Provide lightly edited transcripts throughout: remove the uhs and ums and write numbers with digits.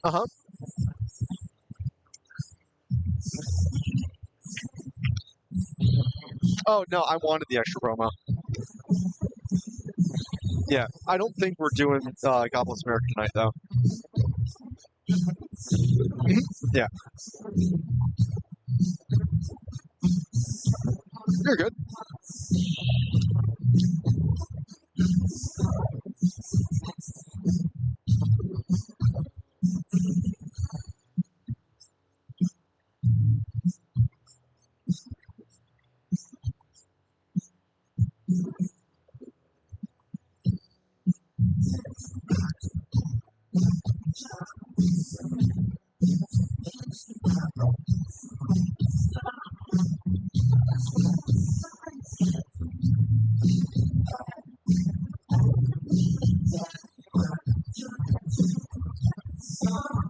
Uh-huh. Oh, no, I wanted the extra promo. Yeah, I don't think we're doing Goblins America tonight, though. Yeah. You're good.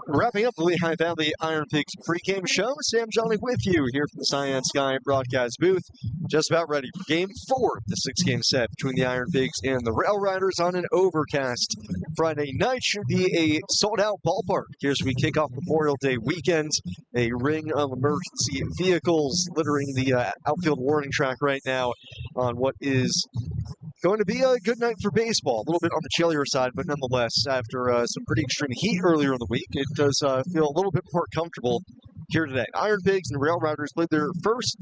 Wrapping up the Lehigh Valley IronPigs pregame show, Sam Johnny with you here from the Cyan Sky broadcast booth. Just about ready for Game 4 of the 6-game set between the IronPigs and the RailRiders on an overcast Friday night. Should be a sold-out ballpark here as we kick off Memorial Day weekend. A ring of emergency vehicles littering the outfield warning track right now on what is going to be a good night for baseball. A little bit on the chillier side, but nonetheless, after some pretty extreme heat earlier in the week, it does feel a little bit more comfortable here today. IronPigs and RailRiders played their first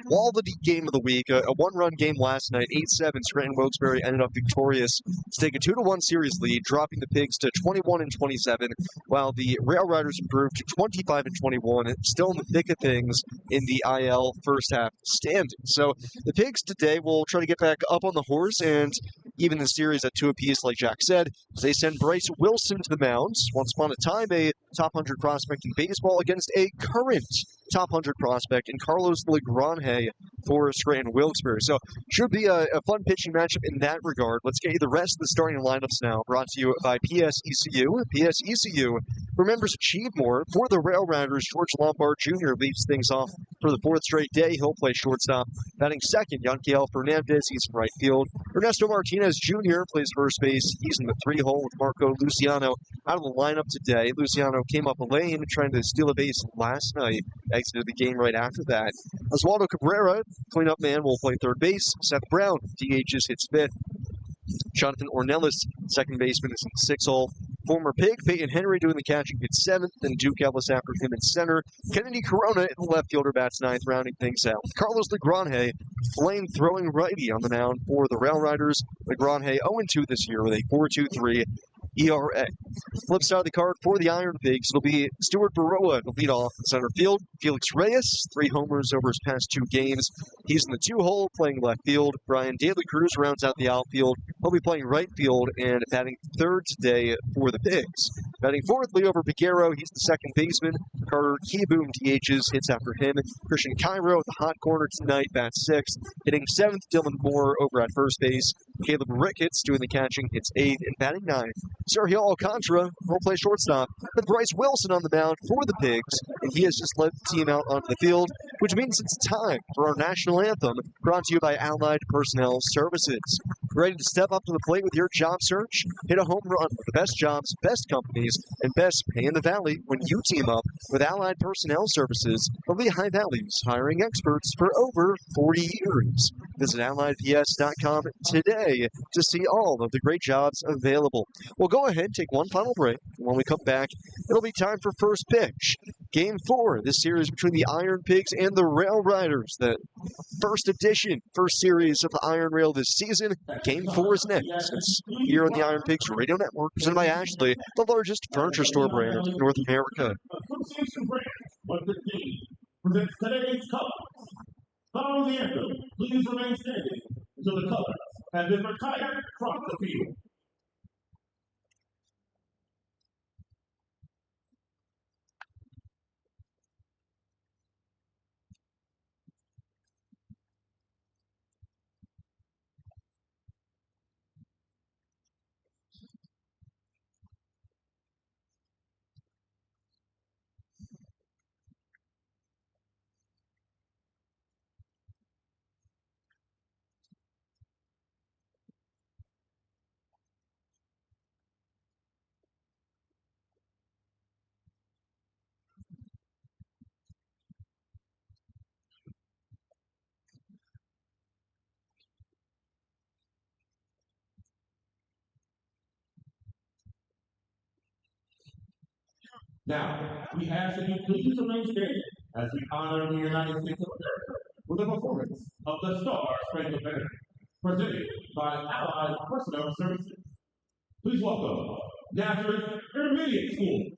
quality game of the week, a one-run game last night, 8-7. Scranton Wilkes-Barre ended up victorious to take a 2-1 series lead, dropping the Pigs to 21-27, while the RailRiders improved to 25-21, still in the thick of things in the IL first half standings. So the Pigs today will try to get back up on the horse and even the series at 2 apiece, like Jack said, as they send Bryce Wilson to the mound. Once upon a time, a top 100 prospect in baseball against a current top 100 prospect in Carlos Legrange for Scranton Wilkes-Barre. So should be a fun pitching matchup in that regard. Let's get you the rest of the starting lineups now, brought to you by PSECU. PSECU, for members achieve more. For the RailRiders, George Lombard Jr. leads things off for the 4th straight day. He'll play shortstop. Batting second, Yanquiel Fernandez. He's in right field. Ernesto Martinez Jr. plays first base. He's in the 3-hole with Marco Luciano out of the lineup today. Luciano came up a lane trying to steal a base last night. Exited the game right after that. Oswaldo Cabrera, cleanup man, will play third base. Seth Brown, DHs, hits fifth. Jonathan Ornelas, second baseman, is in the 6-hole. Former Pig, Peyton Henry doing the catching, hits 7th. Then Duke Ellis after him in center. Kennedy Corona in the left fielder, bats 9th, rounding things out. Carlos Legrange, flame-throwing righty on the mound for the RailRiders. Legrange 0-2 this year with a 4.23 ERA. Flip side of the card for the IronPigs, it'll be Stuart Baroa to lead off in center field. Felix Reyes, 3 homers over his past 2 games. He's in the 2-hole playing left field. Brian Daly Cruz rounds out the outfield. He'll be playing right field and batting third today for the Pigs. Batting fourth, Leo Piguero. He's the second baseman. Carter Keyboom DHs, hits after him. Christian Cairo at the hot corner tonight, bats 6th. Hitting 7th, Dylan Moore over at first base. Caleb Ricketts doing the catching, hits 8th, and batting 9th. Sergio Alcantara will play shortstop with Bryce Wilson on the mound for the Pigs, and he has just led the team out onto the field, which means it's time for our national anthem, brought to you by Allied Personnel Services. Ready to step up to the plate with your job search? Hit a home run with the best jobs, best companies, and best pay in the Valley when you team up with Allied Personnel Services, the Lehigh Valley's hiring experts for over 40 years. Visit AlliedPS.com today to see all of the great jobs available. We'll go ahead and take one final break. When we come back, it'll be time for first pitch. Game 4, this series between the IronPigs and the RailRiders. The first edition, first series of the Iron Rail this season. Game 4 is next. It's here on the IronPigs Radio Network, presented by Ashley, the largest furniture store brand in North America. Association brand, but the team presents today's cup. Following the anthem, please remain standing until the colors have been retired from the field. Now, we ask that you please remain standing as we honor the United States of America with a performance of the Star Spangled Banner, presented by Allied Personnel Services. Please welcome Nazareth Intermediate School.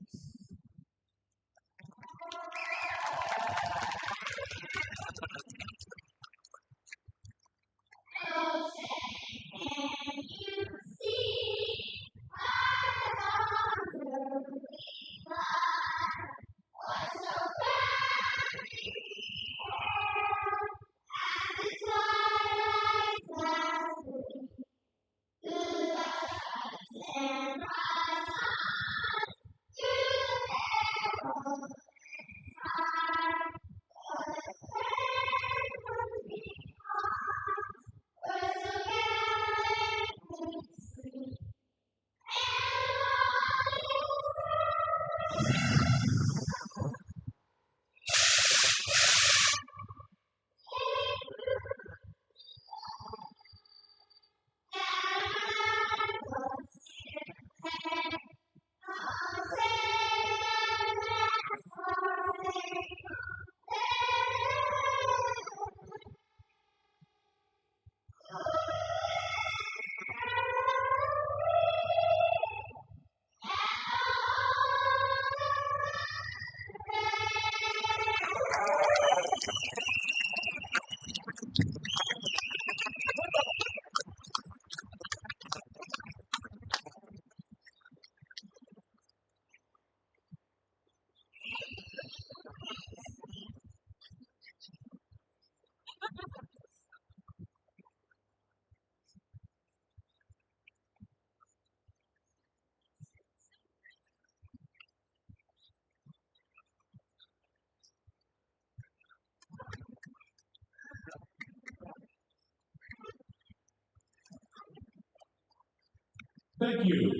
Thank you.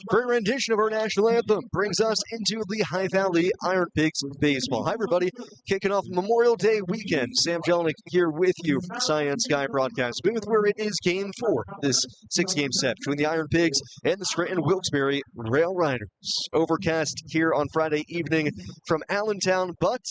Great rendition of our national anthem brings us into Lehigh Valley IronPigs baseball. Hi, everybody. Kicking off Memorial Day weekend. Sam Jelinek here with you from the Science Sky broadcast booth, where it is game 4, this 6-game set between the IronPigs and the Scranton Wilkes-Barre RailRiders. Overcast here on Friday evening from Allentown, but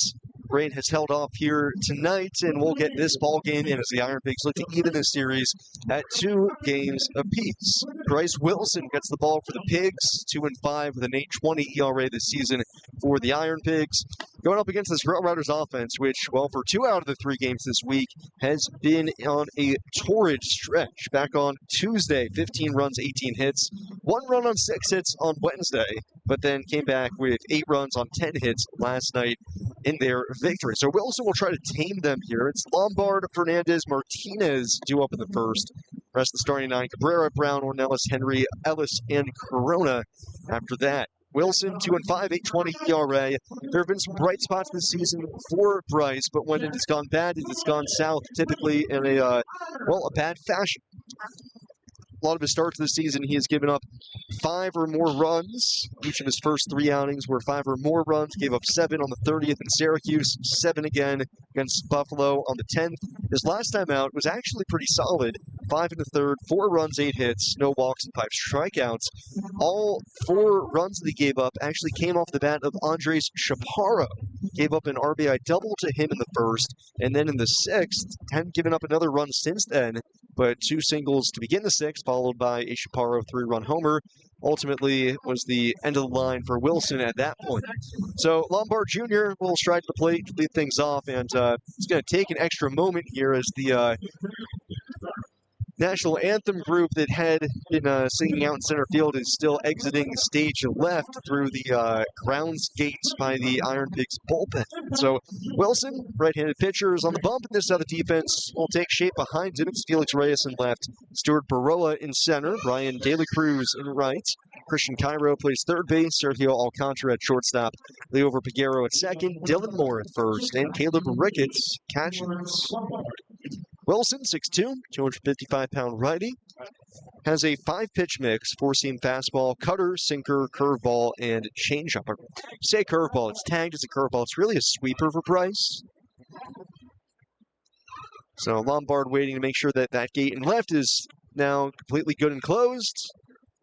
rain has held off here tonight, and we'll get this ball game in as the IronPigs look to even this series at 2 games apiece. Bryce Wilson gets the ball for the Pigs, 2-5 with an 8.20 ERA this season for the IronPigs. Going up against this RailRiders offense, which, well, for 2 out of the 3 games this week, has been on a torrid stretch. Back on Tuesday, 15 runs, 18 hits, 1 run on 6 hits on Wednesday, but then came back with 8 runs on 10 hits last night in their victory. So Wilson will try to tame them here. It's Lombard, Fernandez, Martinez due up in the first. Rest of the starting 9, Cabrera, Brown, Ornelas, Henry, Ellis, and Corona after that. Wilson, 2-5, 8.20 ERA. There have been some bright spots this season for Bryce, but when it has gone bad, it has gone south, typically in a bad fashion. A lot of his starts this season, he has given up 5 or more runs. Each of his first 3 outings were 5 or more runs. Gave up 7 on the 30th in Syracuse, 7 again against Buffalo on the 10th. His last time out was actually pretty solid. 5 in the third, 4 runs, 8 hits, no walks and 5 strikeouts. All 4 runs that he gave up actually came off the bat of Andres Chaparro. Gave up an RBI double to him in the first, and then in the 6th, hadn't given up another run since then, but 2 singles to begin the 6th, followed by a Chaparro 3-run homer. ultimately it was the end of the line for Wilson at that point. So Lombard Jr. will stride to the plate to lead things off, and he's going to take an extra moment here as the national anthem group that had been singing out in center field is still exiting stage left through the grounds gates by the IronPigs bullpen. So Wilson, right-handed pitcher, is on the bump, and this is how the defense will take shape behind him. It's Felix Reyes in left, Stuart Baroa in center, Brian De La Cruz in right, Christian Cairo plays third base, Sergio Alcantara at shortstop, Leo Verpiguero at second, Dylan Moore at first, and Caleb Ricketts catches. Wilson, 6'2", 255-pound righty, has a 5-pitch mix, 4-seam fastball, cutter, sinker, curveball, and changeup. Say curveball, it's tagged as a curveball. It's really a sweeper for Bryce. So Lombard waiting to make sure that that gate in left is now completely good and closed.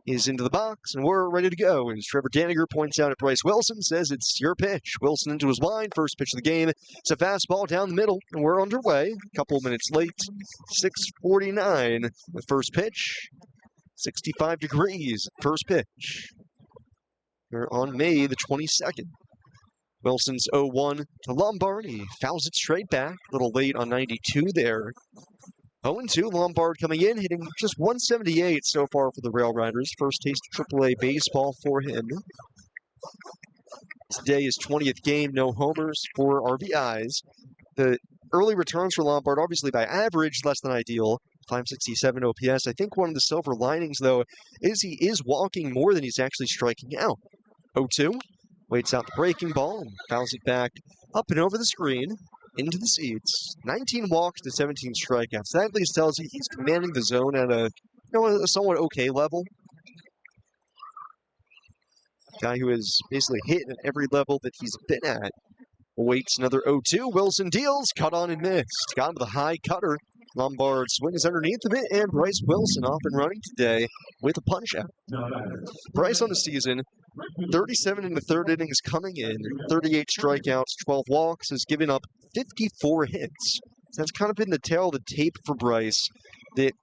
He's into the box, and we're ready to go. As Trevor Daniger points out at Bryce Wilson, says it's your pitch. Wilson into his line, first pitch of the game. It's a fastball down the middle, and we're underway. A couple of minutes late, 6:49. The first pitch, 65 degrees, first pitch. We're on May the 22nd. Wilson's 0-1 to Lombard. He fouls it straight back. A little late on 92 there. 0-2, Lombard coming in, hitting just 178 so far for the RailRiders. First taste of AAA baseball for him. Today is 20th game, no homers, 4 RBIs. The early returns for Lombard, obviously by average, less than ideal. 567 OPS. I think one of the silver linings, though, is he is walking more than he's actually striking out. 0-2, waits out the breaking ball and fouls it back up and over the screen. Into the seats. 19 walks to 17 strikeouts. That at least tells you he's commanding the zone at a somewhat okay level. Guy who has basically hit at every level that he's been at. Waits another 0-2. Wilson deals. Cut on and missed. Got him with a high cutter. Lombard swings underneath of it, and Bryce Wilson off and running today with a punch-out. Bryce on the season, 37 in the third innings coming in, 38 strikeouts, 12 walks, has given up 54 hits. That's kind of been the tail of the tape for Bryce, that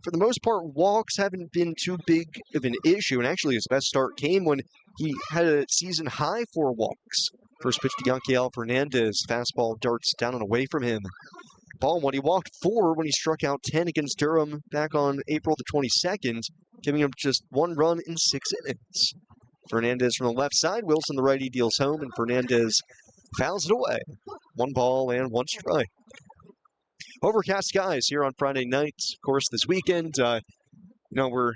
for the most part, walks haven't been too big of an issue, and actually his best start came when he had a season-high 4 walks. First pitch to Yanquiel Fernandez, fastball darts down and away from him. Ball one, he walked 4 when he struck out 10 against Durham back on April the 22nd, giving him just 1 run in 6 innings. Fernandez from the left side, Wilson the righty deals home, and Fernandez fouls it away. 1 ball and 1 strike. Overcast skies here on Friday night. Of course, this weekend, we're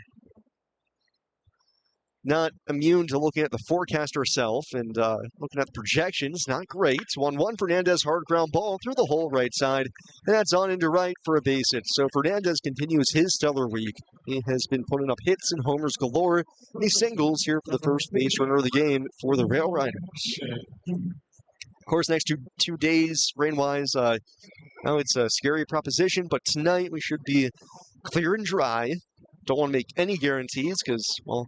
not immune to looking at the forecast ourselves and looking at the projections. Not great. 1-1, Fernandez, hard ground ball through the hole right side, and that's on into right for a base hit. So Fernandez continues his stellar week. He has been putting up hits and homers galore, and he singles here for the first base runner of the game for the RailRiders. Of course, next two days, rain-wise, it's a scary proposition, but tonight we should be clear and dry. Don't want to make any guarantees because, well,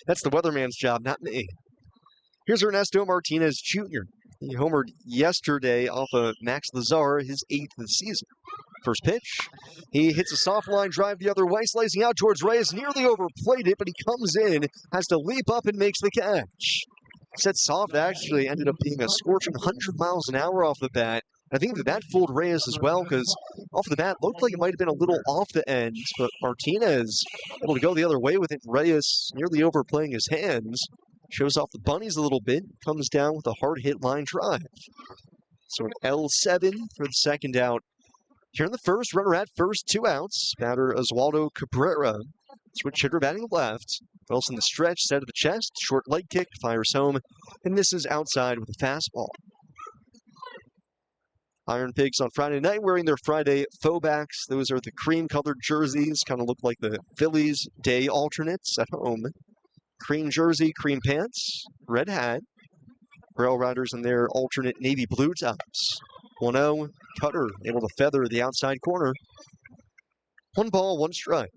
that's the weatherman's job, not me. Here's Ernesto Martinez Jr. He homered yesterday off of Max Lazar, his 8th of the season. First pitch, he hits a soft line drive the other way, slicing out towards Reyes, nearly overplayed it, but he comes in, has to leap up and makes the catch. Set soft actually ended up being a scorching 100 miles an hour off the bat. I think that fooled Reyes as well, because off the bat looked like it might have been a little off the end, but Martinez able to go the other way with it. Reyes nearly overplaying his hands. Shows off the bunnies a little bit, comes down with a hard hit line drive. So an L7 for the second out. Here in the first, runner at first, 2 outs. Batter Oswaldo Cabrera. Switch hitter batting left. Wilson the stretch, set of the chest, short leg kick, fires home, and misses outside with a fastball. IronPigs on Friday night wearing their Friday faux backs. Those are the cream-colored jerseys, kind of look like the Phillies day alternates at home. Cream jersey, cream pants, red hat. RailRiders in their alternate navy blue tops. 1-0, cutter able to feather the outside corner. 1 ball, 1 strike.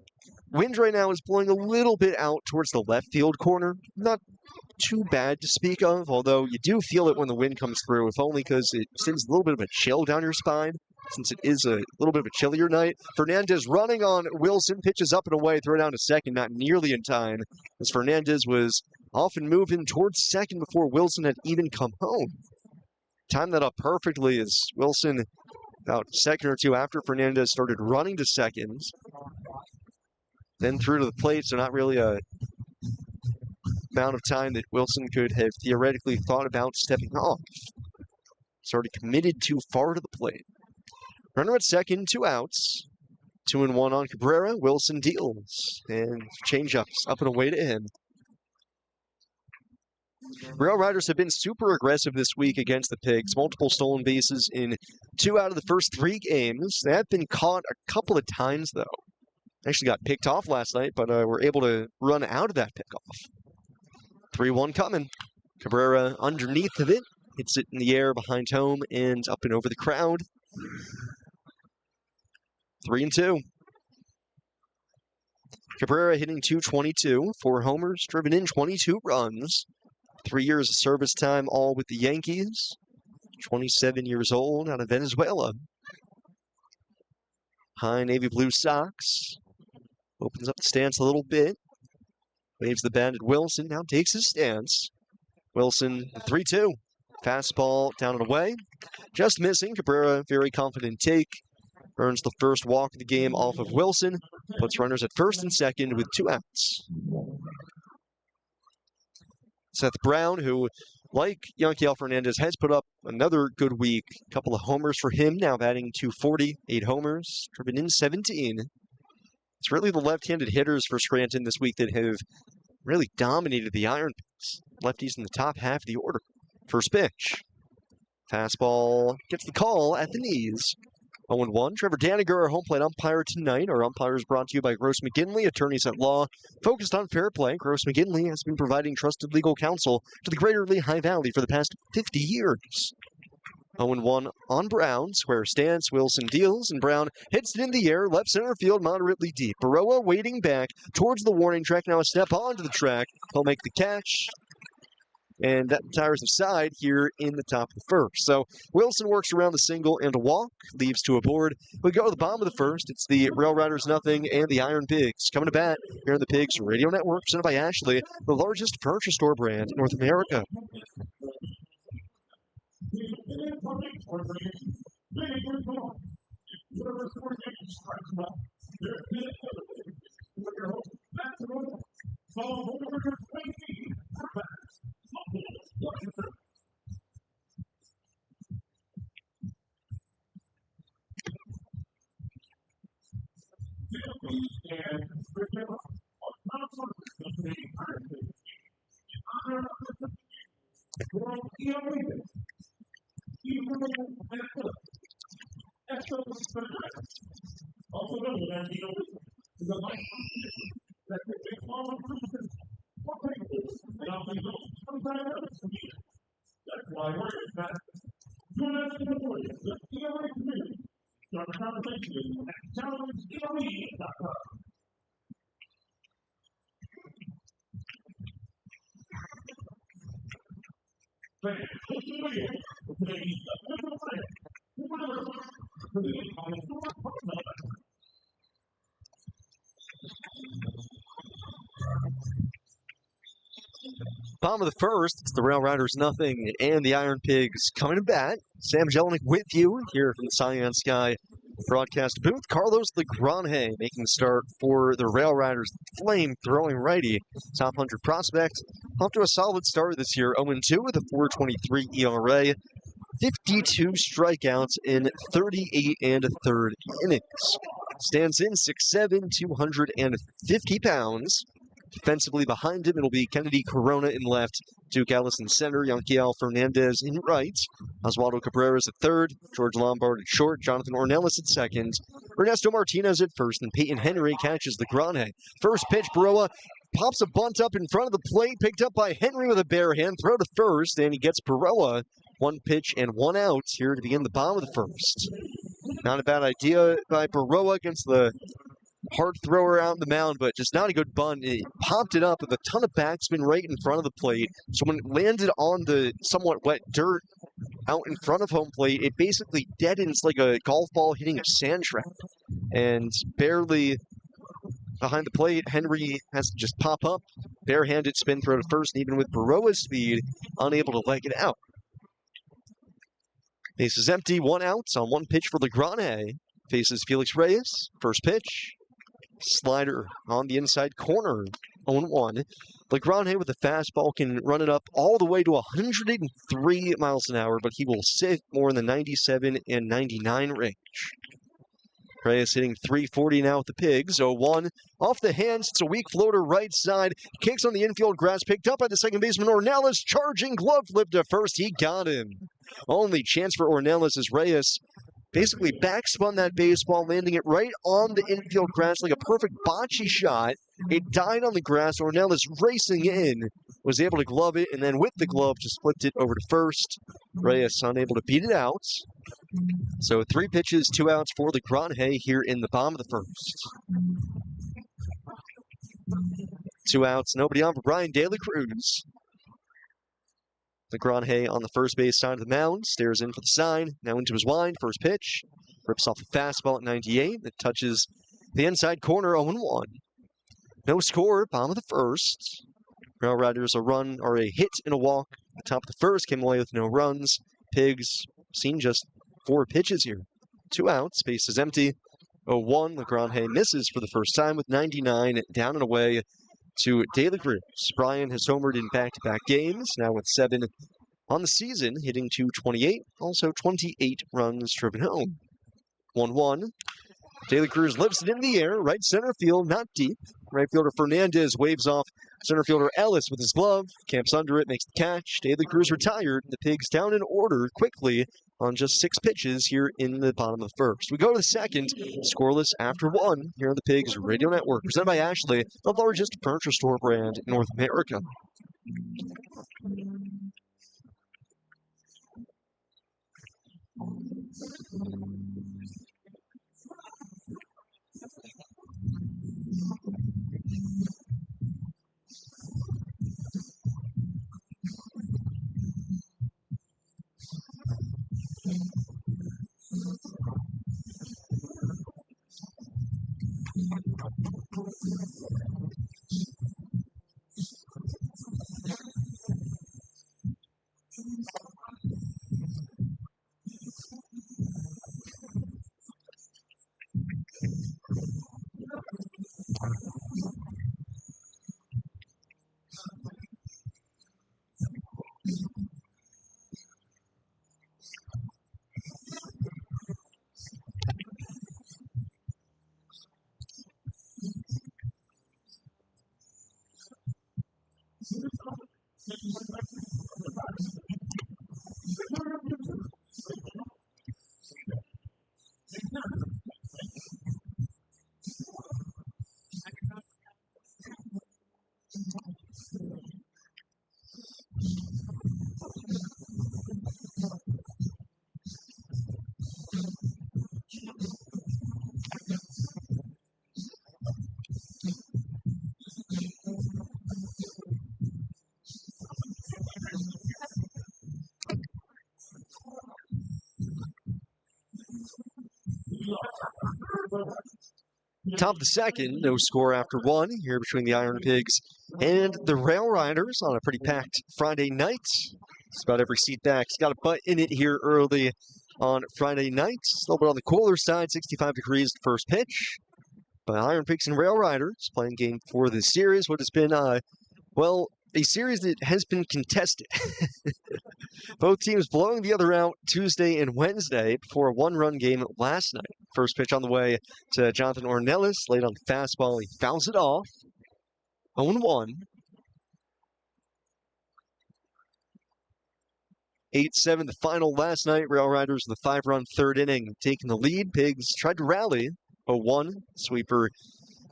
Wind right now is blowing a little bit out towards the left field corner. Not too bad to speak of, although you do feel it when the wind comes through, if only because it sends a little bit of a chill down your spine. since it is a little bit of a chillier night. Fernandez running on Wilson, pitches up and away, throw down to second, not nearly in time, as Fernandez was often moving towards second before Wilson had even come home. Timed that up perfectly as Wilson, about a second or two after Fernandez started running to second, then through to the plate, so not really a amount of time that Wilson could have theoretically thought about stepping off. He's already committed too far to the plate. Runner at second, 2 outs. 2-1 on Cabrera. Wilson deals. And changeups up and away to him. RailRiders have been super aggressive this week against the Pigs. Multiple stolen bases in 2 out of the first 3 games. They have been caught a couple of times, though. Actually got picked off last night, but were able to run out of that pickoff. 3-1 coming. Cabrera underneath of it. Hits it in the air behind home and up and over the crowd. 3-2. Cabrera hitting .222, 4 homers, driven in 22 runs. 3 years of service time, all with the Yankees. 27 years old, out of Venezuela. High navy blue socks. Opens up the stance a little bit. Waves the bat at Wilson, now takes his stance. Wilson, 3-2. Fastball down and away. Just missing. Cabrera, very confident take. Earns the first walk of the game off of Wilson. Puts runners at first and second with 2 outs. Seth Brown, who, like Yanquiel Fernandez, has put up another good week. A couple of homers for him, now batting .240. 8 homers, driven in 17. It's really the left-handed hitters for Scranton this week that have really dominated the IronPigs. Lefties in the top half of the order. First pitch. Fastball gets the call at the knees. 0-1. Trevor Daniger, our home plate umpire tonight. Our umpire is brought to you by Gross McGinley, attorneys at law, focused on fair play. Gross McGinley has been providing trusted legal counsel to the greater Lehigh Valley for the past 50 years. 0-1 on Brown. Square stance. Wilson deals, and Brown hits it in the air. Left center field, moderately deep. Baroa waiting back towards the warning track. Now a step onto the track. He'll make the catch. And that retires aside here in the top of the first. So Wilson works around the single and a walk, leaves to a board. We go to the bottom of the first. It's the RailRiders nothing and the IronPigs coming to bat here on the Pigs Radio Network, presented by Ashley, the largest furniture store brand in North America. Bottom of the first, it's the RailRiders nothing and the IronPigs coming to bat. Sam Jelinek with you here from the Cyan Sky broadcast booth. Carlos Legrande making the start for the RailRiders, flame-throwing righty. Top 100 prospect. Off to a solid start this year, 0-2 with a 4.23 ERA. 52 strikeouts in 38 1/3 innings. Stands in 6'7", 250 pounds. Defensively behind him, it'll be Kennedy Corona in left, Duke Ellis in center, Yanquiel Fernandez in right, Oswaldo Cabrera's at third, George Lombard at short, Jonathan Ornelas at second, Ernesto Martinez at first, and Peyton Henry catches the Grande. First pitch, Baroa pops a bunt up in front of the plate, picked up by Henry with a bare hand, throw to first, and he gets Baroa. 1 pitch and 1 out here to begin the bottom of the first. Not a bad idea by Baroa against the hard thrower out in the mound, but just not a good bunt. It popped it up with a ton of backspin right in front of the plate. So when it landed on the somewhat wet dirt, out in front of home plate. It basically deadens like a golf ball hitting a sand trap. And barely behind the plate, Henry has to just pop up, barehanded spin throw to first, and even with Baroa's speed, unable to leg it out. Base is empty, 1 out on 1 pitch for Legrand. Faces Felix Reyes. First pitch, slider on the inside corner, 0-1. Legrand with a fastball can run it up all the way to 103 miles an hour, but he will sit more in the 97 and 99 range. Reyes hitting .340 now with the Pigs. 0-1. Off the hands, it's a weak floater right side. Kicks on the infield grass, picked up by the second baseman Ornelas. Charging glove flip to first. He got him. Only chance for Ornelas is Reyes basically backspun that baseball, landing it right on the infield grass like a perfect bocce shot. It died on the grass. Ornelas racing in, was able to glove it, and then with the glove just flipped it over to first. Reyes unable to beat it out. So 3 pitches, 2 outs for Legrand here in the bottom of the first. 2 outs, nobody on for Brian De La Cruz. Legrand on the first base side of the mound, stares in for the sign, now into his wind, first pitch. Rips off a fastball at 98 that touches the inside corner, 0-1. No score, bottom of the first. RailRiders a hit and a walk. The top of the first came away with no runs. Pigs seen just 4 pitches here. 2 outs, base is empty. 0-1, Legrand misses for the first time with 99 down and away to De La Cruz. Brian has homered in back-to-back games, now with 7 on the season, hitting .228, also 28 runs driven home. 1-1. De La Cruz lifts it in the air, right center field, not deep. Right fielder Fernandez waves off center fielder Ellis with his glove, camps under it, makes the catch. De La Cruz retired. The Pigs down in order quickly on just 6 pitches here in the bottom of the first. We go to the second, scoreless after 1 here on the Pigs Radio Network, presented by Ashley, the largest furniture store brand in North America. Top of the second, no score after 1 here between the IronPigs and the RailRiders on a pretty packed Friday night. Just about every seat back's got a butt in it here early on Friday night. A little bit on the cooler side, 65 degrees the first pitch. But IronPigs and RailRiders playing game 4 of the series, what has been, a series that has been contested. Both teams blowing the other out Tuesday and Wednesday before a 1-run game last night. First pitch on the way to Jonathan Ornelas, late on the fastball. He fouls it off. 0-1. 8-7 the final last night. RailRiders in the 5-run third inning taking the lead. Pigs tried to rally. 0-1. Sweeper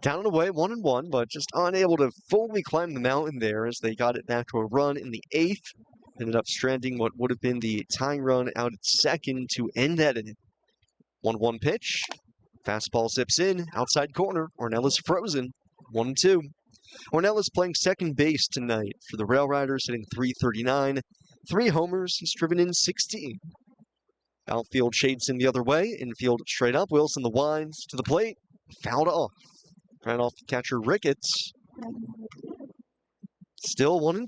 down and away, 1-1, but just unable to fully climb the mountain there as they got it back to a run in the 8th. Ended up stranding what would have been the tying run out at second to end that inning. 1-1 pitch. Fastball zips in, outside corner. Ornelas frozen. 1-2. Ornelas playing second base tonight for the RailRiders, hitting .339. 3 homers, he's driven in 16. Outfield shades him the other way, infield straight up. Wilson the winds to the plate, fouled off. Right off the catcher Ricketts. Still 1-2.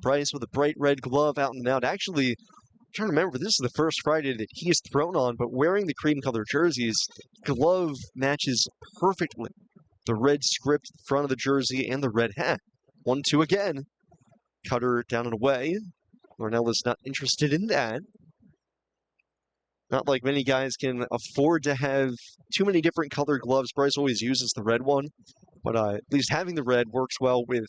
Price with a bright red glove out and out. Actually, I'm trying to remember, this is the first Friday that he's thrown on, but wearing the cream-colored jerseys, glove matches perfectly the red script at the front of the jersey and the red hat. 1-2 again. Cutter down and away. Ornella's not interested in that. Not like many guys can afford to have too many different colored gloves. Bryce always uses the red one, but at least having the red works well with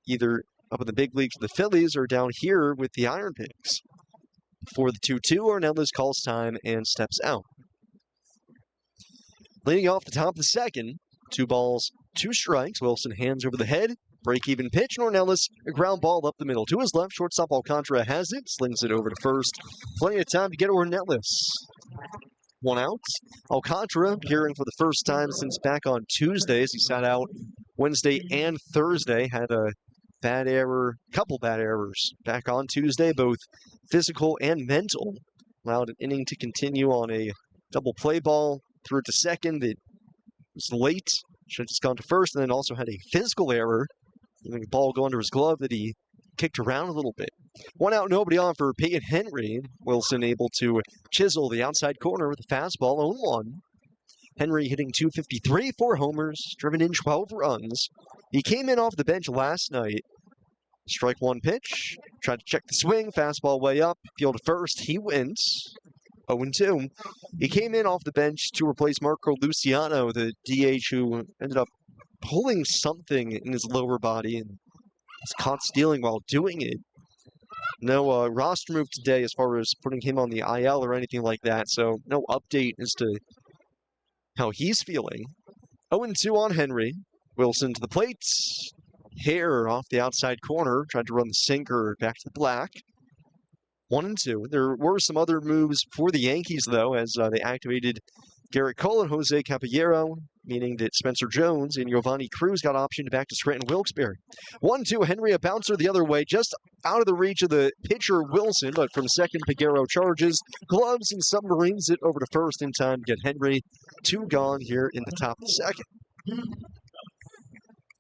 either up in the big leagues with the Phillies or down here with the IronPigs. For the 2-2, Ornelas calls time and steps out. Leading off the top of the second, 2 balls, 2 strikes. Wilson hands over the head. Break-even pitch, and Ornelas, a ground ball up the middle. To his left, shortstop Alcantara has it, slings it over to first. Plenty of time to get Ornelas. 1 out. Alcantara appearing for the first time since back on Tuesday, as he sat out Wednesday and Thursday. Had a bad error, couple bad errors back on Tuesday, both physical and mental. Allowed an inning to continue on a double play ball, threw it to second. It was late, should have just gone to first, and then also had a physical error, letting the ball go under his glove that he kicked around a little bit. 1 out, nobody on for Peyton Henry. Wilson able to chisel the outside corner with a fastball, 0-1. Henry hitting .253, 4 homers, driven in 12 runs. He came in off the bench last night. Strike 1 pitch, tried to check the swing, fastball way up, field to first, he wins. 0-2. He came in off the bench to replace Marco Luciano, the DH who ended up pulling something in his lower body and was caught stealing while doing it. No roster move today as far as putting him on the IL or anything like that, so no update as to how he's feeling. 0-2 on Henry. Wilson to the plate. Hair off the outside corner. Tried to run the sinker back to the black. 1-2. There were some other moves for the Yankees, though, as they activated Garrett Cole and Jose Caballero, meaning that Spencer Jones and Giovanni Cruz got optioned back to Scranton Wilkes-Barre. 1-2, Henry, a bouncer the other way, just out of the reach of the pitcher Wilson, but from second, Figueroa charges, gloves, and submarines it over to first in time to get Henry 2 gone here in the top of the second.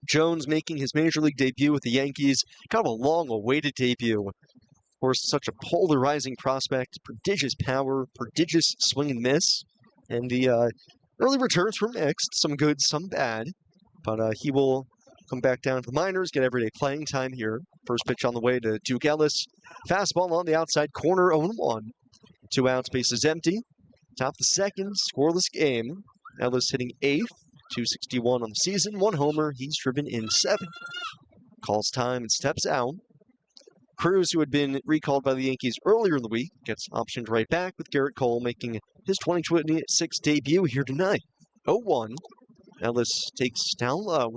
Jones making his major league debut with the Yankees, kind of a long-awaited debut. Of course, such a polarizing prospect, prodigious power, prodigious swing and miss, and the early returns were mixed, some good, some bad, but he will come back down to the minors, get everyday playing time here. First pitch on the way to Duke Ellis, fastball on the outside corner, 0-1. 2 outs, bases empty. Top of the second, scoreless game. Ellis hitting 8th, .261 on the season, 1 homer, he's driven in 7. Calls time and steps out. Cruz, who had been recalled by the Yankees earlier in the week, gets optioned right back with Garrett Cole making his 2026 debut here tonight. 0-1. Ellis takes down low.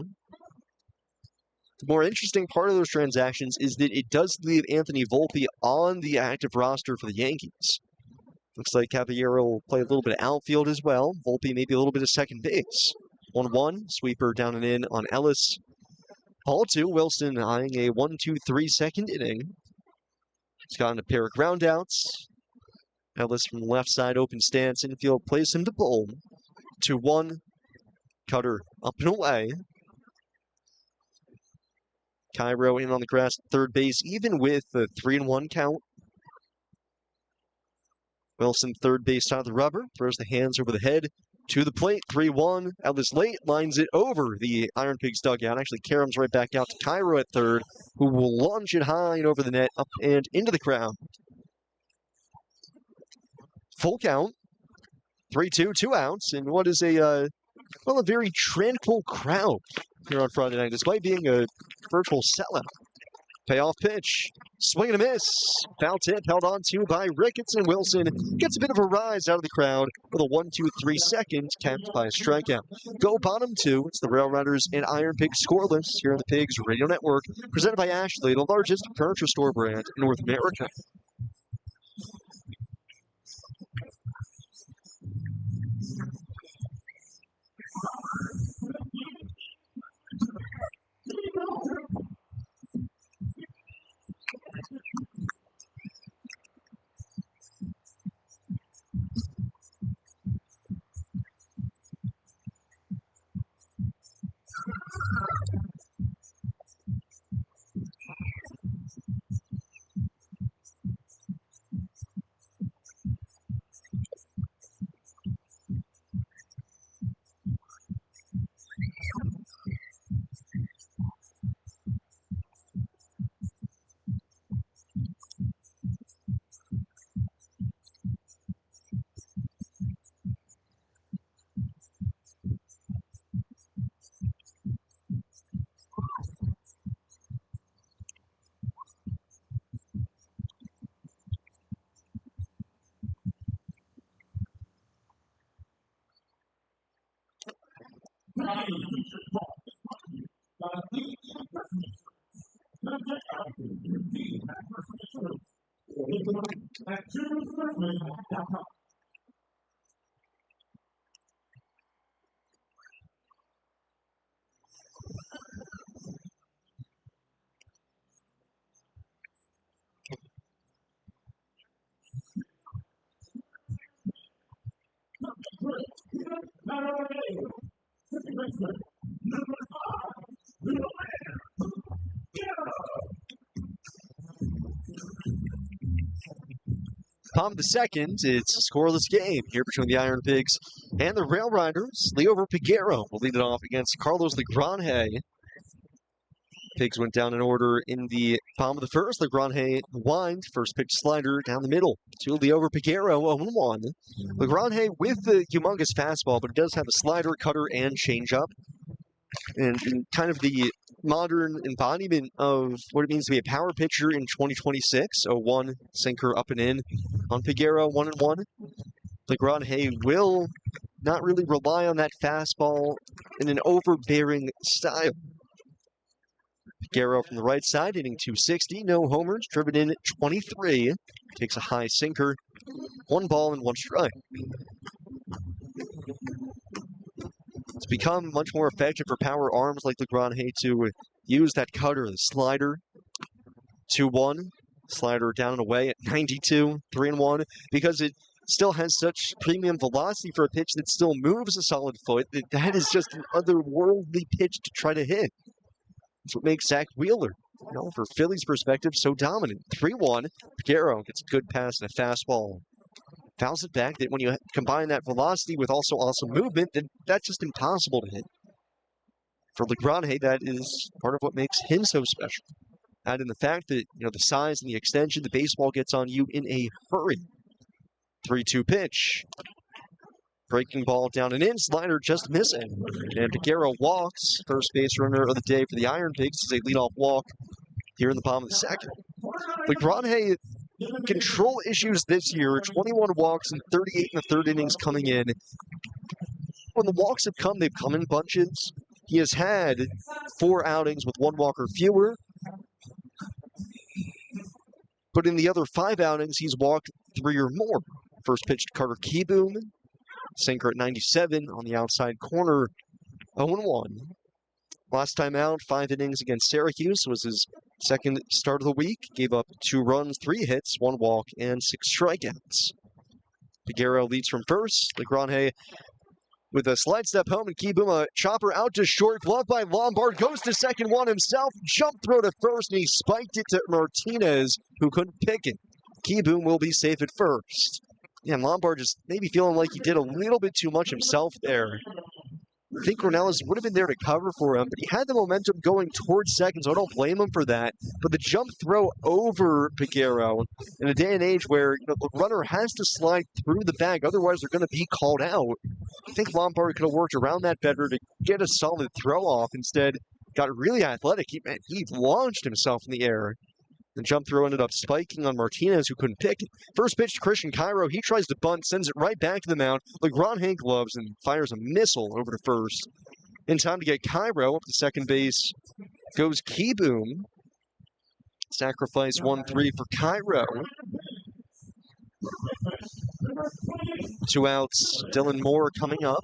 The more interesting part of those transactions is that it does leave Anthony Volpe on the active roster for the Yankees. Looks like Caballero will play a little bit of outfield as well. Volpe maybe a little bit of second base. 1-1, sweeper down and in on Ellis. Ball 2, Wilson eyeing a 1-2-3 second inning. He's gotten a pair of groundouts. Ellis from the left side, open stance, infield plays him to bowl. 2-1, cutter up and away. Cairo in on the grass at third base, even with the 3-1 count. Wilson, third base side of the rubber, throws the hands over the head. To the plate, 3-1. Ellis late lines it over the IronPigs dugout. Actually, Karam's right back out to Cairo at third, who will launch it high and over the net, up and into the crowd. Full count. 3-2, 2 outs, and what is a very tranquil crowd here on Friday night, despite being a virtual sellout. Payoff pitch. Swing and a miss. Foul tip held on to by Ricketts, and Wilson gets a bit of a rise out of the crowd with a 1-2-3 second, capped by a strikeout. Go bottom 2. It's the RailRiders and IronPigs scoreless here on the Pigs Radio Network, presented by Ashley, the largest furniture store brand in North America. Bottom of the second, it's a scoreless game here between the IronPigs and the RailRiders. Leo Piguero will lead it off against Carlos Legrande. Pigs went down in order in the bottom of the first. Legrande wind, first pitch slider down the middle to Leo Piguero, 0-1. Legrande with the humongous fastball, but it does have a slider, cutter, and changeup. And kind of the modern embodiment of what it means to be a power pitcher in 2026. 0-1, sinker up and in on Piguero, 1-1. Legrande will not really rely on that fastball in an overbearing style. Piguero from the right side, hitting 260, no homers, driven in 23. Takes a high sinker, 1 ball and 1 strike. It's become much more effective for power arms like Legrande to use that cutter, the slider. 2-1, slider down and away at 92, 3-1, because it still has such premium velocity for a pitch that still moves a solid foot. That is just an otherworldly pitch to try to hit. That's what makes Zach Wheeler, for Philly's perspective, so dominant. 3-1, Piguero gets a good pass and a fastball. Fouls it back. That when you combine that velocity with also awesome movement, then that's just impossible to hit. For Legrande, that is part of what makes him so special. Add in the fact that, the size and the extension, the baseball gets on you in a hurry. 3-2 pitch. Breaking ball down and in, slider just missing. And Piguero walks, first base runner of the day for the IronPigs as a leadoff walk here in the bottom of the second. Legrande, control issues this year, 21 walks and 38 in the third innings coming in. When the walks have come, they've come in bunches. He has had 4 outings with 1 walk or fewer. But in the other 5 outings, he's walked 3 or more. First pitch to Carter Kieboom. Sinker at 97 on the outside corner, 0-1. Last time out, 5 innings against Syracuse was his second start of the week. Gave up 2 runs, 3 hits, 1 walk, and 6 strikeouts. Piguero leads from first. Legrande with a slide step home, and Kieboom, a chopper out to short. Glove by Lombard, goes to second one himself. Jump throw to first, and he spiked it to Martinez, who couldn't pick it. Kieboom will be safe at first. Yeah, and Lombard just maybe feeling like he did a little bit too much himself there. I think Cornelis would have been there to cover for him, but he had the momentum going towards second, so I don't blame him for that. But the jump throw over Piguero in a day and age where the runner has to slide through the bag, otherwise they're going to be called out. I think Lombard could have worked around that better to get a solid throw off. Instead, got really athletic. He launched himself in the air. The jump throw ended up spiking on Martinez, who couldn't pick it. First pitch to Christian Cairo. He tries to bunt, sends it right back to the mound. Legrande gloves and fires a missile over to first. In time to get Cairo up to second base goes Kieboom. Sacrifice 1-3 for Cairo. 2 outs. Dylan Moore coming up.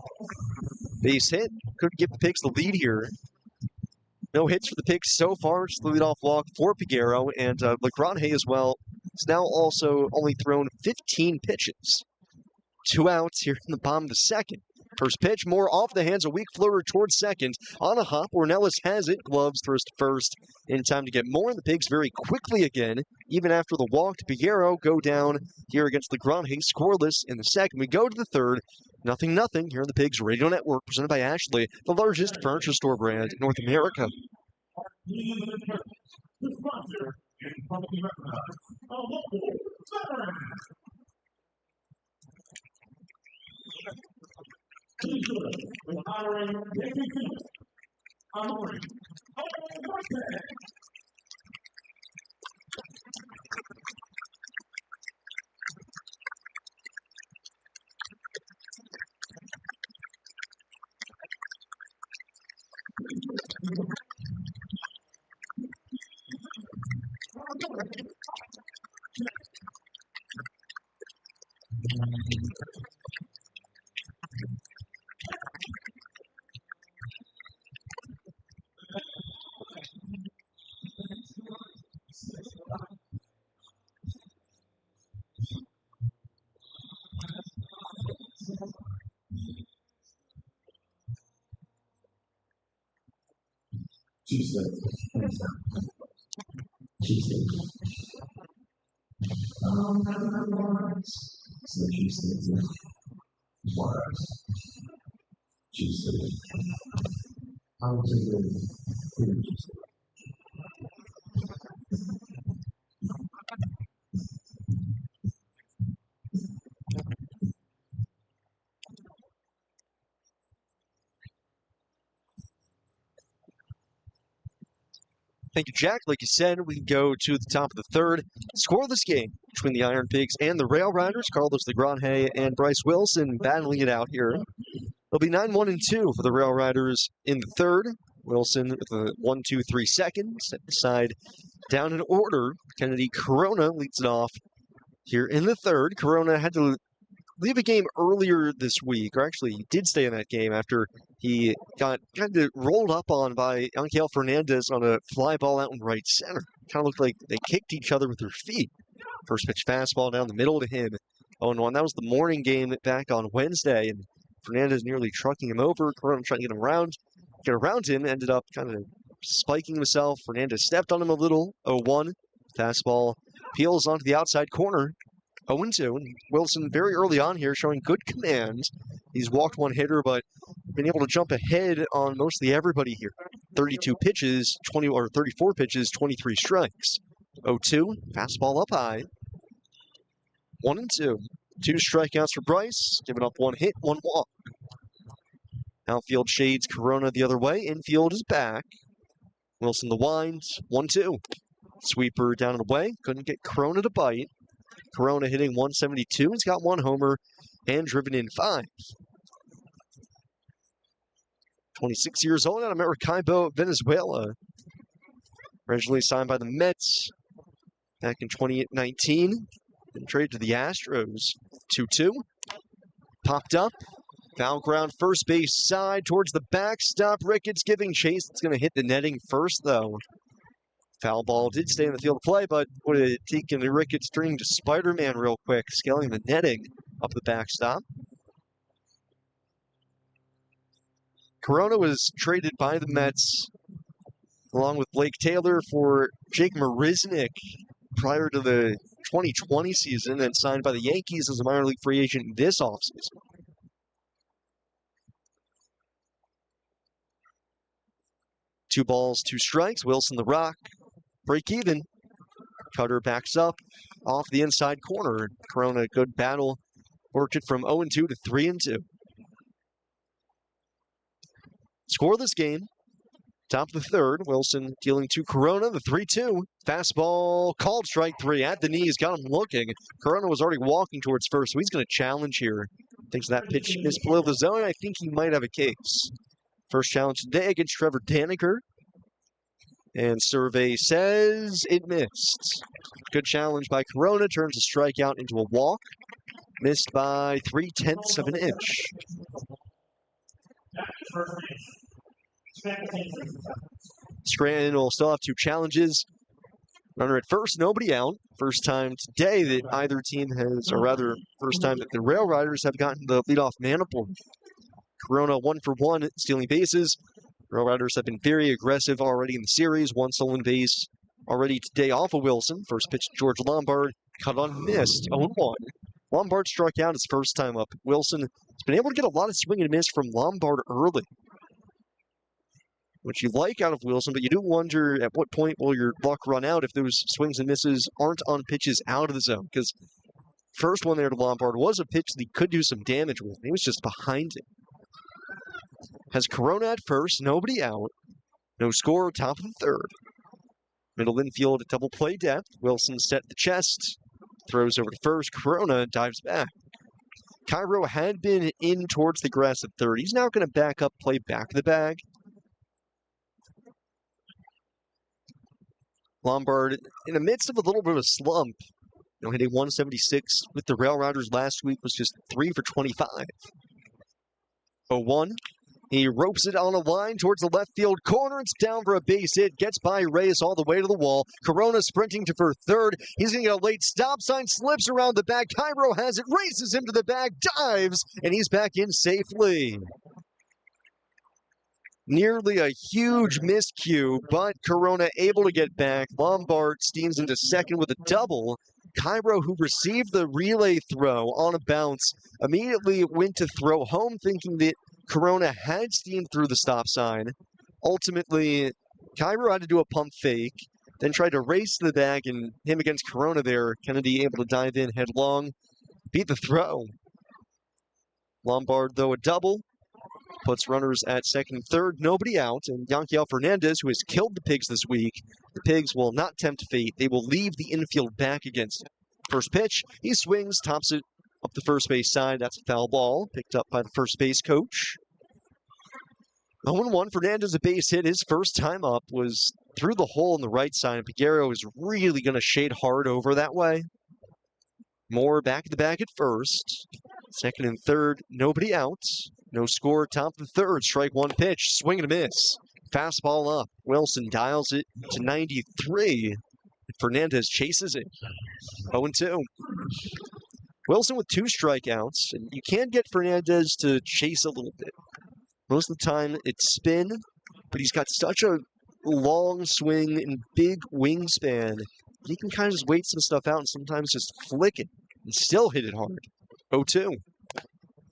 Base hit. Could give the Pigs the lead here. No hits for the Pigs so far. Just the leadoff walk for Piguero. And Legrande as well has now also only thrown 15 pitches. 2 outs here in the bottom of the second. First pitch, Moore off the hands, a weak floater towards second. On a hop, Ornelas has it. Gloves throws to first. In time to get Moore and the Pigs very quickly again. Even after the walk to Piguero, go down here against Legrande, scoreless in the second. We go to the third. 0-0 here on the Pigs Radio Network, presented by Ashley, the largest furniture store brand in North America. Thank you, Jack. Like you said, we go to the top of the third. Scoreless game between the Iron Pigs and the RailRiders. Carlos Legrandhe and Bryce Wilson battling it out here. It'll be 9-1-2 for the RailRiders in the third. Wilson with a 1-2-3 second. Set the side down in order. Kennedy Corona leads it off here in the third. Corona had to leave a game earlier this week, or actually he did stay in that game after he got kind of rolled up on by Angel Fernandez on a fly ball out in right center. Kind of looked like they kicked each other with their feet. First pitch fastball down the middle to him. 0-1. That was the morning game back on Wednesday, and Fernandez nearly trucking him over. Corona trying to get around him, ended up kind of spiking himself. Fernandez stepped on him a little. 0-1. Fastball peels onto the outside corner. 0-2. And Wilson very early on here showing good command. He's walked one hitter, but been able to jump ahead on mostly everybody here. 32 pitches, 34 pitches, 23 strikes. 0-2. Fastball up high. 1-2. 2 strikeouts for Bryce, giving up 1 hit, 1 walk. Outfield shades Corona the other way. Infield is back. Wilson the wind. 1-2. Sweeper down and away. Couldn't get Corona to bite. Corona hitting 172. He's got 1 homer and driven in 5. 26 years old out of Maracaibo, Venezuela. Originally signed by the Mets back in 2019. Then traded to the Astros. 2-2. Popped up. Foul ground first base side towards the backstop. Ricketts giving chase. It's going to hit the netting first, though. Foul ball did stay in the field of play, but would have taken the Ricketts turning to Spider-Man real quick, scaling the netting up the backstop. Corona was traded by the Mets along with Blake Taylor for Jake Marisnick prior to the 2020 season, and signed by the Yankees as a minor league free agent this offseason. Two balls, 2 strikes. Wilson the Rock. Break even. Cutter backs up off the inside corner. Corona, good battle. Worked it from 0-2 to 3-2. Scoreless game. Top of the third. Wilson dealing to Corona. The 3-2. Fastball called strike 3 at the knees. Got him looking. Corona was already walking towards first, so he's going to challenge here. Thinks that pitch is below the zone. I think he might have a case. First challenge today against Trevor Daniker. And survey says it missed. Good challenge by Corona. Turns a strikeout into a walk. Missed by 0.3 of an inch. Scranton will still have 2 challenges. Runner at first, nobody out. First time today that either team has, or rather, first time that the RailRiders have gotten the leadoff man aboard. Corona 1 for 1, stealing bases. RailRiders have been very aggressive already in the series. 1 stolen base already today off of Wilson. First pitch to George Lombard, cut on, missed, 0-1. Lombard struck out his first time up. Wilson has been able to get a lot of swing and miss from Lombard early, which you like out of Wilson, but you do wonder at what point will your luck run out if those swings and misses aren't on pitches out of the zone, because first one there to Lombard was a pitch that he could do some damage with. He was just behind it. Has Corona at first, nobody out. No score, top of the third. Middle infield, double play depth. Wilson set the chest, throws over to first. Corona dives back. Cairo had been in towards the grass at third. He's now going to back up, play back of the bag. Lombard, in the midst of a little bit of a slump, hitting 176 with the RailRiders last week, was just 3 for 25. 0-1. He ropes it on a line towards the left field corner. It's down for a base hit. Gets by Reyes all the way to the wall. Corona sprinting to for third. He's going to get a late stop sign. Slips around the back. Cairo has it. Races him to the bag. Dives. And he's back in safely. Nearly a huge miscue, but Corona able to get back. Lombard steams into second with a double. Cairo, who received the relay throw on a bounce, immediately went to throw home thinking that Corona had steamed through the stop sign. Ultimately, Cairo had to do a pump fake, then tried to race to the bag, and him against Corona there, Kennedy able to dive in headlong, beat the throw. Lombard, though, a double, puts runners at second and third, nobody out, and Yanquiel Fernandez, who has killed the Pigs this week, the Pigs will not tempt fate. They will leave the infield back against him. First pitch, he swings, tops it up the first base side. That's a foul ball, picked up by the first base coach. 0-1, Fernandez a base hit. His first time up was through the hole in the right side, and Peguero is really going to shade hard over that way. Moore back at the bag at first. Second and third, nobody out. No score, top of the third. Strike one pitch, swing and a miss. Fastball up. Wilson dials it to 93. Fernandez chases it. 0-2. Wilson with 2 strikeouts. And you can get Fernandez to chase a little bit. Most of the time it's spin, but he's got such a long swing and big wingspan. He can kind of just wait some stuff out and sometimes just flick it and still hit it hard. 0-2.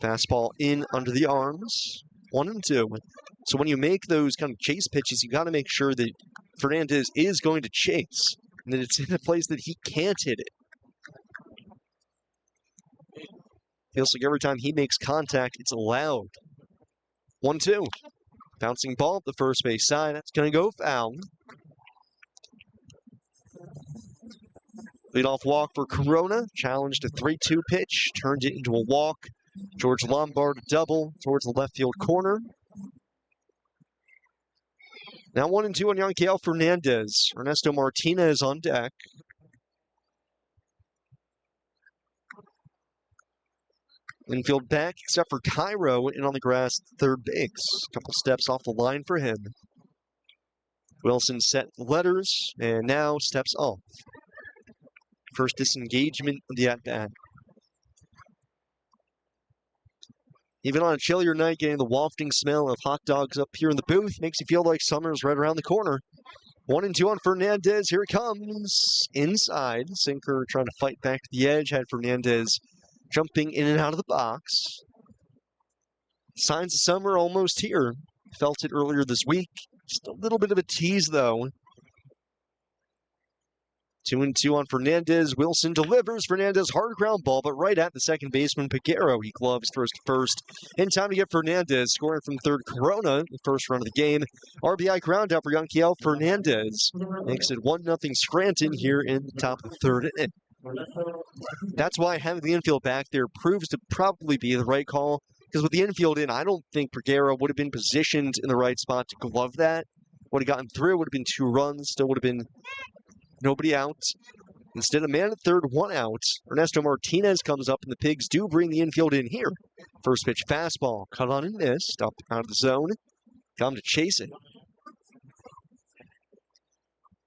Fastball in under the arms. 1-2. So when you make those kind of chase pitches, you got to make sure that Fernandez is going to chase and that it's in a place that he can't hit it. Feels like every time he makes contact, it's loud. 1-2. Bouncing ball up the first base side. That's going to go foul. Leadoff walk for Corona. Challenged a 3-2 pitch. Turned it into a walk. George Lombard double towards the left field corner. Now 1-2 on Yanquiel Fernandez. Ernesto Martinez on deck. Infield back, except for Cairo, in on the grass, third base. A couple steps off the line for him. Wilson set the letters, and now steps off. First disengagement of the at-bat. Even on a chillier night, getting the wafting smell of hot dogs up here in the booth makes you feel like summer's right around the corner. 1-2 on Fernandez. Here it comes. Inside. Sinker trying to fight back to the edge. Had Fernandez jumping in and out of the box. Signs of summer almost here. Felt it earlier this week. Just a little bit of a tease, though. 2-2 on Fernandez. Wilson delivers. Fernandez hard ground ball, but right at the second baseman, Peguero. He gloves throws to first. In time to get Fernandez. Scoring from third, Corona, the first run of the game. RBI ground out for Yanquiel Fernandez. Makes it 1-0 Scranton here in the top of the third inning. That's why having the infield back there proves to probably be the right call. Because with the infield in, I don't think Peguero would have been positioned in the right spot to glove that. Would have gotten through, would have been 2 runs, still would have been nobody out. Instead, a man at third, 1 out. Ernesto Martinez comes up, and the Pigs do bring the infield in here. First pitch fastball, cut on and missed, up out of the zone. Come to chase it.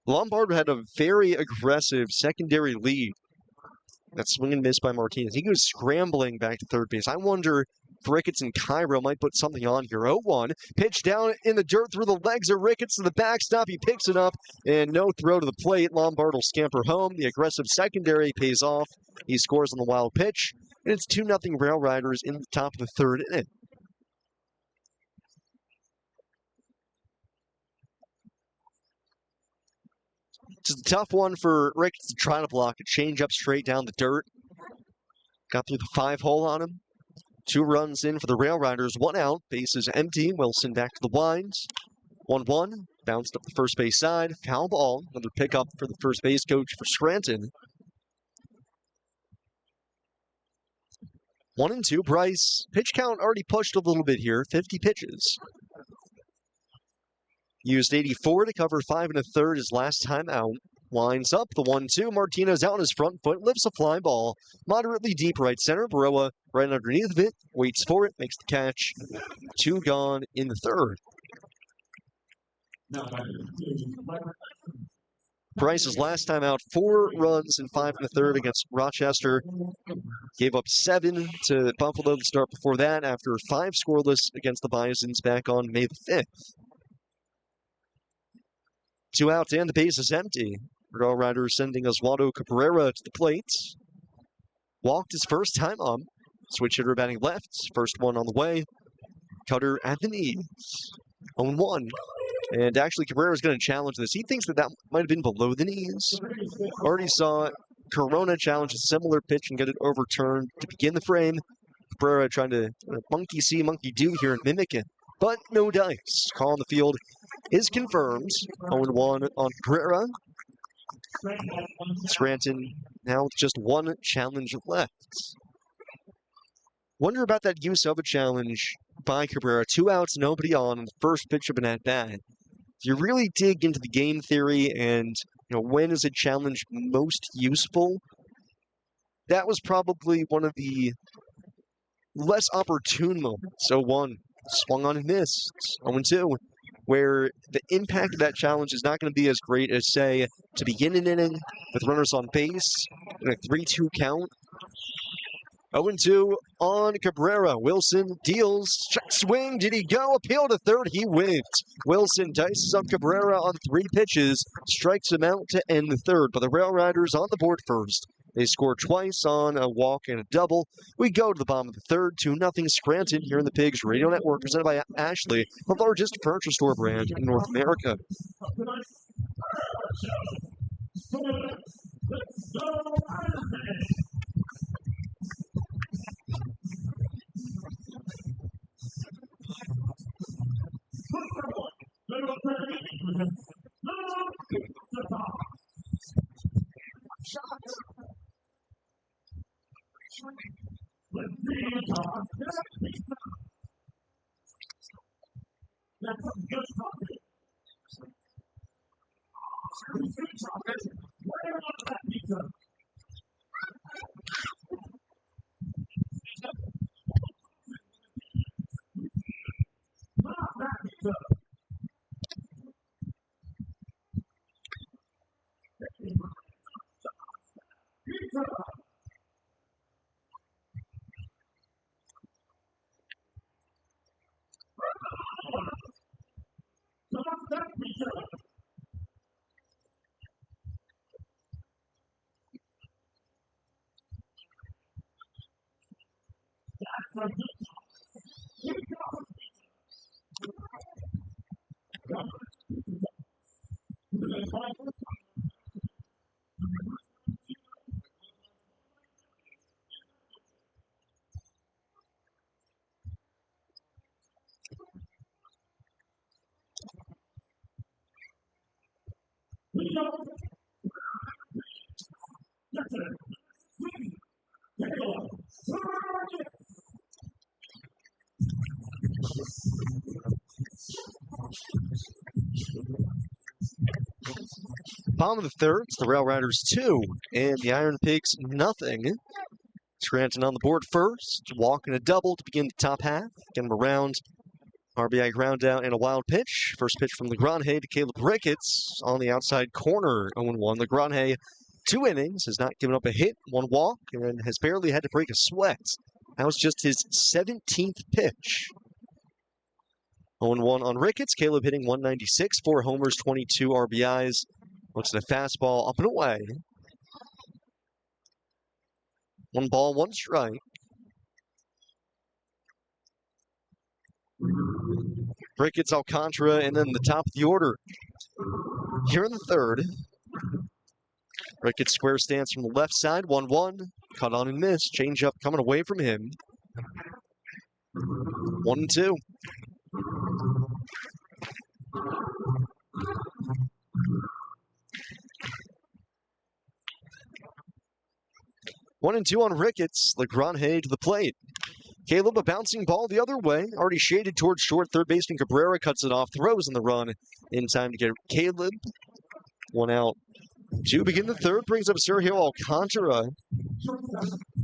Lombard had a very aggressive secondary lead. That swing and miss by Martinez. He goes scrambling back to third base. I wonder if Ricketts and Cairo might put something on here. 0-1. Pitch down in the dirt through the legs of Ricketts to the backstop. He picks it up, and no throw to the plate. Lombard will scamper home. The aggressive secondary pays off. He scores on the wild pitch, and it's 2-0 RailRiders in the top of the third inning. It's a tough one for Ricketts to try to block. A change up straight down the dirt. Got through the 5-hole on him. 2 runs in for the RailRiders. 1 out. Bases empty. Wilson back to the winds. 1-1. Bounced up the first base side. Foul ball. Another pickup for the first base coach for Scranton. 1-2. Bryce. Pitch count already pushed a little bit here. 50 pitches. Used 84 to cover 5 1/3 his last time out. Winds up the 1-2. Martinez out on his front foot, lifts a fly ball. Moderately deep right center. Baroa right underneath of it, waits for it, makes the catch. 2 gone in the third. Price's last time out, 4 runs and 5 in the third against Rochester. Gave up 7 to Buffalo the start before that after 5 scoreless against the Bisons back on May the 5th. 2 outs and the base is empty. RailRiders sending Oswaldo Cabrera to the plate. Walked his first time up. Switch hitter batting left. First one on the way. Cutter at the knees. 0-1. And actually, Cabrera's going to challenge this. He thinks that might have been below the knees. Already saw Corona challenge a similar pitch and get it overturned to begin the frame. Cabrera trying to monkey see, monkey do here and mimic it. But no dice. Call on the field is confirmed. 0-1 on Cabrera. Scranton now with just 1 challenge left. Wonder about that use of a challenge by Cabrera. 2 outs, nobody on the first pitch of an at-bat. If you really dig into the game theory and when is a challenge most useful, that was probably one of the less opportune moments. 0-1, swung on and missed. 0-2, where the impact of that challenge is not going to be as great as, say, to begin an inning with runners on base in a 3-2 count. 0-2 on Cabrera. Wilson deals. Check swing. Did he go? Appeal to third. He went. Wilson dices up Cabrera on 3 pitches. Strikes him out to end the third. But the RailRiders on the board first. They score twice on a walk and a double. We go to the bottom of the third. 2-0 Scranton here in the Pigs Radio Network. Presented by Ashley, the largest furniture store brand in North America. Bottom of the third, it's the RailRiders 2 and the IronPigs nothing. Scranton on the board first, walking a double to begin the top half. Get him around. RBI ground out and a wild pitch. First pitch from Lagrange to Caleb Ricketts on the outside corner. 0-1. Lagrange, 2 innings, has not given up a hit, 1 walk, and has barely had to break a sweat. That was just his 17th pitch. 0-1 on Ricketts. Caleb hitting 196, 4 homers, 22 RBIs. Looks at a fastball up and away. 1 ball, 1 strike. Ricketts, Alcantara, and then the top of the order. Here in the third. Ricketts square stance from the left side, 1-1. Cut on and missed. Changeup coming away from him. 1-2. One and two on Ricketts. Lagrange to the plate. Caleb, a bouncing ball the other way. Already shaded towards short. Third baseman Cabrera cuts it off. Throws in the run in time to get Caleb. 1 out To begin the third brings up Sergio Alcantara.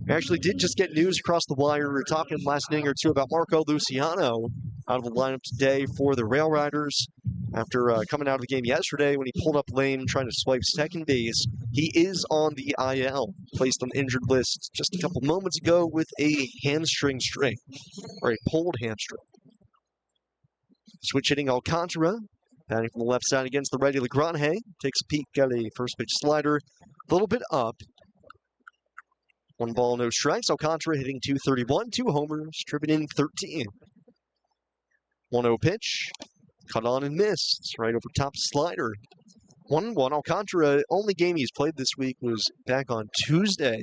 Actually did just get news across the wire. We were talking last inning or two about Marco Luciano out of the lineup today for the RailRiders. After coming out of the game yesterday when he pulled up lane trying to swipe second base, he is on the IL, placed on the injured list just a couple moments ago with a hamstring strain, or a pulled hamstring. Switch hitting Alcantara, batting from the left side against the righty Legrand. Takes a peek at a first pitch slider, a little bit up. 1 ball, no strikes. Alcantara hitting .231, 2 homers, driven in 13. 1-0 pitch, cut on and missed, right over top slider. 1-1. Alcantara, only game he's played this week was back on Tuesday.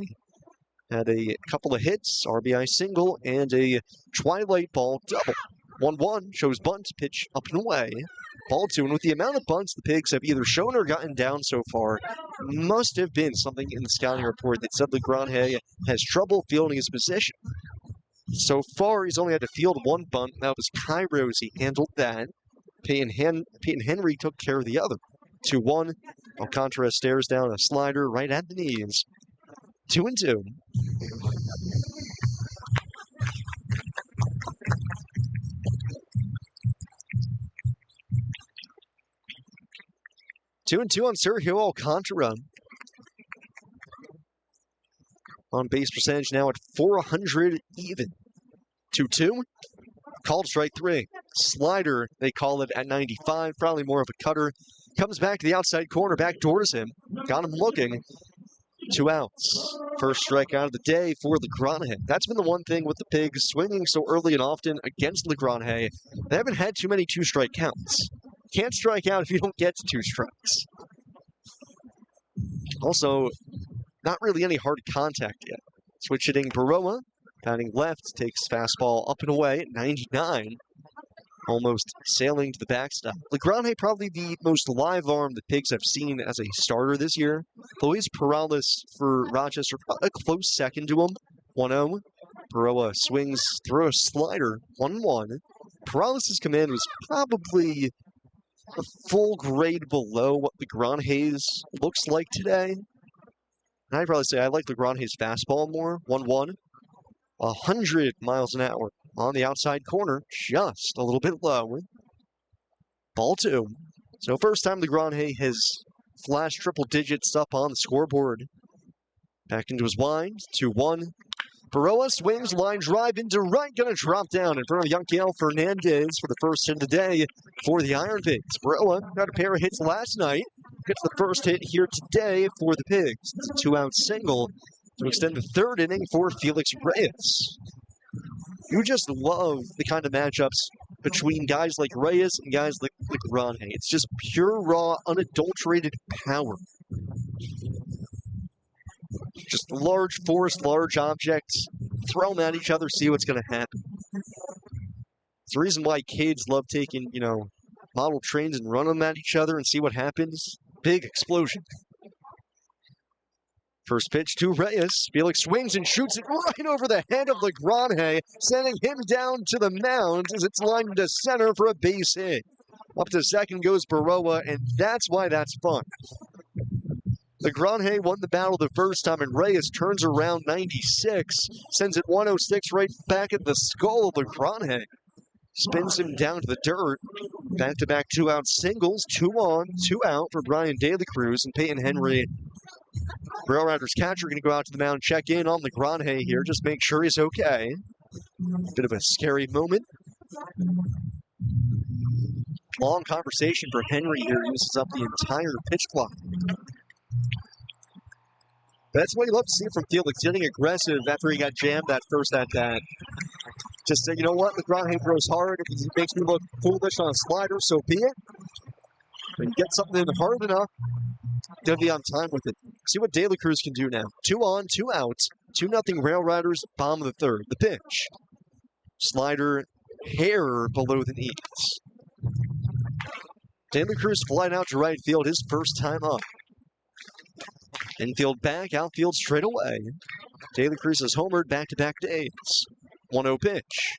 Had a couple of hits, RBI single, and a twilight ball double. 1-1 shows bunt, pitch up and away. Ball 2, and with the amount of bunts the Pigs have either shown or gotten down so far, must have been something in the scouting report that said Legrand has trouble fielding his position. So far, he's only had to field 1 bunt. That was Kairos. He handled that. Peyton Henry took care of the other. 2-1. Alcantara stares down a slider right at the knees. 2-2. 2-2 on Sergio Alcantara. On base percentage now at .400 even. 2-2. Called strike 3. Slider, they call it at 95. Probably more of a cutter. Comes back to the outside corner, backdoors him. Got him looking. 2 outs. First strikeout of the day for Legrand. That's been the one thing with the Pigs swinging so early and often against Legrand. They haven't had too many 2-strike counts. Can't strike out if you don't get to 2 strikes. Also, not really any hard contact yet. Switch hitting Baroa, batting left, takes fastball up and away at 99. Almost sailing to the backstop. Legrand, probably the most live arm the Pigs have seen as a starter this year. Luis Perales for Rochester, a close second to him. 1-0. Baroa swings through a slider. 1-1. Perales' command was probably a full grade below what Legrand looks like today. And I'd probably say I like Legrand's fastball more. 1-1. 100 miles an hour on the outside corner, just a little bit low. Ball 2. So first time Legrand has flashed triple digits up on the scoreboard. Back into his wind. 2-1. Baroa swings, line drive into right, gonna drop down in front of Yanquiel Fernandez for the first hit of the day for the IronPigs. Baroa got a pair of hits last night, gets the first hit here today for the Pigs. It's a 2-out single to extend the third inning for Felix Reyes. You just love the kind of matchups between guys like Reyes and guys like Legrand. It's just pure, raw, unadulterated power. Just large force, large objects, throw them at each other, see what's going to happen. It's the reason why kids love taking, model trains and run them at each other and see what happens. Big explosion. First pitch to Reyes. Felix swings and shoots it right over the head of Legrand, sending him down to the mound as it's lined to center for a base hit. Up to second goes Baroa, and that's why that's fun. Legrand won the battle the first time, and Reyes turns around 96, sends it 106 right back at the skull of Legrand. Spins him down to the dirt. Back-to-back 2-out singles, 2 on, 2 out for Brian De La Cruz and Peyton Henry. RailRiders catcher going to go out to the mound, check in on Legrand here, just make sure he's okay. Bit of a scary moment. Long conversation for Henry here, uses up the entire pitch clock. That's what you love to see from Felix, getting aggressive after he got jammed that first at-bat. Just say, you know what, Legrand throws hard. If he makes me look foolish on a slider, so be it. When you get something hard enough, gonna be on time with it. See what De La Cruz can do now. 2 on, 2 out. 2-0 RailRiders, bottom of the third. The pitch. Slider, hair below the knees. De La Cruz flying out to right field, his first time up. Infield back, outfield straight away. De La Cruz has homered back-to-back days. 1-0 pitch.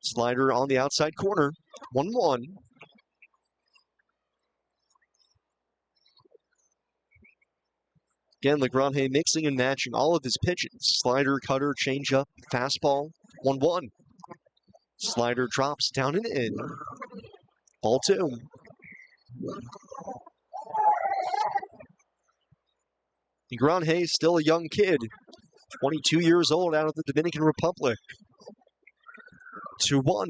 Slider on the outside corner. 1-1. Again, LaGrange mixing and matching all of his pitches. Slider, cutter, changeup, fastball, 1-1. Slider drops down and in. Ball 2. LaGrange still a young kid. 22 years old out of the Dominican Republic. 2-1.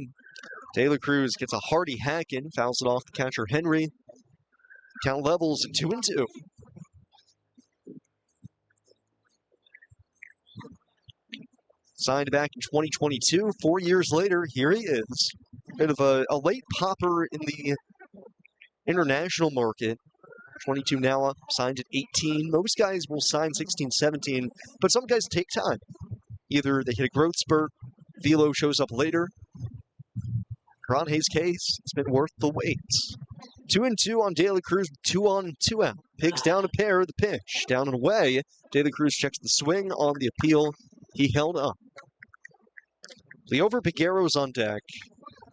De La Cruz gets a hearty hack in, fouls it off the catcher Henry. Count levels at 2-2. Signed back in 2022. 4 years later, here he is. Bit of a late popper in the international market. 22 now, signed at 18. Most guys will sign 16, 17, but some guys take time. Either they hit a growth spurt, velo shows up later. Grange's case, it's been worth the wait. 2-2 on De La Cruz, 2 on, 2 out. Pigs down a pair, the pitch. Down and away. De La Cruz checks the swing on the appeal. He held up. Leover Piguero's on deck.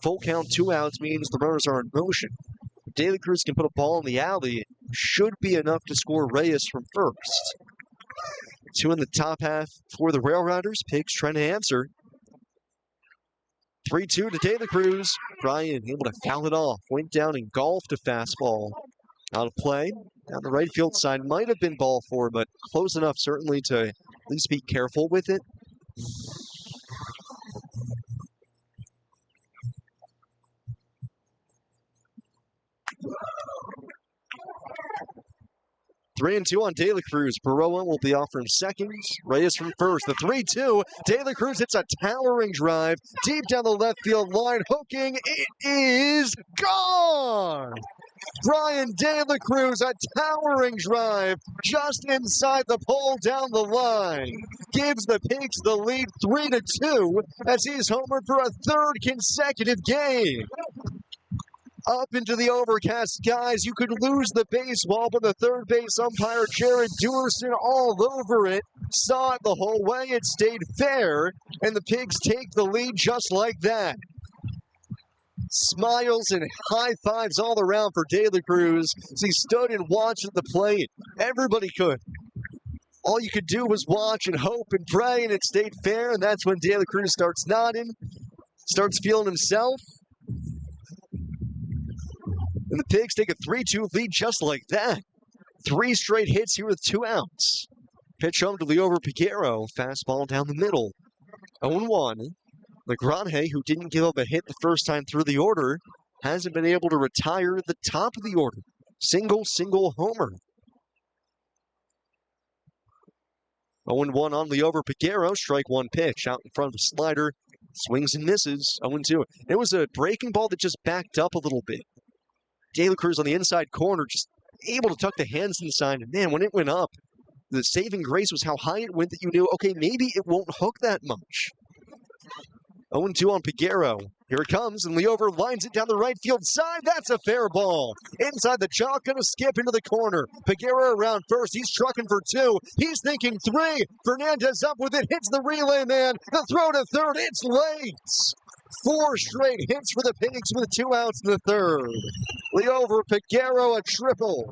Full count, 2 outs means the runners are in motion. De La Cruz can put a ball in the alley. Should be enough to score Reyes from first. 2 in the top half for the RailRiders. Pigs trying to answer. 3-2 to De La Cruz. Brian able to foul it off. Went down and golfed a fastball. Out of play. Down the right field side. Might have been ball 4, but close enough certainly to at least be careful with it. Three and 2 on De La Cruz. Baroa will be off from second. Reyes from first. The 3-2. De La Cruz hits a towering drive deep down the left field line. Hooking. It is gone. Brian De La Cruz, a towering drive just inside the pole down the line. Gives the Pigs the lead 3-2 as he's homered for a third consecutive game. Up into the overcast skies, you could lose the baseball, but the third base umpire, Jared Dewerson, all over it. Saw it the whole way, it stayed fair, and the Pigs take the lead just like that. Smiles and high fives all around for De La Cruz as he stood and watched at the plate. Everybody could. All you could do was watch and hope and pray, and it stayed fair, and that's when De La Cruz starts nodding, starts feeling himself. And the Pigs take a 3-2 lead just like that. 3 straight hits here with 2 outs. Pitch home to Leover Piguero. Fastball down the middle. 0-1. LaGrange, who didn't give up a hit the first time through the order, hasn't been able to retire the top of the order. Single homer. 0-1 on Leover Piguero. Strike 1 pitch. Out in front of the slider. Swings and misses. 0-2. It was a breaking ball that just backed up a little bit. De La Cruz on the inside corner, just able to tuck the hands inside. And man, when it went up, the saving grace was how high it went that you knew, okay, maybe it won't hook that much. 0-2 on Piguero. Here it comes, and Leover lines it down the right field side. That's a fair ball. Inside the chalk, gonna skip into the corner. Piguero around first. He's trucking for 2. He's thinking 3. Fernandez up with it, hits the relay man. The throw to third, it's late. 4 straight hits for the Pigs with 2 outs in the third. Leover Piguero, a triple.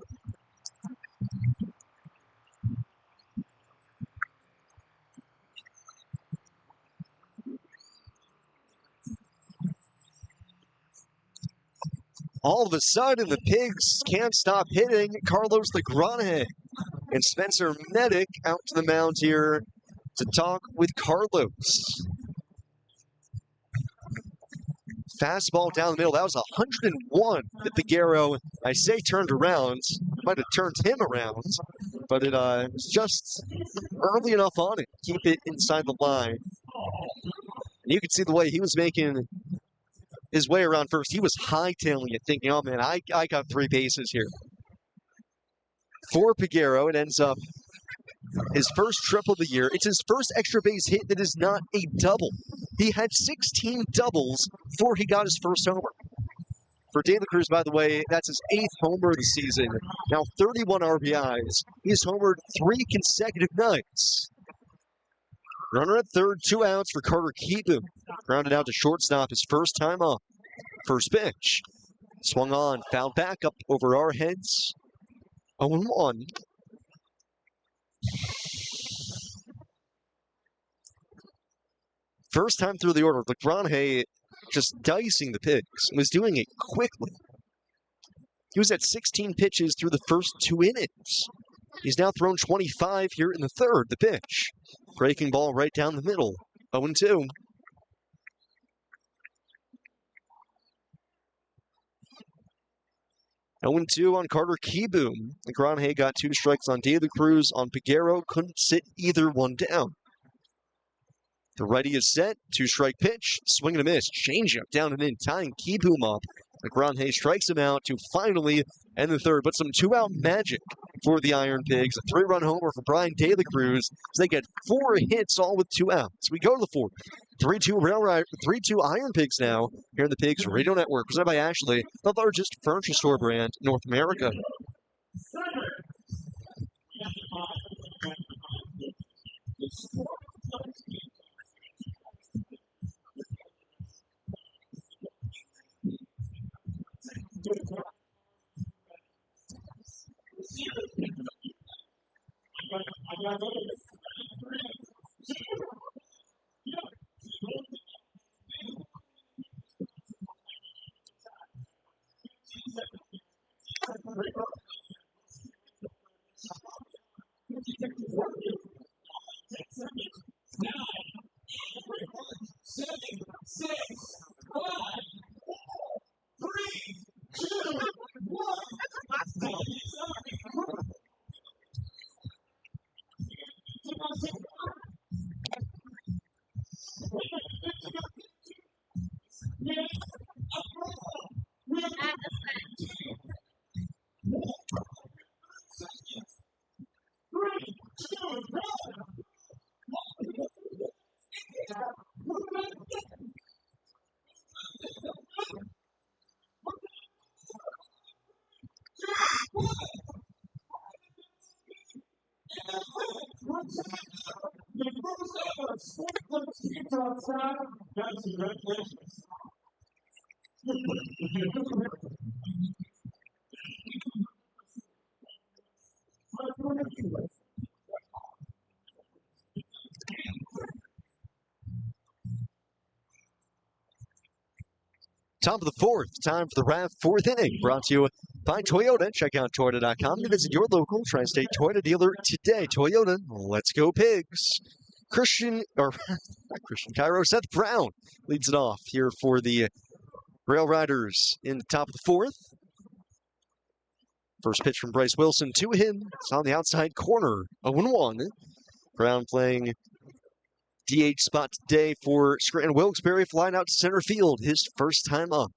All of a sudden, the Pigs can't stop hitting. Carlos LaGrange and Spencer Medic out to the mound here to talk with Carlos. Fastball down the middle. That was 101 that Piguero, I say turned around. Might have turned him around, but it was just early enough on it. Keep it inside the line. And you could see the way he was making his way around first. He was hightailing it, thinking, oh man, I got 3 bases here. For Piguero, it ends up his first triple of the year. It's his first extra base hit that is not a double. He had 16 doubles before he got his first homer. For De La Cruz, by the way, that's his 8th homer of the season. Now 31 RBIs. He's homered 3 consecutive nights. Runner at third, 2 outs for Carter Kibu. Grounded out to shortstop his first time up. First pitch. Swung on, fouled back up over our heads. 0-1. First time through the order, LaGrange just dicing the Pigs, was doing it quickly. He was at 16 pitches through the first 2 innings. He's now thrown 25 here in the third, the pitch. Breaking ball right down the middle, 0-2. And 2 on Carter Kieboom. LaGrange got 2 strikes on De La Cruz. On Peguero, couldn't sit either one down. The righty is set. 2-strike pitch. Swing and a miss. Changeup down and in, tying Kieboom up. LaGrange strikes him out to finally end the third. But some 2-out magic for the Iron Pigs. A 3-run homer for Brian De La Cruz. So they get 4 hits, all with 2 outs. We go to the fourth. 3-2 Iron Pigs now here in the Pigs Radio Network, presented by Ashley, the largest furniture store brand in North America. Top of the fourth, time for the RAV fourth inning, brought to you by Toyota. Check out Toyota.com to visit your local Tri-State Toyota dealer today. Toyota, let's go Pigs. Cairo, Seth Brown leads it off here for the RailRiders in the top of the fourth. First pitch from Bryce Wilson to him. It's on the outside corner, 0-1. Brown playing DH spot today for Scranton. Wilkes-Barre flying out to center field, his first time up.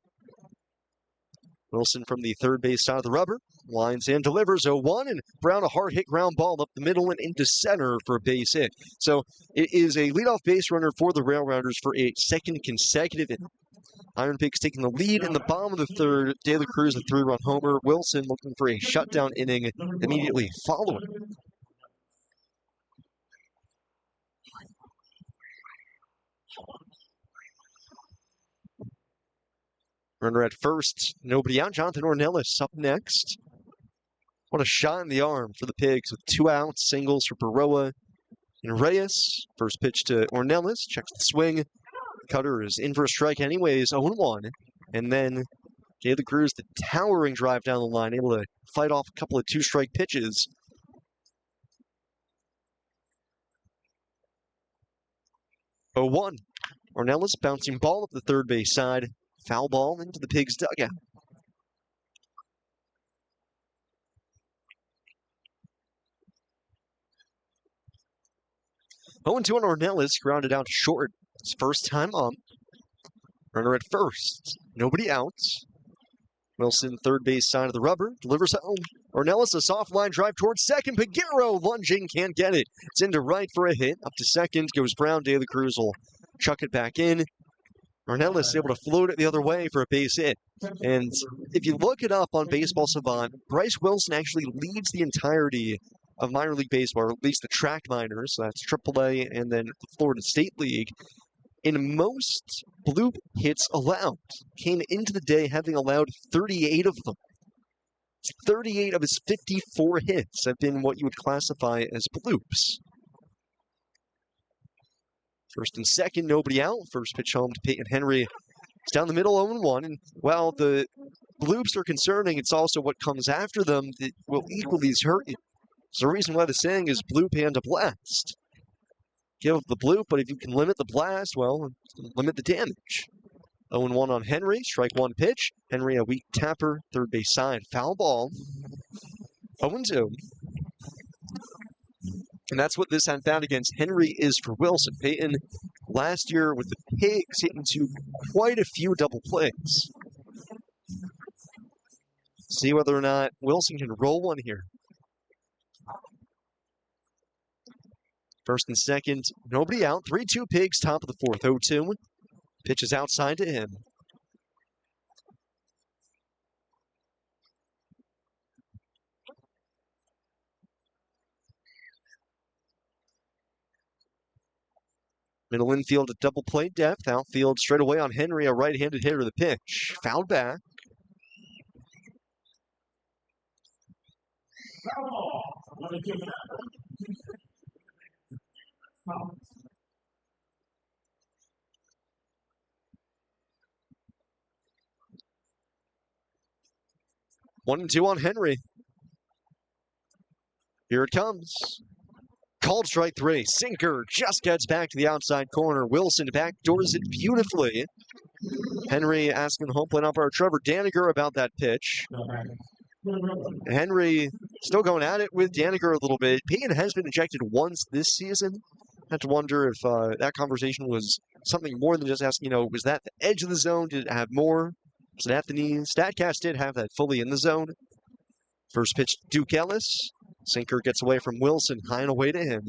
Wilson from the third base side of the rubber, lines in, delivers 0-1, and Brown a hard hit ground ball up the middle and into center for a base hit. So it is a leadoff base runner for the RailRiders for a second consecutive inning. Iron Pigs taking the lead in the bottom of the third. De La Cruz a 3-run homer. Wilson looking for a shutdown inning immediately following. Runner at first, nobody out. Jonathan Ornelas up next. What a shot in the arm for the Pigs with 2 outs, singles for Baroa and Reyes. First pitch to Ornelas, checks the swing. Cutter is in for a strike anyways, 0-1. And then De La Cruz, the towering drive down the line, able to fight off a couple of 2-strike pitches. Ornelas bouncing ball up the third base side. Foul ball into the Pigs' dugout. On Ornelas, grounded out to short. His first time up. Runner at first. Nobody out. Wilson, third base side of the rubber, delivers home. Ornelas, a soft line drive towards second. Peguero lunging, can't get it. It's into right for a hit. Up to second goes Brown. De La Cruz will chuck it back in. Ornelas able to float it the other way for a base hit. And if you look it up on Baseball Savant, Bryce Wilson actually leads the entirety of minor league baseball, or at least the track minors. So that's AAA and then the Florida State League. In most bloop hits allowed, came into the day having allowed 38 of them. 38 of his 54 hits have been what you would classify as bloops. First and second, nobody out. First pitch home to Peyton Henry. It's down the middle, 0-1. And while the bloops are concerning, it's also what comes after them that will equally hurt you. There's a reason why the saying is bloop and a blast. Give up the bloop, but if you can limit the blast, well, limit the damage. 0-1 on Henry, strike one pitch. Henry, a weak tapper, third base side, foul ball. 0-2. And that's what this at-bat against Henry is for Wilson. Peyton, last year with the Pigs, hit into quite a few double plays. See whether or not Wilson can roll one here. First and second, nobody out. 3-2 Pigs, top of the fourth. 0-2. Pitch is outside to him. Middle infield at double play depth. Outfield straight away on Henry, a right-handed hitter. The pitch. Fouled back. Foul ball. 1-2 on Henry. Here it comes. Called strike three. Sinker just gets back to the outside corner. Wilson backdoors it beautifully. Henry asking the home plate umpire Trevor Daniger about that pitch. Henry still going at it with Daniger a little bit. Peyton has been ejected once this season. Had to wonder if that conversation was something more than just asking, was that the edge of the zone? Did it have more? Was it at the knees? StatCast did have that fully in the zone. First pitch, Duke Ellis. Sinker gets away from Wilson, high and away to him.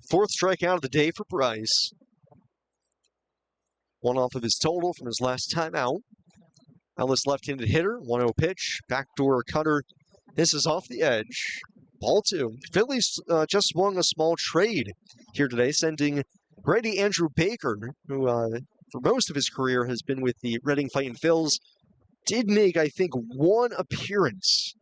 Fourth strikeout of the day for Bryce. One off of his total from his last time out. Ellis left-handed hitter, 1-0 pitch, backdoor cutter. This is off the edge. Ball two. Phillies just swung a small trade here today, sending Brady Andrew Baker, who for most of his career has been with the Reading Fightin' Phils, did make, I think, one appearance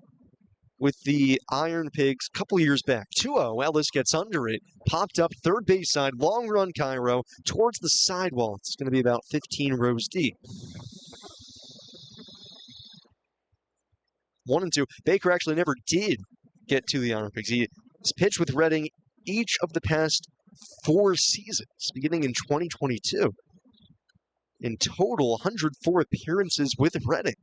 with the Iron Pigs a couple years back. 2-0, Ellis gets under it, popped up third base side, long run Cairo, towards the sidewall. It's going to be about 15 rows deep. 1-2. Baker actually never did get to the Iron Pigs. He has pitched with Reading each of the past 4 seasons, beginning in 2022. In total, 104 appearances with Reading.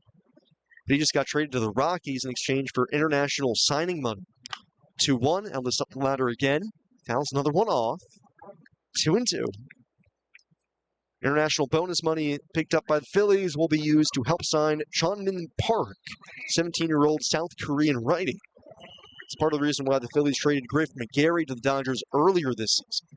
But he just got traded to the Rockies in exchange for international signing money. 2-1, Ellis up the ladder again. Fouls another one off. 2-2. International bonus money picked up by the Phillies will be used to help sign Chonmin Park, 17-year-old South Korean righty. It's part of the reason why the Phillies traded Griff McGarry to the Dodgers earlier this season.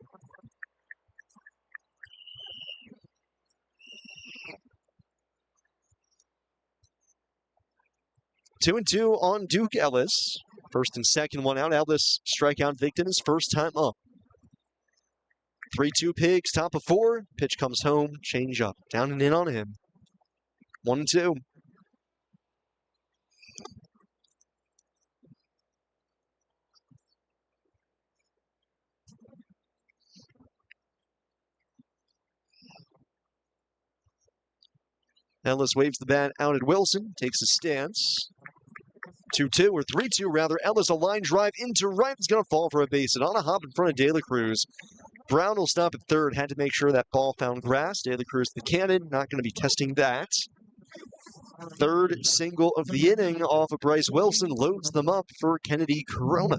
Two and two on Duke Ellis. First and second one out. Ellis strikeout victim his first time up. 3-2 Pigs, top of 4. Pitch comes home, change up. Down and in on him. 1-2. Ellis waves the bat out at Wilson, takes a stance. 2-2, or 3-2 rather. Ellis, a line drive into right. It's going to fall for a base. And on a hop in front of De La Cruz. Brown will stop at third. Had to make sure that ball found grass. De La Cruz the cannon. Not going to be testing that. Third single of the inning off of Bryce Wilson. Loads them up for Kennedy Corona.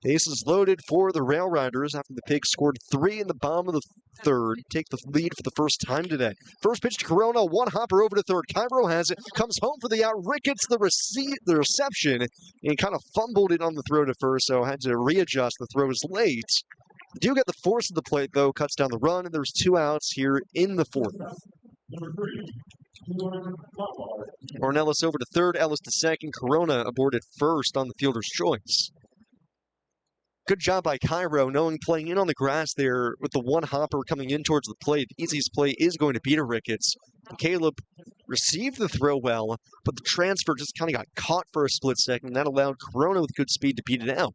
Bases loaded for the RailRiders after the Pigs scored 3 in the bottom of the third. Take the lead for the first time today. First pitch to Corona, one hopper over to third. Cairo has it, comes home for the out. Ricketts the reception, and kind of fumbled it on the throw to first, so had to readjust. The throw is late. Do get the force of the plate, though, cuts down the run, and there's 2 outs here in the fourth. Ornelas over to third, Ellis to second. Corona aboard at first on the fielder's choice. Good job by Cairo, knowing playing in on the grass there with the one hopper coming in towards the plate. The easiest play is going to be to Ricketts. Caleb received the throw well, but the transfer just kind of got caught for a split second, and that allowed Corona with good speed to beat it out.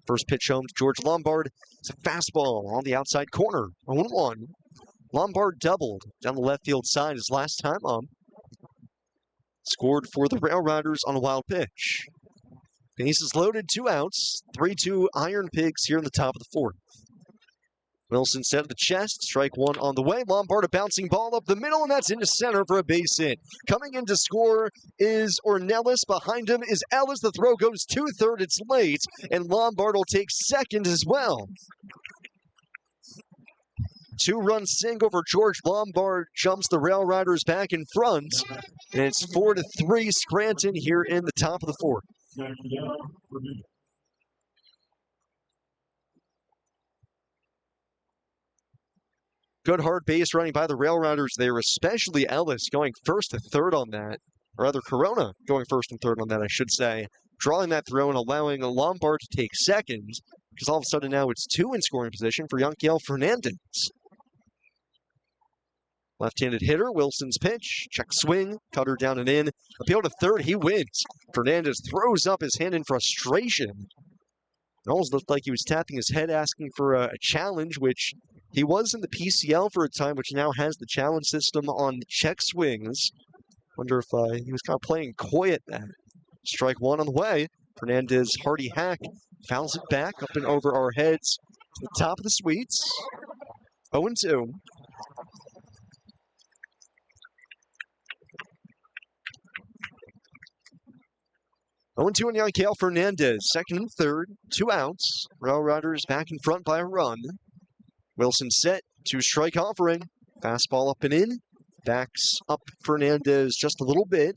First pitch home to George Lombard. It's a fastball on the outside corner. 0-1. Lombard doubled down the left field side his last time up. Scored for the RailRiders on a wild pitch. Bases loaded, 2 outs. 3-2 IronPigs here in the top of the fourth. Wilson set to the chest, strike one on the way. Lombard a bouncing ball up the middle, and that's into center for a base hit. Coming in to score is Ornelas. Behind him is Ellis. The throw goes to third. It's late, and Lombard will take second as well. 2-run single for George Lombard jumps the RailRiders back in front, and it's 4-3 Scranton here in the top of the fourth. Good hard base running by the RailRiders there, especially Ellis going first to third on that. Or rather, Corona going first and third on that, I should say. Drawing that throw and allowing Lombard to take second, because all of a sudden now it's 2 in scoring position for Yanquiel Fernandez. Left-handed hitter, Wilson's pitch, check swing, cutter down and in. Appeal to third, he wins. Fernandez throws up his hand in frustration. It almost looked like he was tapping his head asking for a challenge, which he was in the PCL for a time, which now has the challenge system on check swings. Wonder if he was kind of playing coy at that. Strike one on the way. Fernandez, hearty hack, fouls it back up and over our heads to the top of the suites. 0-2. On Yanquiel Fernandez, second and third, 2 outs. RailRiders back in front by a run. Wilson set, 2-strike offering. Fastball up and in. Backs up Fernandez just a little bit.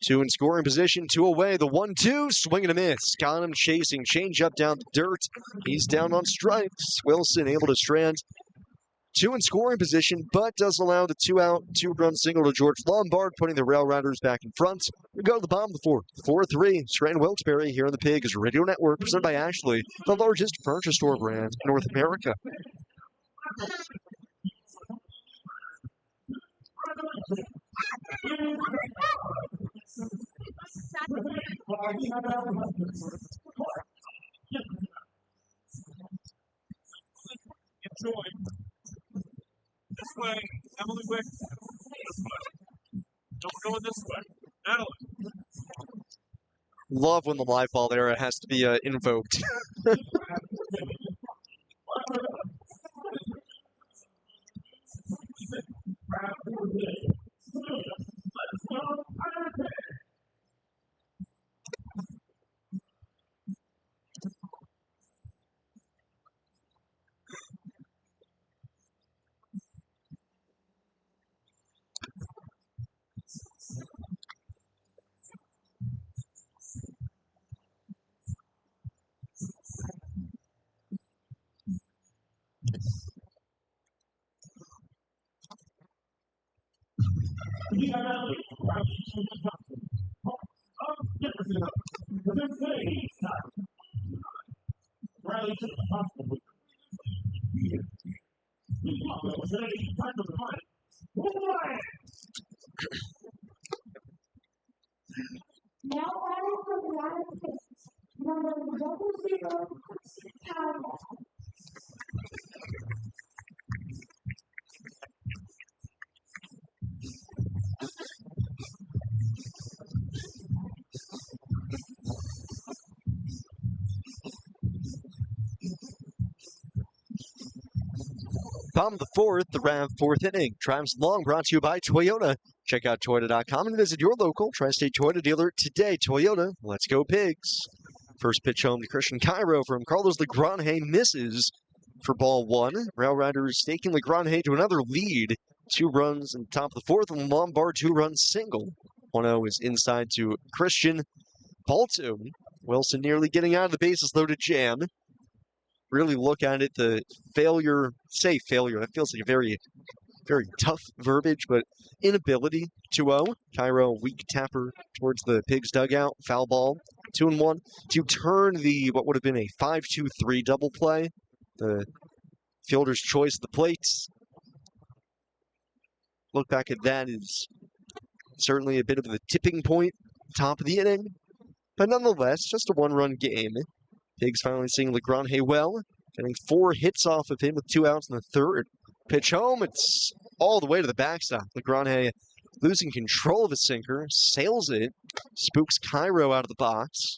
Two in scoring position, 2 away. The 1-2, swing and a miss. Got him chasing, change up down the dirt. He's down on strikes. Wilson able to strand. 2 in scoring position, but does allow the 2-out, 2-run single to George Lombard, putting the RailRiders back in front. We go to the bottom of the fourth. 4-3, Scranton Wilkes-Barre here on the Pigs Radio Network, presented by Ashley, the largest furniture store brand in North America. Enjoy. This way, Emily Wick. This way. Don't go this way. Natalie. Love when the live ball there has to be invoked. Bottom of the fourth, the Rav fourth inning. Travis Long brought to you by Toyota. Check out Toyota.com and visit your local Tri-State Toyota dealer today. Toyota, let's go Pigs. First pitch home to Christian Cairo from Carlos Legrange misses for ball one. RailRiders taking Legrange to another lead. 2 runs in the top of the fourth, and Lombard 2-run single. 1-0 is inside to Christian. Ball 2. Wilson nearly getting out of the bases loaded jam. Really look at it, the failure, say failure, that feels like a very very tough verbiage, but inability 2-0. Cairo weak tapper towards the Pigs dugout, foul ball, 2-1. To turn the what would have been a 5-2-3 double play, the fielder's choice, the plates. Look back at that is certainly a bit of the tipping point, top of the inning. But nonetheless, just a one-run game. Pigs finally seeing LaGrange well, getting 4 hits off of him with 2 outs in the third. Pitch home, it's all the way to the backstop. LaGrange losing control of his sinker, sails it, spooks Cairo out of the box.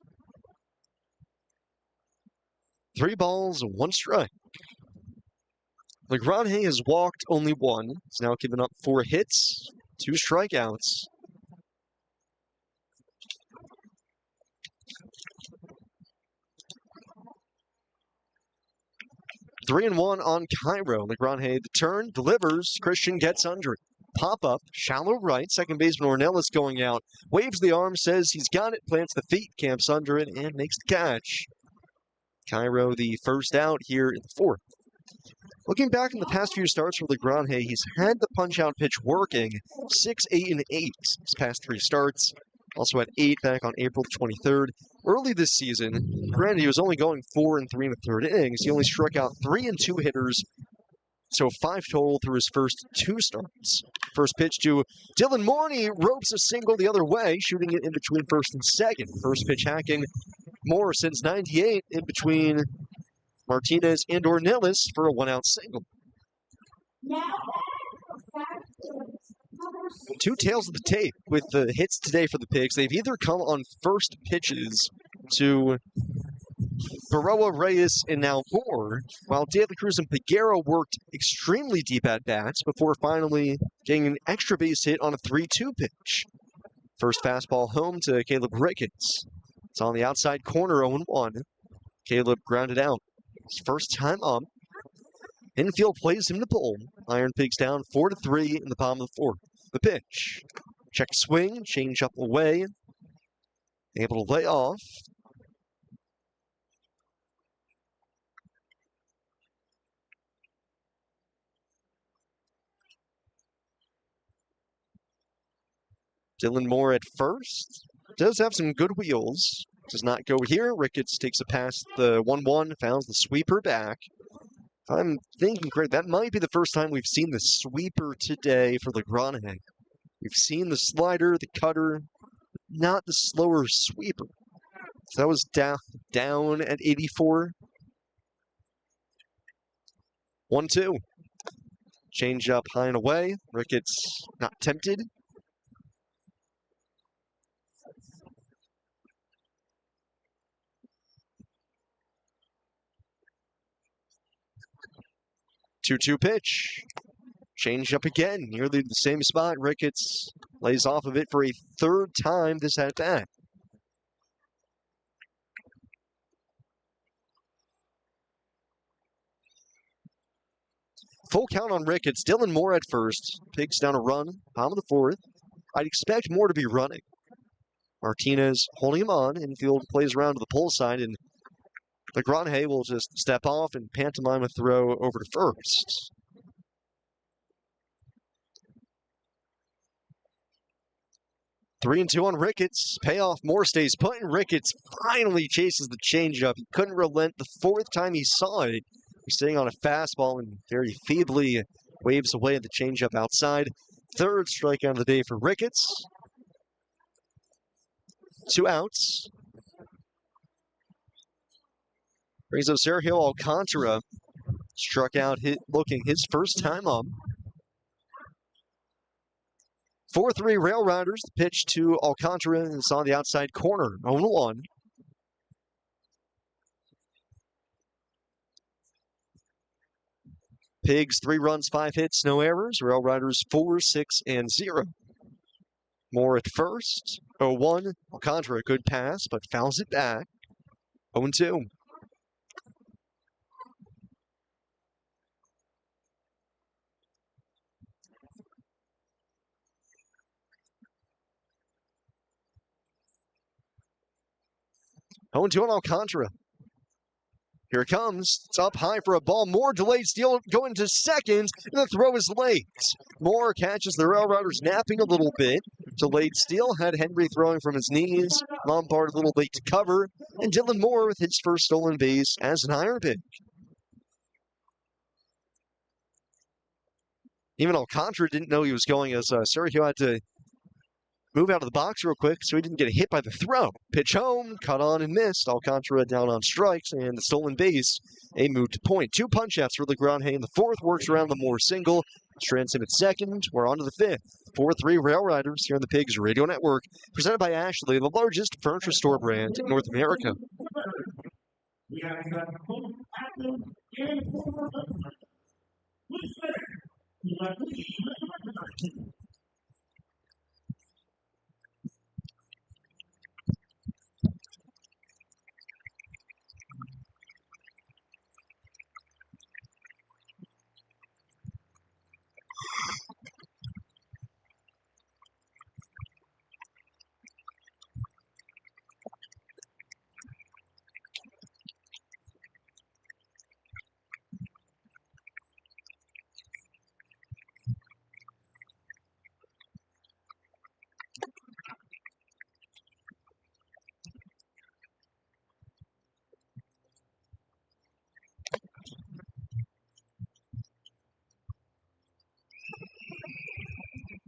3 balls, 1 strike. LaGrange has walked only 1. He's now given up 4 hits, 2 strikeouts. Three and 1 on Cairo. LaGrange the turn, delivers. Christian gets under it. Pop up, shallow right. Second baseman Ornelas going out. Waves the arm, says he's got it, plants the feet, camps under it, and makes the catch. Cairo the first out here in the 4th. Looking back in the past few starts for LaGrange, he's had the punch-out pitch working. 6, 8, and 8 his past 3 starts. Also had 8 back on April 23rd. Early this season, granted he was only going 4 and 3 1/3 innings. He only struck out 3 and 2 hitters, so 5 total through his first 2 starts. First pitch to Dylan Morney, ropes a single the other way, shooting it in between first and second. First pitch hacking Moore since 98 in between Martinez and Ornelas for a 1-out single. Two tails of the tape with the hits today for the Pigs. They've either come on first pitches to Baroa, Reyes, and now Moore, while De La Cruz and Peguero worked extremely deep at bats before finally getting an extra base hit on a 3-2 pitch. First fastball home to Caleb Ricketts. It's on the outside corner, 0-1. Caleb grounded out. His first time up. Infield plays him to pull. IronPigs down 4-3 in the bottom of the 4th. The pitch. Check swing, change up away. Able to lay off. Dylan Moore at first. Does have some good wheels. Does not go here. Ricketts takes it past the 1-1, founds the sweeper back. If I'm thinking correct, that might be the first time we've seen the sweeper today for LaGrange. We've seen the slider, the cutter, not the slower sweeper. So that was down at 84. 1-2. Change up high and away. Ricketts not tempted. Two-two pitch. Change up again, nearly the same spot. Ricketts lays off of it for a 3rd time this at-bat. Full count on Ricketts. Dylan Moore at first. Pigs down a run. Bottom of the 4th. I'd expect Moore to be running. Martinez holding him on. Infield plays around to the pull side, and LaGrange will just step off and pantomime a throw over to first. Three and 2 on Ricketts. Payoff. Moore stays put, and Ricketts finally chases the changeup. He couldn't relent the 4th time he saw it. He's sitting on a fastball and very feebly waves away at the changeup outside. 3rd strikeout of the day for Ricketts. 2 outs. Brings up Sergio Alcantara. Struck out looking his first time up. 4-3 RailRiders. The pitch to Alcantara is on the outside corner. 0-1. Pigs 3 runs, 5 hits, no errors. RailRiders 4, 6, and 0. Moore at first. 0-1. Alcantara, good pass, but fouls it back. 0-2. On Alcantara. Here it comes. It's up high for a ball. Moore delayed steal going to second, and the throw is late. Moore catches the RailRiders napping a little bit. Delayed steal had Henry throwing from his knees. Lombard a little late to cover, and Dylan Moore with his first stolen base as an Iron Pig. Even Alcantara didn't know he was going as Sergio had to move out of the box real quick so he didn't get hit by the throw. Pitch home, cut on and missed. Alcantara down on strikes, and the stolen base, a move to point. 2 punch-outs for LeGrand in the 4th, works around the Moore single. Strands him at 2nd. We're on to the 5th. 4-3 RailRiders here on the Pigs Radio Network, presented by Ashley, the largest furniture store brand in North America. We have active and former customers. Please stay.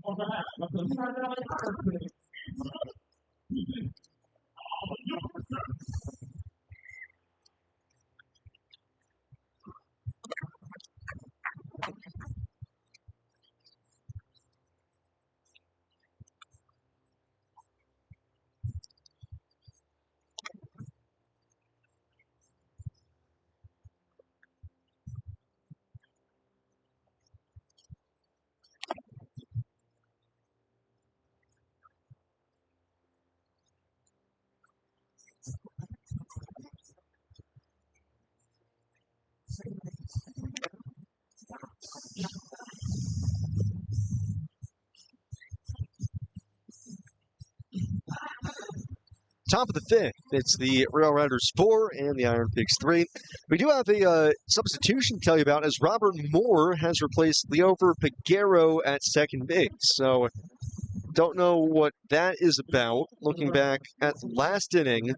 On behalf of the Lehigh Valley IronPigs, all of your service. Top of the 5th, it's the RailRiders 4 and the IronPigs 3. We do have a substitution to tell you about, as Robert Moore has replaced Leover Piguero at second base. So, don't know what that is about. Looking back at the last inning,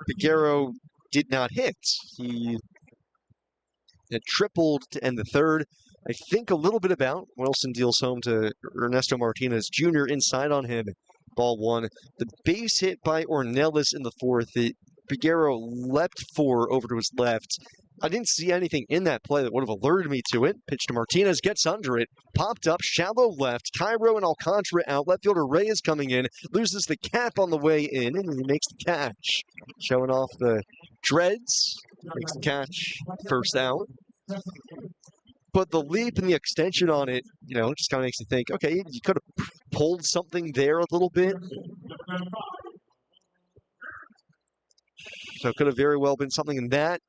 Piguero did not hit. He had tripled to end the 3rd. I think a little bit about Wilson deals home to Ernesto Martinez Jr. inside on him. Ball 1. The base hit by Ornelas in the 4th. Piguero leapt 4 over to his left. I didn't see anything in that play that would have alerted me to it. Pitch to Martinez, gets under it. Popped up, shallow left. Cairo and Alcantara out. Left fielder Ray is coming in. Loses the cap on the way in, and he makes the catch. Showing off the dreads. Makes the catch. First out. But the leap and the extension on it, just kind of makes you think, okay, you could have pulled something there a little bit. So it could have very well been something in that.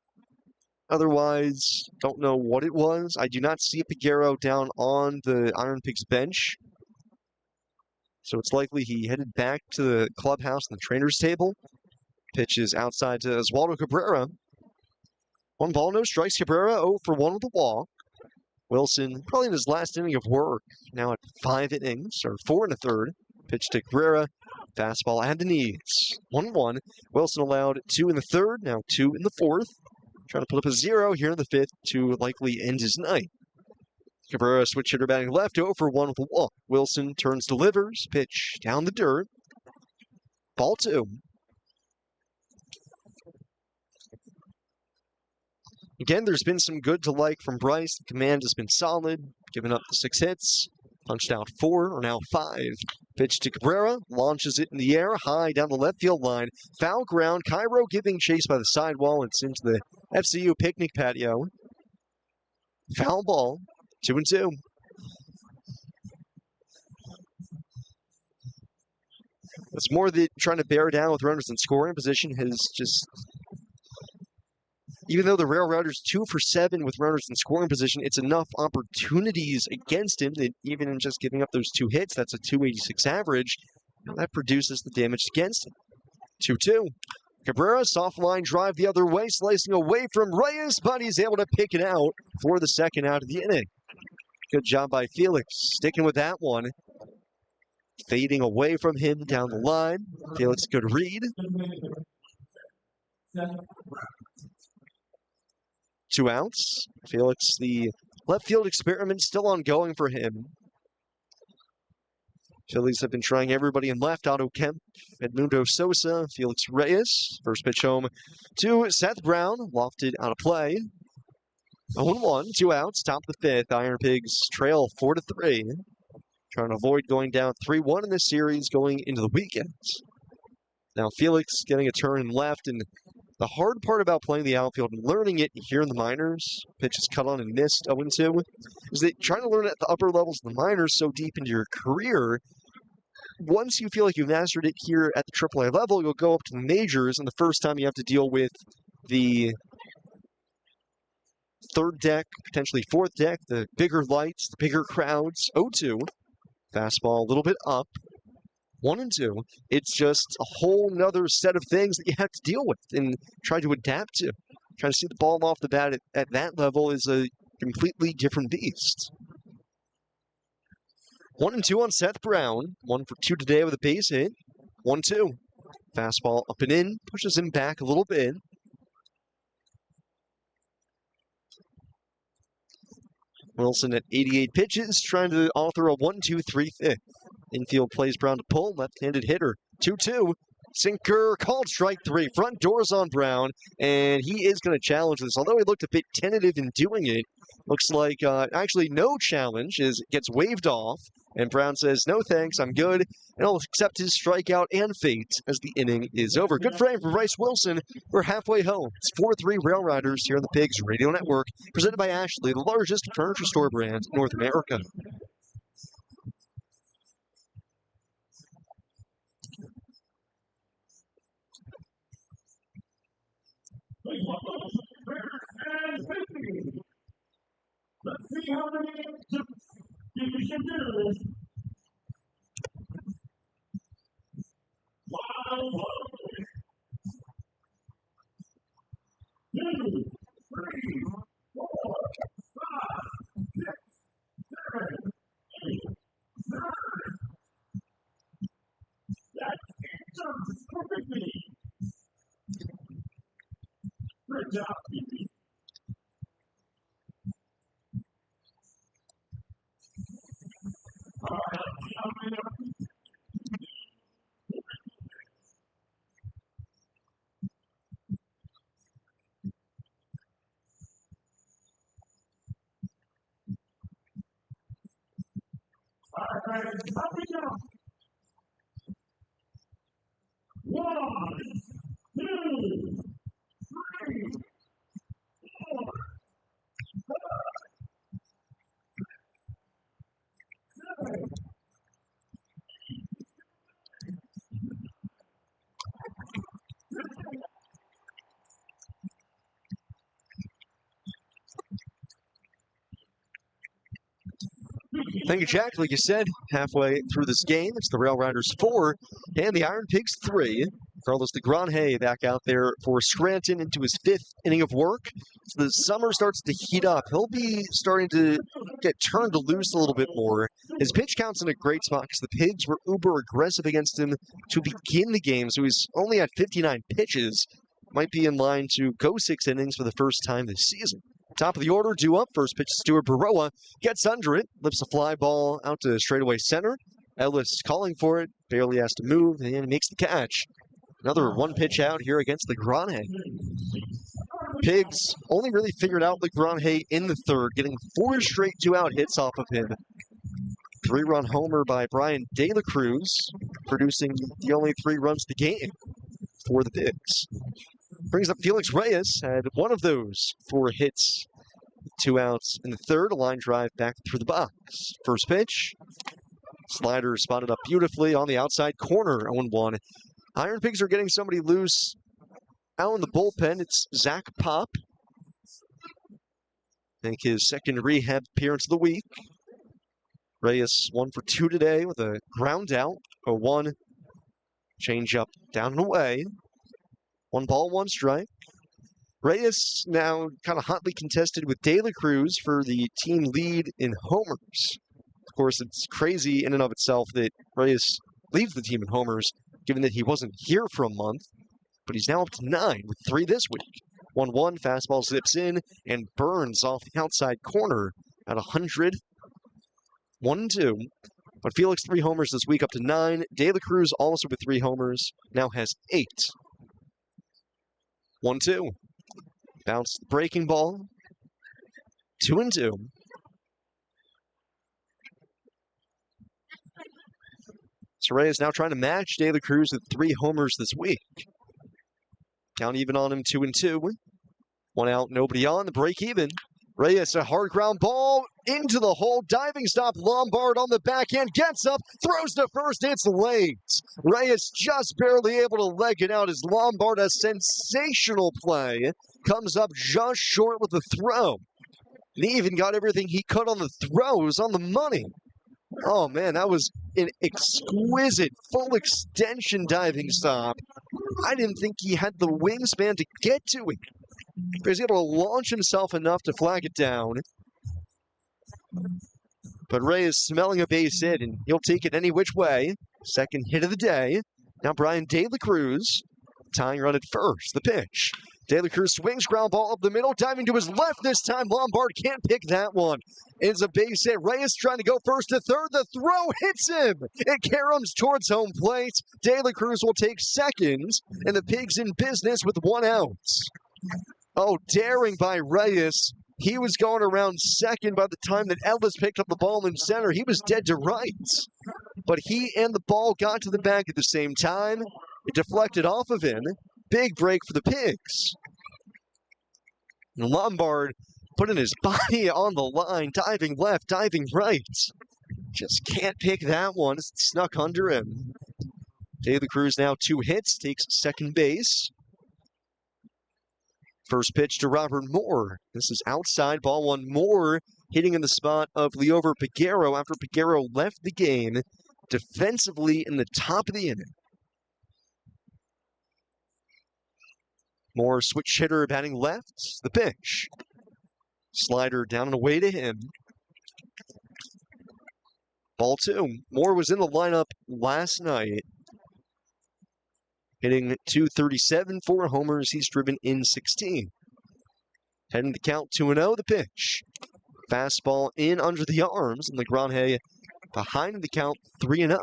Otherwise, don't know what it was. I do not see Piguero down on the IronPigs bench. So it's likely he headed back to the clubhouse and the trainer's table. Pitches outside to Oswaldo Cabrera. 1 ball, no strikes. Cabrera 0 for 1 with a walk. Wilson, probably in his last inning of work, now at 5 innings, or 4 1/3. Pitch to Cabrera, fastball at the knees. 1-1. Wilson allowed 2 in the 3rd, now 2 in the 4th. Trying to put up a 0 here in the 5th to likely end his night. Cabrera, switch hitter batting left, 0 for 1 with a walk. Wilson turns, delivers, pitch down the dirt. Ball 2. Again, there's been some good to like from Bryce. The command has been solid, giving up the 6 hits. Punched out 4, or now 5. Pitch to Cabrera, launches it in the air, high down the left field line. Foul ground, Cairo giving chase by the sidewall. It's into the FCU picnic patio. Foul ball, 2-2. It's more that trying to bear down with runners in scoring position has just... Even though the RailRiders 2 for 7 with runners in scoring position, it's enough opportunities against him that even in just giving up those 2 hits, that's a 286 average, that produces the damage against him. 2-2. Cabrera, soft line drive the other way, slicing away from Reyes, but he's able to pick it out for the second out of the inning. Good job by Felix, sticking with that one. Fading away from him down the line. Felix, good read. 2 outs. Felix, the left field experiment still ongoing for him. Phillies have been trying everybody in left. Otto Kemp, Edmundo Sosa, Felix Reyes. First pitch home to Seth Brown. Lofted out of play. 0-1, 2 outs, top of the 5th. IronPigs trail 4-3. Trying to avoid going down 3-1 in this series going into the weekend. Now Felix getting a turn in left, and the hard part about playing the outfield and learning it here in the minors, pitches cut on and missed 0-2, is that trying to learn it at the upper levels of the minors so deep into your career, once you feel like you've mastered it here at the AAA level, you'll go up to the majors, and the first time you have to deal with the third deck, potentially fourth deck, the bigger lights, the bigger crowds. 0-2, fastball a little bit up, 1-2. It's just a whole nother set of things that you have to deal with and try to adapt to. Trying to see the ball off the bat at that level is a completely different beast. 1-2 on Seth Brown. 1 for 2 today with a base hit. 1-2. Fastball up and in, pushes him back a little bit. Wilson at 88 pitches, trying to author a 1-2-3-5. Infield plays Brown to pull, left-handed hitter. 2-2. Sinker, called strike 3. Front doors on Brown, and he is going to challenge this. Although he looked a bit tentative in doing it, looks like actually no challenge gets waved off, and Brown says, no thanks, I'm good, and he'll accept his strikeout and fate as the inning is over. Good frame from Bryce Wilson. We're halfway home. It's 4-3 RailRiders here on the Pigs Radio Network, presented by Ashley, the largest furniture store brand in North America. Let's see how many you can do. 1, 2, 3, 4, 5, 6, 7, 8, 9. That's 8 jumps perfectly. Great job, Phoebe. All right, let's see how many All right, up we go. 1, 2, 3, 4, 5, 7. Thank you, Jack. Like you said, halfway through this game, it's the RailRiders 4 and the IronPigs 3. Carlos Granhe back out there for Scranton into his 5th inning of work. So the summer starts to heat up. He'll be starting to get turned loose a little bit more. His pitch count's in a great spot because the Pigs were uber aggressive against him to begin the game. So he's only at 59 pitches. Might be in line to go 6 innings for the first time this season. Top of the order, due up. First pitch to Stuart Baroa. Gets under it. Lifts a fly ball out to straightaway center. Ellis calling for it. Barely has to move, and makes the catch. Another one pitch out here against the Granhe. Pigs only really figured out the Granhe in the 3rd, getting 4 straight 2-out hits off of him. 3-run homer by Brian De La Cruz, producing the only 3 runs of the game for the Pigs. Brings up Felix Reyes, had one of those 4 hits, 2 outs in the 3rd, a line drive back through the box. First pitch, slider spotted up beautifully on the outside corner, 0-1. IronPigs are getting somebody loose out in the bullpen. It's Zach Pop. I think his 2nd rehab appearance of the week. Reyes 1 for 2 today with a ground out, 0-1. Change up down and away. 1 ball, 1 strike. Reyes now kind of hotly contested with De La Cruz for the team lead in homers. Of course, it's crazy in and of itself that Reyes leads the team in homers, given that he wasn't here for a month, but he's now up to 9 with 3 this week. 1-1, fastball zips in and burns off the outside corner at 100. 1-2. But Felix 3 homers this week up to 9. De La Cruz also with 3 homers, now has 8. 1-2. Bounce the breaking ball. 2-2. So Reyes now trying to match De La Cruz with 3 homers this week. Count even on him, 2-2. 1 out, nobody on, the break even. Reyes, a hard ground ball into the hole. Diving stop, Lombard on the back end. Gets up, throws to first, it's late. Reyes just barely able to leg it out as Lombard, a sensational play. Comes up just short with the throw. And he even got everything he could on the throws on the money. Oh man, that was an exquisite full extension diving stop. I didn't think he had the wingspan to get to it. But he was able to launch himself enough to flag it down. But Ray is smelling a base hit, and he'll take it any which way. Second hit of the day. Now Brian De La Cruz tying run at first. The pitch. De La Cruz swings, ground ball up the middle, diving to his left this time. Lombard can't pick that one. It's a base hit. Reyes trying to go first to third. The throw hits him. It caroms towards home plate. De La Cruz will take second, and the Pigs in business with 1 out. Oh, daring by Reyes. He was going around second by the time that Ellis picked up the ball in center. He was dead to rights. But he and the ball got to the bag at the same time. It deflected off of him. Big break for the Pigs. And Lombard putting his body on the line, diving left, diving right. Just can't pick that one. It's snuck under him. De La Cruz now 2 hits, takes second base. First pitch to Robert Moore. This is outside, ball 1. Moore hitting in the spot of Liover Peguero after Peguero left the game defensively in the top of the inning. Moore switch hitter batting left. The pitch. Slider down and away to him. Ball 2. Moore was in the lineup last night. Hitting .237, 4 homers. He's driven in 16. Heading to count 2-0, the pitch. Fastball in under the arms, and Legrange behind the count 3-0.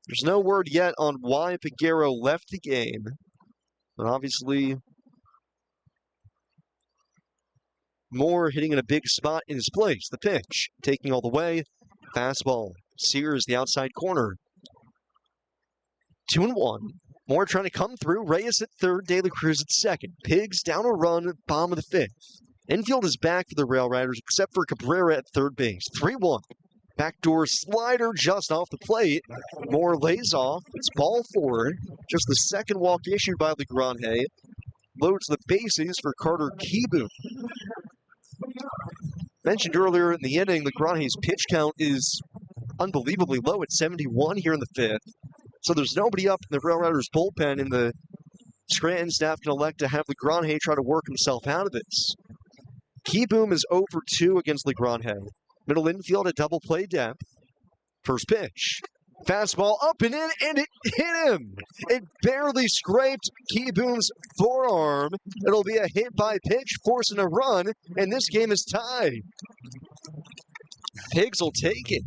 There's no word yet on why Peguero left the game. But obviously, Moore hitting in a big spot in his place. The pitch, taking all the way. Fastball, Sears the outside corner. 2-1. Moore trying to come through. Reyes at third, De La Cruz at second. Pigs down a run, bottom of the 5th. Infield is back for the RailRiders, except for Cabrera at third base. 3-1. Backdoor slider just off the plate. Moore lays off. It's ball 4. Just the second walk issued by Legrange. Loads the bases for Carter Kieboom. Mentioned earlier in the inning, Legrange's pitch count is unbelievably low at 71 here in the 5th. So there's nobody up in the RailRiders bullpen, and the Scranton staff can elect to have Legrange try to work himself out of this. Kieboom is 0 for 2 against Legrange. Middle infield at double play depth. First pitch. Fastball up and in, and it hit him. It barely scraped Kieboom's forearm. It'll be a hit by pitch, forcing a run, and this game is tied. Pigs will take it.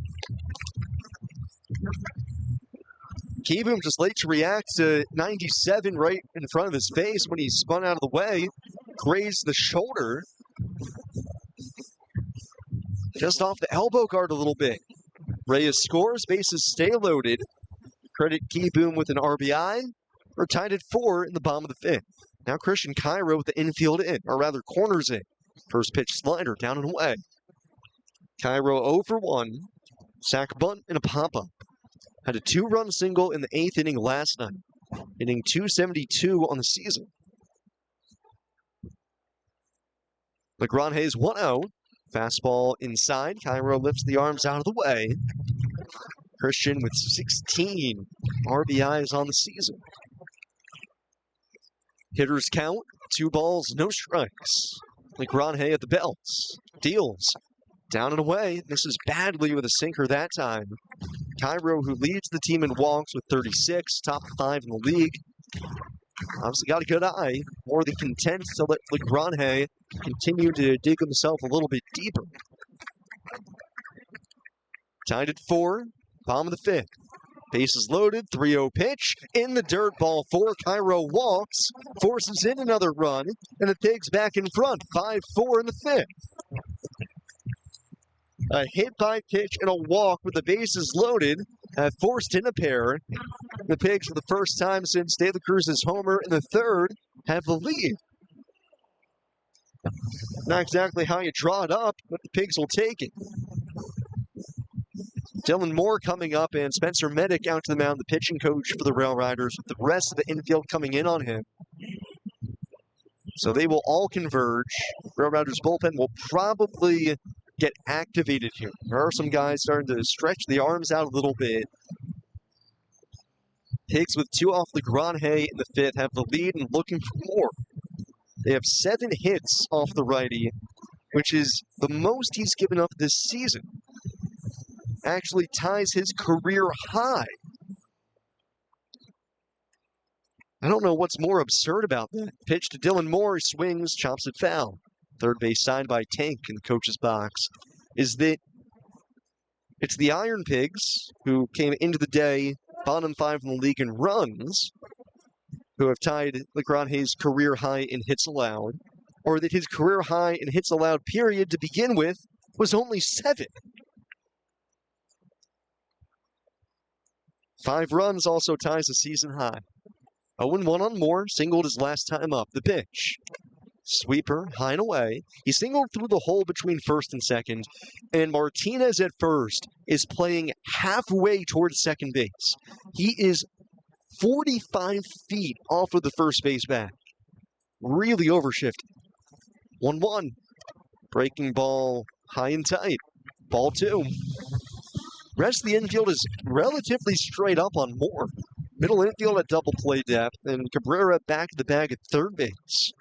Kieboom just late to react to 97 right in front of his face when he spun out of the way. Grazed the shoulder. Just off the elbow guard a little bit. Reyes scores, bases stay loaded. Credit Kieboom with an RBI. We're tied at 4 in the bottom of the 5th. Now Christian Cairo with the infield in, or rather corners in. First pitch slider down and away. Cairo 0 for 1. Sack bunt and a pop-up. Had a 2-run single in the 8th inning last night. Hitting .272 on the season. Legrange's 1-0. Fastball inside. Cairo lifts the arms out of the way. Christian with 16 RBIs on the season. Hitters count, 2 balls, no strikes. LeGrand at the belts. Deals. Down and away. Misses badly with a sinker that time. Cairo, who leads the team in walks with 36, top 5 in the league. Obviously got a good eye. More than content to let LeGrand continue to dig himself a little bit deeper. Tied at 4. Bottom of the 5th. Bases loaded, 3-0 pitch, in the dirt, ball 4. Cairo walks, forces in another run, and the Pigs back in front, 5-4 in the 5th. A hit by pitch and a walk with the bases loaded have forced in a pair. The Pigs, for the first time since De La Cruz's homer in the 3rd, have the lead. Not exactly how you draw it up, but the Pigs will take it. Dylan Moore coming up and Spencer Medic out to the mound, the pitching coach for the RailRiders, with the rest of the infield coming in on him. So they will all converge. RailRiders bullpen will probably get activated here. There are some guys starting to stretch the arms out a little bit. Pigs with 2 off LeGrand in the 5th have the lead and looking for more. They have 7 hits off the righty, which is the most he's given up this season. Actually ties his career high. I don't know what's more absurd about that. Pitch to Dylan Moore, swings, chops it foul. Third base side by Tank in the coach's box. Is that it's the IronPigs, who came into the day bottom 5 in the league in runs, who have tied LeGrand's career high in hits allowed, or that his career high in hits allowed period to begin with was only 7. 5 runs also ties the season high. 0-1 on Moore, singled his last time up. The pitch. Sweeper, high and away. He singled through the hole between first and second, and Martinez at first is playing halfway towards second base. He is 45 feet off of the first base bag. Really overshifting. 1-1. Breaking ball, high and tight. Ball 2. Rest of the infield is relatively straight up on Moore. Middle infield at double play depth, and Cabrera back to the bag at third base.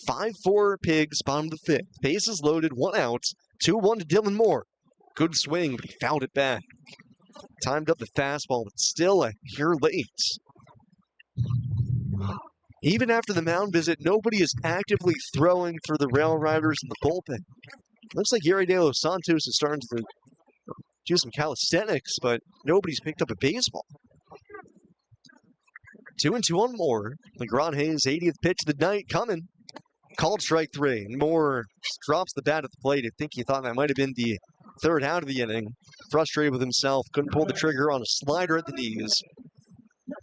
5-4 Pigs, bottom of the 5th. Bases loaded, 1 out. 2-1 to Dylan Moore. Good swing, but he fouled it back. Timed up the fastball, but still a hair late. Even after the mound visit, nobody is actively throwing for the RailRiders in the bullpen. Looks like Yuri De Los Santos is starting to do some calisthenics, but nobody's picked up a baseball. 2-2 on Moore. LeGrand 80th pitch of the night coming. Called strike 3. Moore drops the bat at the plate. I think he thought that might have been the 3rd out of the inning. Frustrated with himself. Couldn't pull the trigger on a slider at the knees.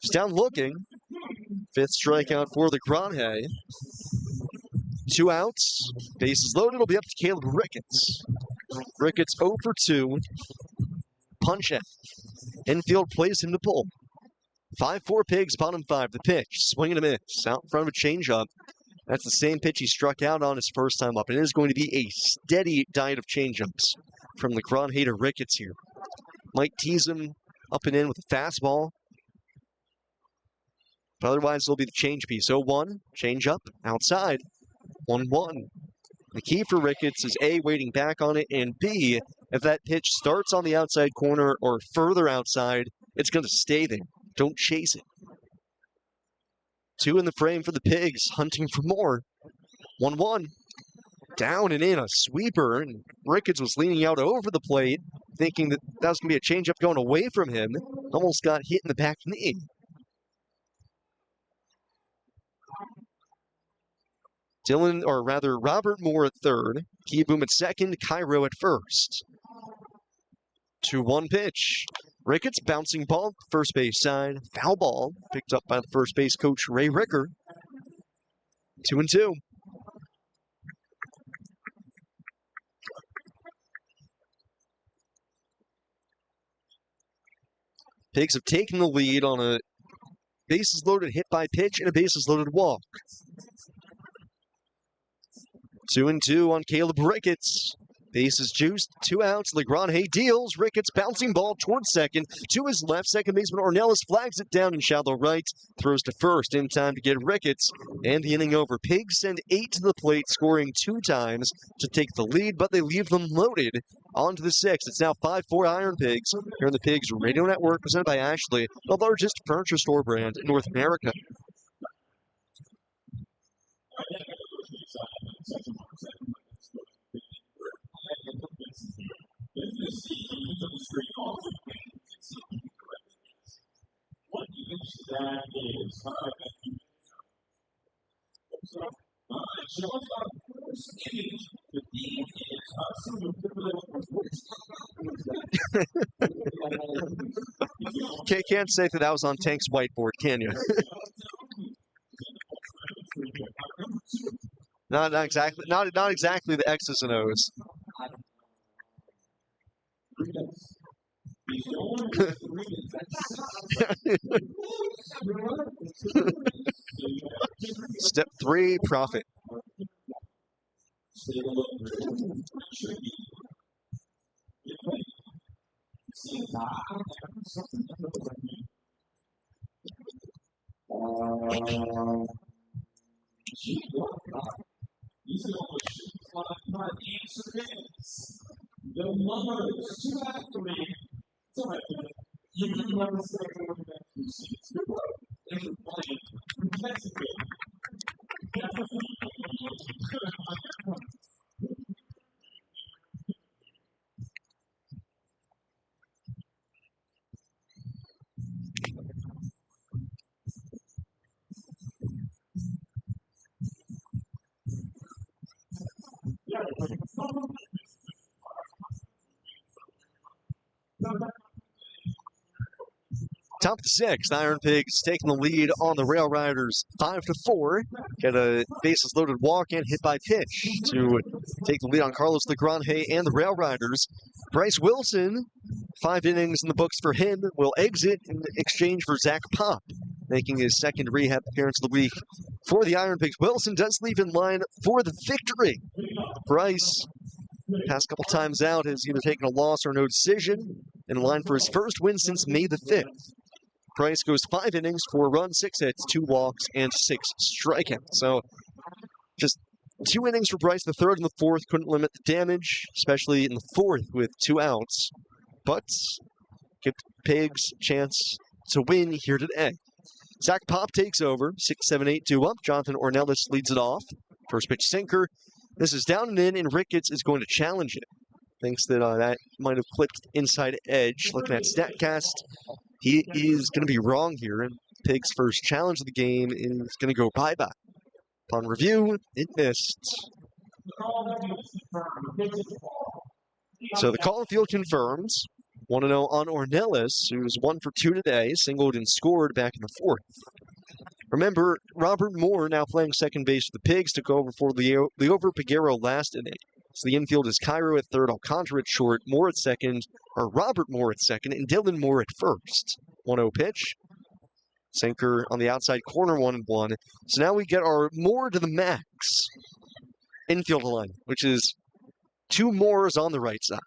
He's down looking. 5th strikeout for LeGrand. 2 outs. Bases loaded. It'll be up to Caleb Ricketts. Ricketts 0 for 2. Punch out. Infield plays him to pull. 5-4 Pigs, bottom 5. The pitch. Swing and a miss. Out in front of a changeup. That's the same pitch he struck out on his first time up. And it is going to be a steady diet of changeups from LeGrand to Ricketts here. Might tease him up and in with a fastball. But otherwise, it'll be the change piece. 0-1, changeup, outside. 1-1. The key for Ricketts is A, waiting back on it, and B, if that pitch starts on the outside corner or further outside, it's going to stay there. Don't chase it. 2 in the frame for the Pigs, hunting for more. 1-1. Down and in, a sweeper, and Ricketts was leaning out over the plate, thinking that that was going to be a changeup going away from him. Almost got hit in the back knee. Robert Moore at third. Keyboom at second. Cairo at first. 2-1 pitch. Ricketts bouncing ball, first base side. Foul ball, picked up by the first base coach, Ray Ricker. 2-2. Pigs have taken the lead on a bases loaded hit by pitch and a bases loaded walk. 2-2 on Caleb Ricketts. Base is juiced, 2 outs. LaGrange deals. Ricketts bouncing ball towards second. To his left, second baseman Ornelas flags it down in shallow right. Throws to first in time to get Ricketts. And the inning over. Pigs send 8 to the plate, scoring 2 times to take the lead, but they leave them loaded on to the 6th. It's now 5-4 Iron Pigs here on the Pigs Radio Network, presented by Ashley, the largest furniture store brand in North America. Can't say that was on Tank's whiteboard, can you? Not exactly the X's and O's. Step 3, profit. Top of the 6th, Iron Pigs taking the lead on the RailRiders 5-4. Get a bases loaded walk and hit by pitch to take the lead on Carlos LaGrange and the RailRiders. Bryce Wilson, 5 innings in the books for him, will exit in exchange for Zach Pop, making his second rehab appearance of the week for the Iron Pigs. Wilson does leave in line for the victory. Bryce, past couple times out, has either taken a loss or no decision, in line for his first win since May the 5th. Price goes 5 innings, 4 runs, 6 hits, 2 walks, and 6 strikeouts. So just 2 innings for Bryce. The third and the fourth couldn't limit the damage, especially in the fourth with 2 outs. But give Pigs a chance to win here today. Zach Pop takes over, 6-7-8 due up. Jonathan Ornelas leads it off. First pitch sinker. This is down and in, and Ricketts is going to challenge it. Thinks that that might have clipped inside edge. Looking at StatCast, he is going to be wrong here, and Pigs' first challenge of the game is going to go bye-bye. Upon review, it missed. So the call in field confirms. 1-0 on Ornelas, who's 1 for 2 today, singled and scored back in the fourth. Remember, Robert Moore, now playing second base for the Pigs, took over for Leo Piguero last inning. So the infield is Cairo at third, Alcantara at short, Moore at second, or Robert Moore at second, and Dylan Moore at first. 1-0 pitch. Sinker on the outside corner, 1-1. So now we get our Moore to the max infield line, which is 2 Moores on the right side.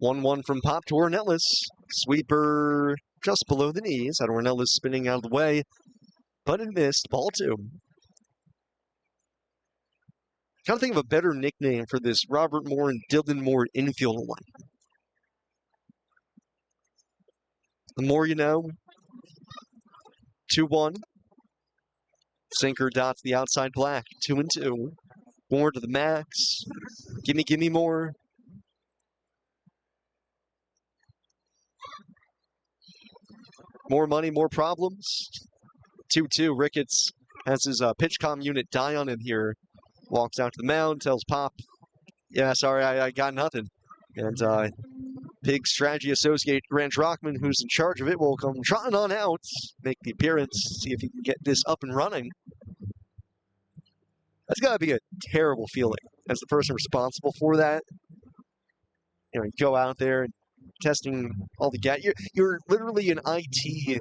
1-1 from Pop to Ornelas. Sweeper just below the knees. Had Ornelas spinning out of the way, but it missed. Ball 2. Trying to think of a better nickname for this Robert Moore and Dylan Moore infield line. The more you know. 2-1. Sinker dots the outside black. 2-2. Moore to the max. Gimme more. More money, more problems. 2-2. Ricketts has his pitch comm unit die on him here. Walks out to the mound, tells Pop, yeah, sorry, I got nothing. And Pig strategy associate Grant Rockman, who's in charge of it, will come trotting on out, make the appearance, see if he can get this up and running. That's got to be a terrible feeling as the person responsible for that. You know, you go out there and testing all the you're literally an IT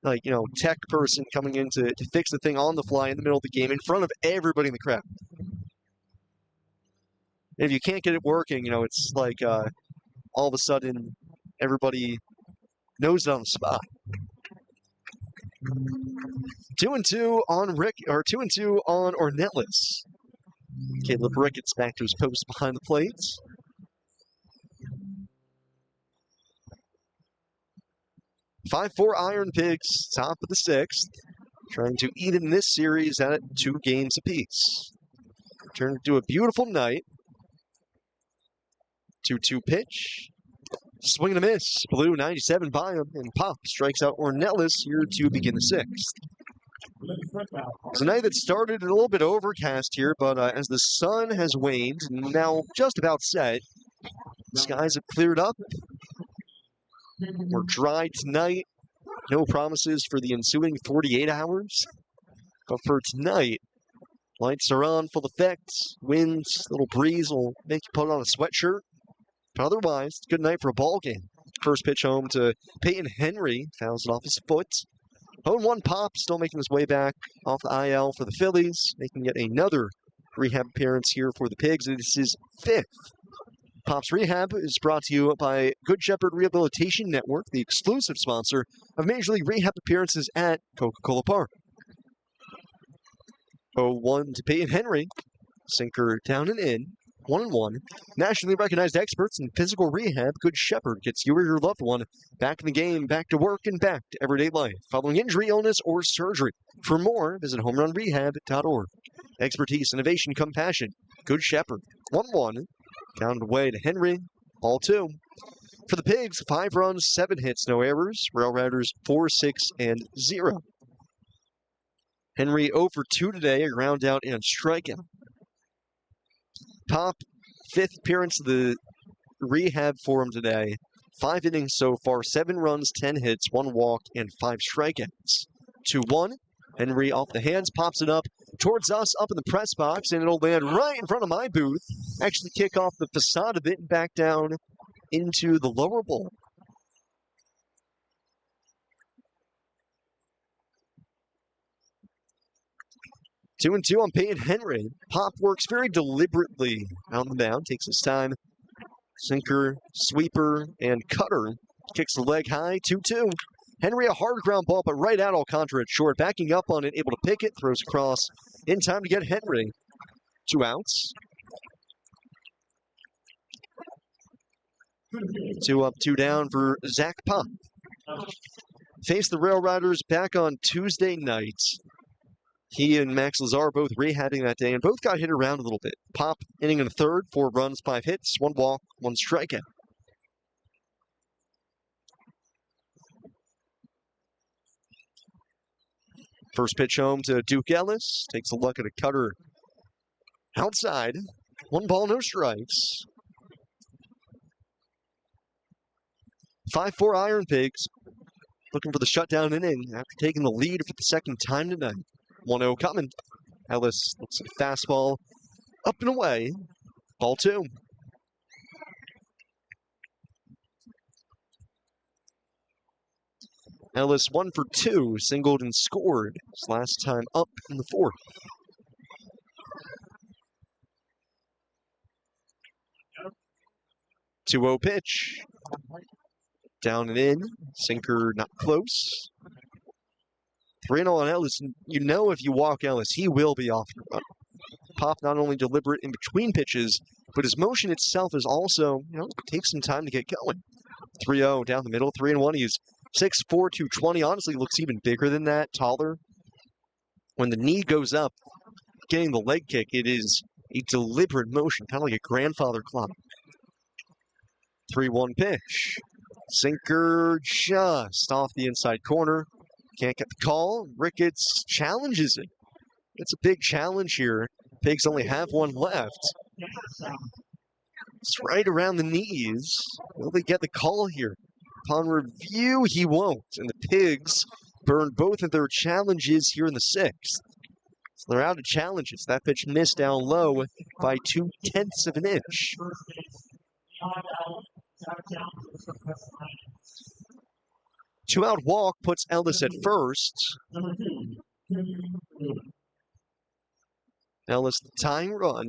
like, tech person coming in to fix the thing on the fly in the middle of the game in front of everybody in the crowd. And if you can't get it working, it's like all of a sudden everybody knows it on the spot. 2-2 on 2-2 on Ornelas. Caleb Ricketts back to his post behind the plates. "5-4 IronPigs, top of the sixth, trying to even this series at 2 games apiece. Turned into a beautiful night. 2-2 pitch. Swing and a miss. Blue 97 by him, and Pop strikes out Ornelas here to begin the sixth. It's a night that started a little bit overcast here, but as the sun has waned, now just about set, the skies have cleared up. We're dry tonight. No promises for the ensuing 48 hours. But for tonight, lights are on, full effect. Winds, little breeze will make you put on a sweatshirt. But otherwise, it's a good night for a ball game. First pitch home to Peyton Henry. Fouls it off his foot. 0-1 Pop, still making his way back off the IL for the Phillies, making yet another rehab appearance here for the Pigs. This is his 5th. Pop's Rehab is brought to you by Good Shepherd Rehabilitation Network, the exclusive sponsor of Major League Rehab appearances at Coca-Cola Park. 0-1 to Peyton Henry. Sinker down and in. 1-1. Nationally recognized experts in physical rehab, Good Shepherd gets you or your loved one back in the game, back to work, and back to everyday life following injury, illness, or surgery. For more, visit homerunrehab.org. Expertise, innovation, compassion. Good Shepherd. 1-1. Down and away to Henry. Ball 2. For the Pigs, 5 runs, 7 hits, no errors. RailRiders 4-6-0. Henry 0 for 2 today, a ground out and strikeout. Pop, 5th appearance of the rehab for him today. 5 innings so far, 7 runs, 10 hits, 1 walk, and 5 strikeouts. 2-1. Henry off the hands, pops it up towards us, up in the press box, and it'll land right in front of my booth. Actually kick off the facade of it and back down into the lower bowl. Two and 2 on Peyton Henry. Pop works very deliberately on the mound, takes his time. Sinker, sweeper, and cutter. Kicks the leg high, 2-2. Henry, a hard ground ball, but right at Alcantara at short. Backing up on it, able to pick it, throws across in time to get Henry. 2 outs. 2 up, 2 down for Zach Pop. Faced the RailRiders back on Tuesday night. He and Max Lazar both rehabbing that day and both got hit around a little bit. Pop, inning in the 3rd, 4 runs, 5 hits, 1 walk, 1 strikeout. First pitch home to Duke Ellis. Takes a look at a cutter outside. 1 ball, no strikes. 5-4 IronPigs. Looking for the shutdown inning after taking the lead for the 2nd time tonight. 1-0 coming. Ellis looks at a fastball. Up and away. Ball 2. Ellis 1 for 2, singled and scored his last time up in the 4th. Two-0 pitch. Down and in. Sinker not close. 3-0 on Ellis. You know if you walk Ellis, he will be off your run. Pop not only deliberate in between pitches, but his motion itself is also, takes some time to get going. 3-0 down the middle, 3-1. He's 6'4", 220. Honestly, looks even bigger than that, taller. When the knee goes up, getting the leg kick, it is a deliberate motion, kind of like a grandfather clock. 3-1 pitch. Sinker just off the inside corner. Can't get the call. Ricketts challenges it. It's a big challenge here. Pigs only have 1 left. It's right around the knees. Will they get the call here? Upon review, he won't. And the Pigs burn both of their challenges here in the 6th. So they're out of challenges. That pitch missed down low by 0.2 of an inch. 2-out walk puts Ellis at first. Number 2, Kennedy Corona. Ellis the tying run.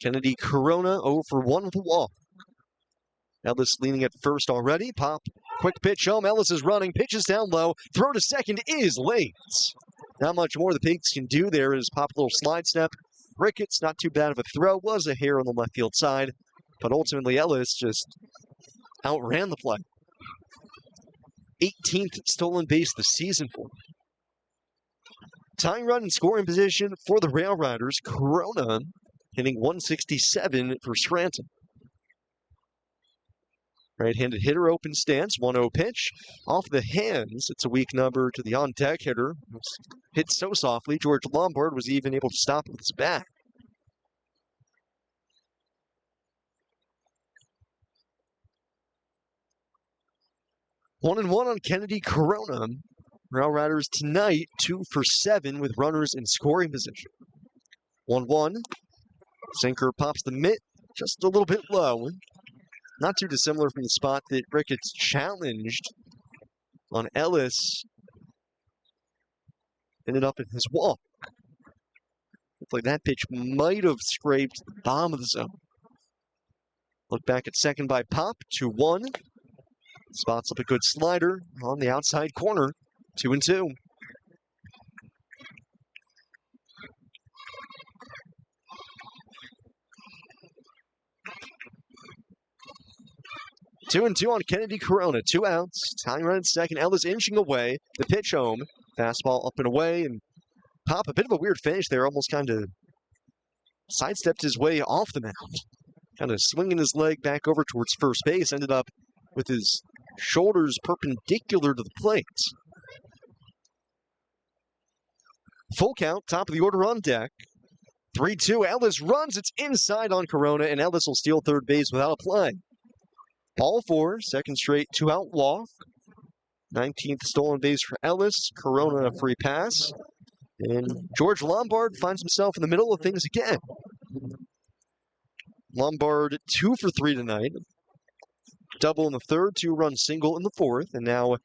Kennedy Corona 0 for 1 with a walk. Ellis leaning at first already. Pop, quick pitch home. Ellis is running, pitches down low. Throw to second is late. Not much more the Pigs can do there is pop a little slide step. Ricketts, not too bad of a throw, was a hair on the left field side, but ultimately Ellis just outran the play. 18th stolen base this season for him. Tying run and scoring position for the RailRiders. Corona hitting 167 for Scranton. Right-handed hitter, open stance, 1-0 pitch. Off the hands, it's a weak number to the on-deck hitter. Hit so softly, George Lombard was even able to stop it with his bat. One and one on Kennedy Corona. RailRiders tonight, 2 for 7 with runners in scoring position. 1-1. Sinker pops the mitt just a little bit low. Not too dissimilar from the spot that Ricketts challenged on Ellis. Ended up in his walk. Looked like that pitch might have scraped the bottom of the zone. Look back at second by Pop, 2-1. Spots up a good slider on the outside corner, 2-2. 2-2 on Kennedy Corona. 2 outs. Tying run at second. Ellis inching away. The pitch home. Fastball up and away. And Pop, a bit of a weird finish there. Almost kind of sidestepped his way off the mound. Kind of swinging his leg back over towards first base. Ended up with his shoulders perpendicular to the plate. Full count. Top of the order on deck. 3-2. Ellis runs. It's inside on Corona. And Ellis will steal third base without a play. Ball 4, second straight 2-out walk. 19th stolen base for Ellis. Corona a free pass. And George Lombard finds himself in the middle of things again. Lombard 2 for 3 tonight. Double in the third, 2-run single in the fourth. And now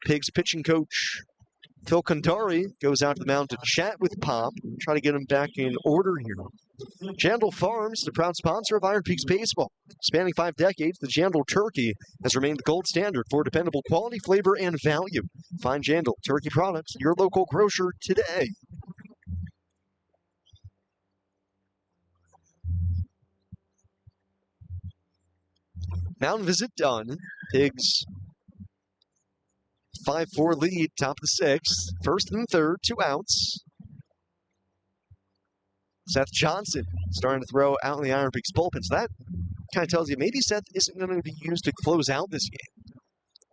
Pigs pitching coach Phil Kandari goes out to the mound to chat with Pop and try to get him back in order here. Jandal Farms, the proud sponsor of IronPigs Baseball. Spanning 5 decades, the Jandal Turkey has remained the gold standard for dependable quality, flavor, and value. Find Jandal Turkey products at your local grocer today. Mound visit done. Pigs 5-4 lead, top of the 6th. First and third, 2 outs. Seth Johnson starting to throw out in the IronPigs bullpen. So that kind of tells you maybe Seth isn't going to be used to close out this game.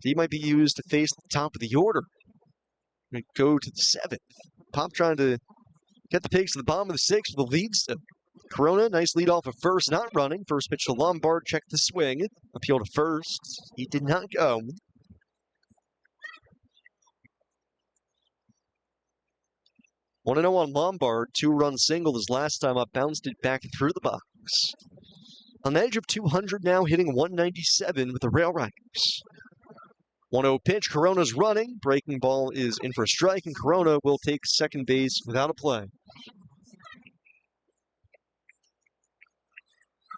He might be used to face the top of the order and go to the 7th. Pop trying to get the Pigs to the bottom of the 6th with the lead still. Corona, nice lead off of first, not running. First pitch to Lombard, check the swing. Appeal to first. He did not go. 1-0 on Lombard, 2-run single his last time up, bounced it back through the box. On the edge of 200 now, hitting 197 with the RailRiders. 1-0 pitch, Corona's running. Breaking ball is in for a strike, and Corona will take second base without a play.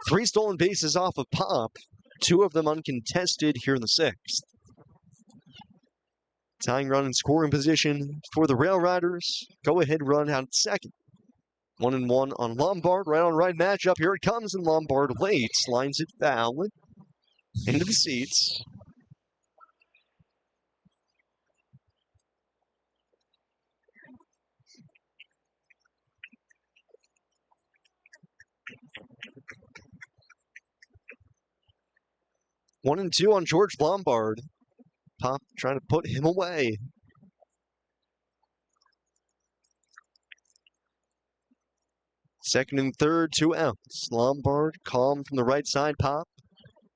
3 stolen bases off of Pop, 2 of them uncontested here in the 6th. Tying run in scoring position for the RailRiders. Go-ahead run out at second. 1-1 on Lombard. Right on right matchup. Here it comes, and Lombard waits. Lines it foul. Into the seats. One and two on George Lombard. Pop trying to put him away. Second and third, 2 outs. Lombard calm from the right side. Pop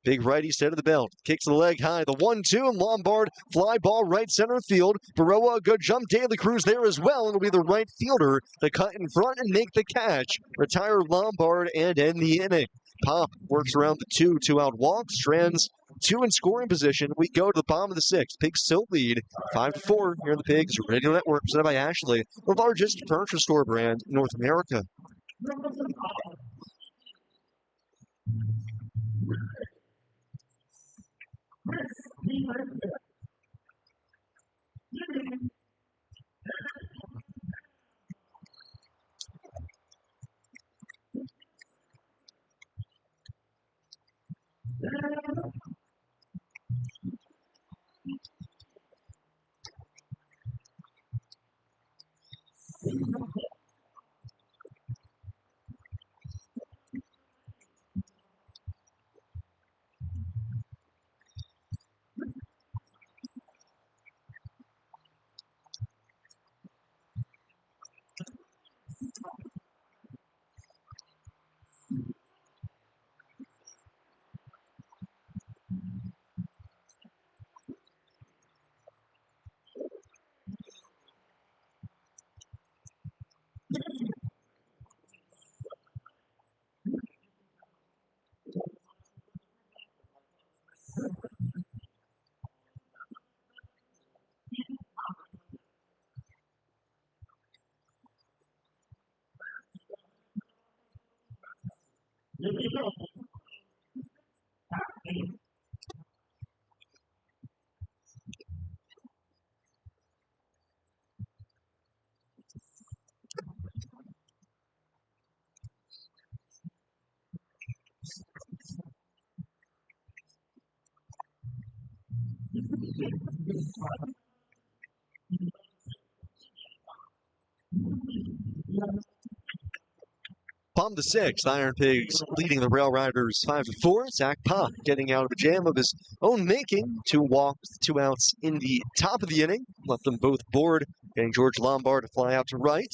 Big righty set of the belt. Kicks the leg high. The 1-2 and Lombard. Fly ball right center field. Baroa, a good jump. De La Cruz there as well. It'll be the right fielder to cut in front and make the catch. Retire Lombard and end the inning. Pop works around the 2-out walk. Strands 2 in scoring position. We go to the bottom of the 6th. Pigs still lead 5-4 here in the Pigs Radio Network, presented by Ashley, the largest furniture store brand in North America. Palm the 6th, Iron Pigs leading the RailRiders 5-4. Zach Pop getting out of a jam of his own making. 2 walks, 2 outs in the top of the inning. Left them both bored, getting George Lombard to fly out to right.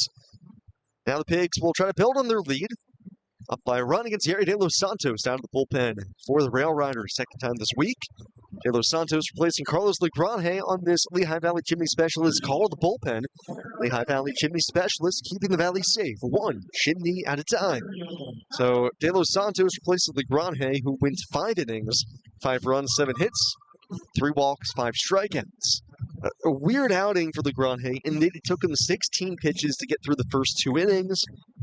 Now the Pigs will try to build on their lead. Up by a run against Jerry De Los Santos out of the bullpen for the RailRiders, second time this week. De Los Santos replacing Carlos Legrande on this Lehigh Valley Chimney Specialist call of the bullpen. Lehigh Valley Chimney Specialist keeping the Valley safe, 1 chimney at a time. So De Los Santos replaces Legrande, who wins 5 innings, 5 runs, 7 hits, 3 walks, 5 strikeouts. A weird outing for Legrande, in that it took him 16 pitches to get through the first 2 innings,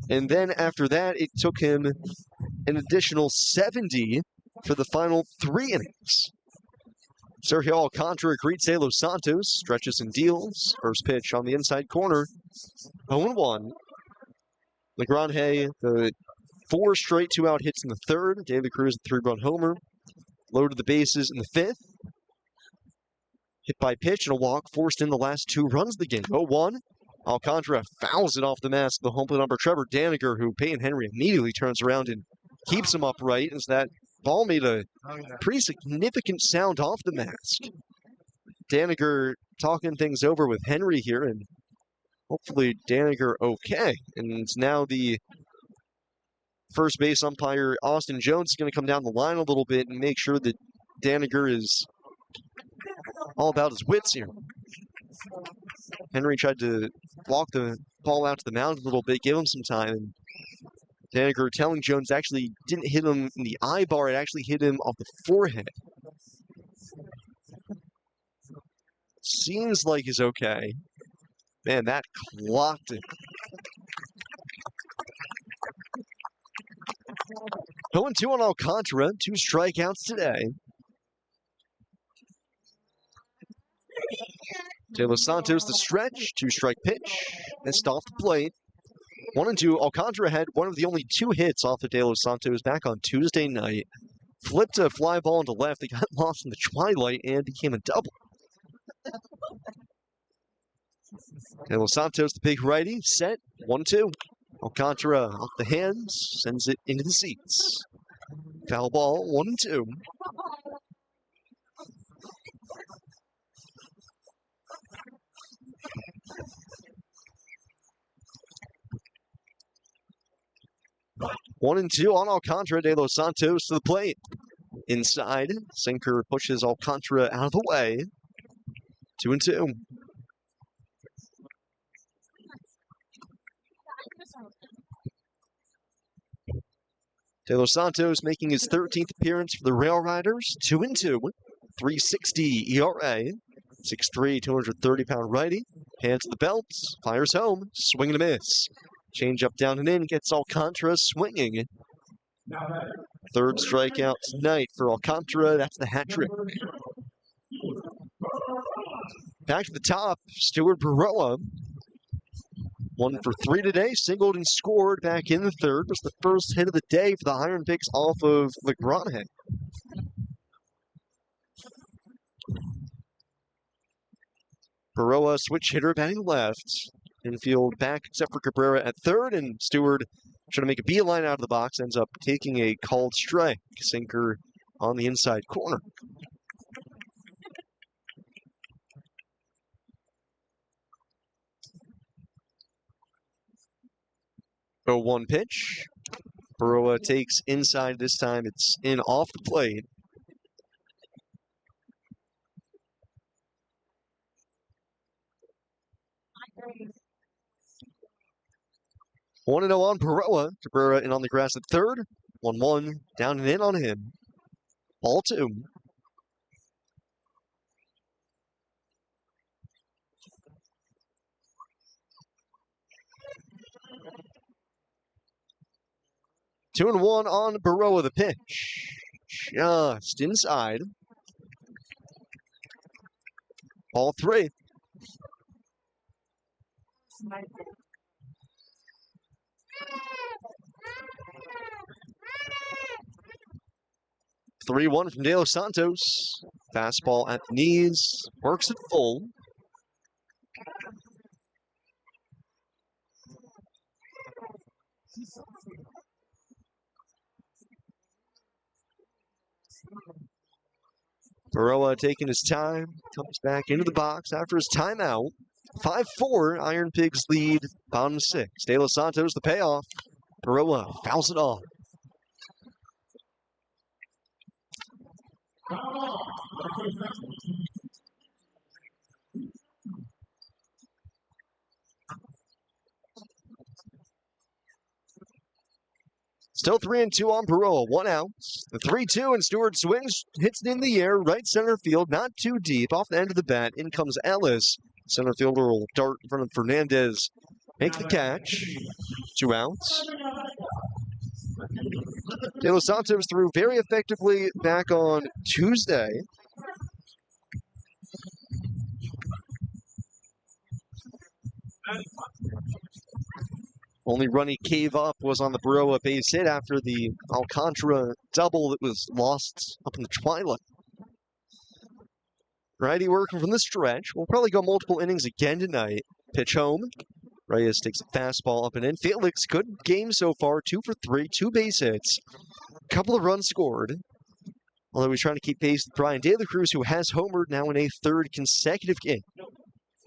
and then after that, it took him an additional 70 for the final 3 innings. Sergio Alcantara greets De Los Santos, stretches and deals. First pitch on the inside corner, 0-1. Legrande, the 4 straight 2-out hits in the 3rd. De La Cruz, a 3-run homer. Loaded the bases in the 5th. Hit by pitch and a walk, forced in the last 2 runs of the game. 0-1. Alcantara fouls it off the mask of the home plate number Trevor Daniger, who Peyton Henry immediately turns around and keeps him upright as that ball made a pretty significant sound off the mask. Daniger talking things over with Henry here, and hopefully Daniger okay. And now the first base umpire, Austin Jones, is going to come down the line a little bit and make sure that Daniger is all about his wits here. Henry tried to walk the ball out to the mound a little bit, give him some time, and Daniger telling Jones actually didn't hit him in the eye bar, it actually hit him off the forehead. Seems like he's okay. Man, that clocked it. 0-2 on Alcantara, 2 strikeouts today. De Los Santos, the stretch, 2-strike pitch, missed off the plate. 1-2, Alcantara had one of the only 2 hits off of De Los Santos back on Tuesday night. Flipped a fly ball into left, it got lost in the twilight and became a double. De Los Santos, the big righty, set, 1-2. Alcantara off the hands, sends it into the seats. Foul ball, 1-2. One and 2 on Alcantara. De Los Santos to the plate. inside. Sinker pushes Alcantara out of the way. 2-2. De Los Santos making his 13th appearance for the RailRiders. 2-2. 3.60 ERA. 6'3", 230-pound righty. Hands to the belt. Fires home. Swing and a miss. Change up, down and in. Gets Alcantara swinging. Third strikeout tonight for Alcantara. That's the hat trick. Back to the top. Stuart Baroa. 1 for 3 today. Singled and scored back in the third. Was the first hit of the day for the IronPigs off of LeGrand. Baroa, switch hitter, batting left. Infield back except for Cabrera at third, and Stewart trying to make a beeline out of the box, ends up taking a called strike. Sinker on the inside corner. Oh, 1 pitch. Baroa takes inside this time. It's in off the plate. 1-0 on Baroa. Cabrera in on the grass at third. 1-1, down and in on him. Ball 2. Two and 1 on Baroa, the pitch. Just inside. Ball 3. 3-1 from De Los Santos. Fastball at the knees. Works it full. Baroa taking his time. Comes back into the box after his timeout. 5-4. IronPigs lead. Bottom 6. De Los Santos the payoff. Baroa fouls it off. Still 3-2 on Baroa, 1 out. The 3-2 and Stewart swings, hits it in the air, right center field, not too deep. Off the end of the bat, in comes Ellis. Center fielder will dart in front of Fernandez. Make the catch. 2 outs. De Los Santos threw very effectively back on Tuesday. Only run he gave up was on the Baroa base hit after the Alcantara double that was lost up in the twilight. Righty working from the stretch. We'll probably go multiple innings again tonight. Pitch home. Reyes takes a fastball up and in. Felix, good game so far. 2 for 3, 2 base hits. Couple of runs scored. Although he's trying to keep pace with Brian De La Cruz, who has homered now in a 3rd consecutive game.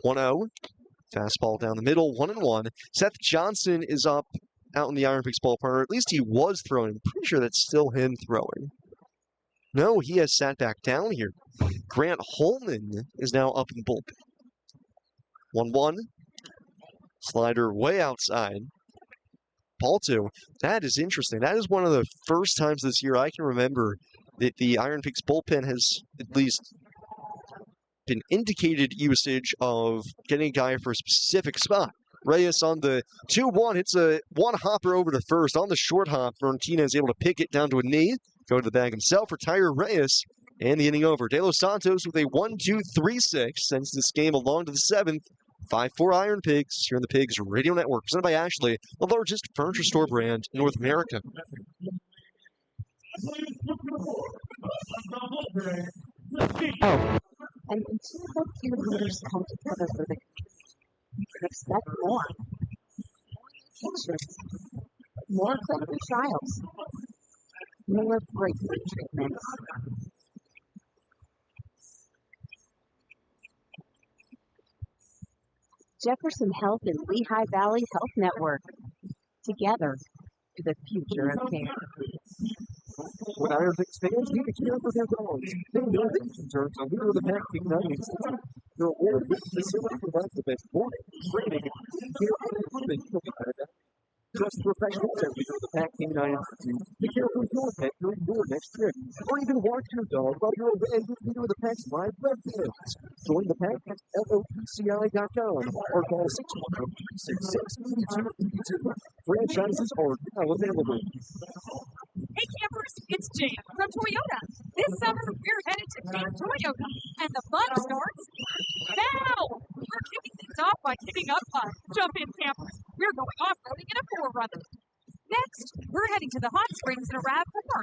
1-0. Fastball down the middle, 1-1. Seth Johnson is up out in the IronPigs ballpark, or at least he was throwing. I'm pretty sure that's still him throwing. No, he has sat back down here. Grant Holman is now up in the bullpen. 1-1. Slider way outside. Ball 2. That is interesting. That is one of the first times this year I can remember that the IronPigs bullpen has at least been indicated usage of getting a guy for a specific spot. Reyes on the 2-1 hits a 1-hopper over to first. On the short hop, Martinez able to pick it down to a knee, go to the bag himself, retire Reyes, and the inning over. De Los Santos with a 1-2-3-6 sends this game along to the 7th. 5-4 IronPigs here on the Pigs Radio Network, presented by Ashley, the largest furniture store brand in North America. Oh, and until both your leaders come together for the you can expect more. Teachers, more clinical trials, more breakthrough treatments. Jefferson Health and Lehigh Valley Health Network, together for the future of care. When IronPigs fans need to care for their dogs, they know they can turn to leader of the pack King 96. Their award-winning facility provides the best boarding, training, and care and improvement you'll be better at. Trust professionals at leader of the pack King 92 to care for your pet during your next trip, or even watch your dog while you're away with leader of the pack's live webcasts. Join the pack at lopci.com or call 610-366-8282. Franchises are now available. Hey campers, it's Jan from Toyota. This summer, we're headed to Camp Toyota, and the fun starts now! We're kicking things off by kicking up fun. Jump in, campers. We're going off-roading in a 4Runner. Next, we're heading to the hot springs in a RAV4.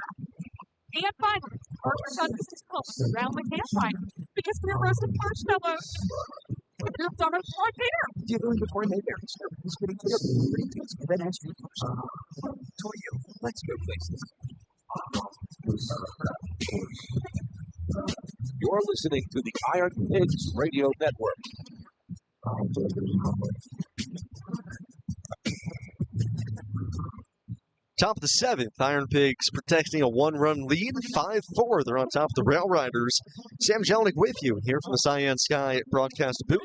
And finally, our sun's disposed around the campfire because we're roasting marshmallows. We've done it right there. Dealing with Mayberry service, getting care for pretty things, and then ask you first. Toyota, let's go places. You're listening to the IronPigs Radio Network. Top of the seventh, IronPigs protecting a one-run lead, 5-4. They're on top of the RailRiders. Sam Jelinek with you here from the Cyan Sky broadcast booth.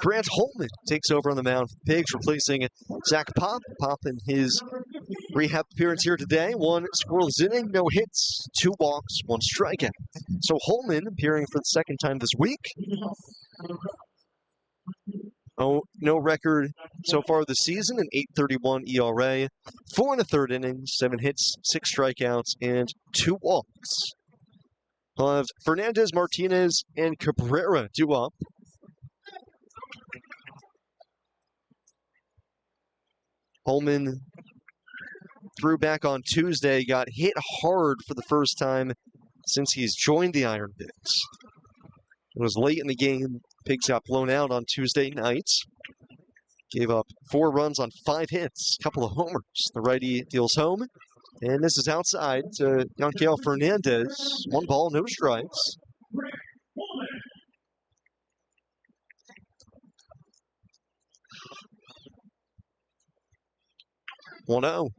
Grant Holman takes over on the mound for the Pigs, replacing Zach Pop. Pop in his rehab appearance here today. 1 scoreless inning, no hits, 2 walks, 1 strikeout. So Holman appearing for the second time this week. Oh, no record so far this season, an 8.31 ERA, 4 1/3 innings, 7 hits, 6 strikeouts, and 2 walks. We'll have Fernandez, Martinez, and Cabrera due up. Holman threw back on Tuesday, got hit hard for the first time since he's joined the IronPigs. It was late in the game. Pigs got blown out on Tuesday night. Gave up 4 runs on 5 hits, a couple of homers. The righty deals home, and this is outside to Yanquiel Fernandez. 1 ball, no strikes. 1-0.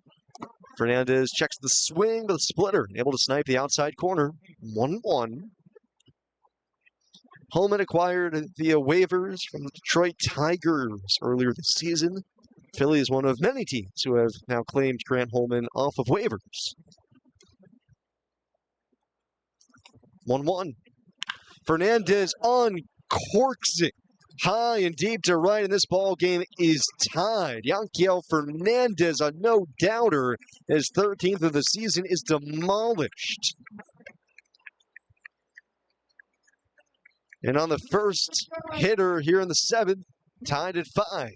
Fernandez checks the swing with a splitter, able to snipe the outside corner. 1-1. Holman acquired via waivers from the Detroit Tigers earlier this season. Philly is one of many teams who have now claimed Grant Holman off of waivers. 1-1. Fernandez uncorks it high and deep to right, and this ball game is tied. Yanquiel Fernandez, a no-doubter, his 13th of the season, is demolished. And on the first hitter here in the 7th, tied at 5.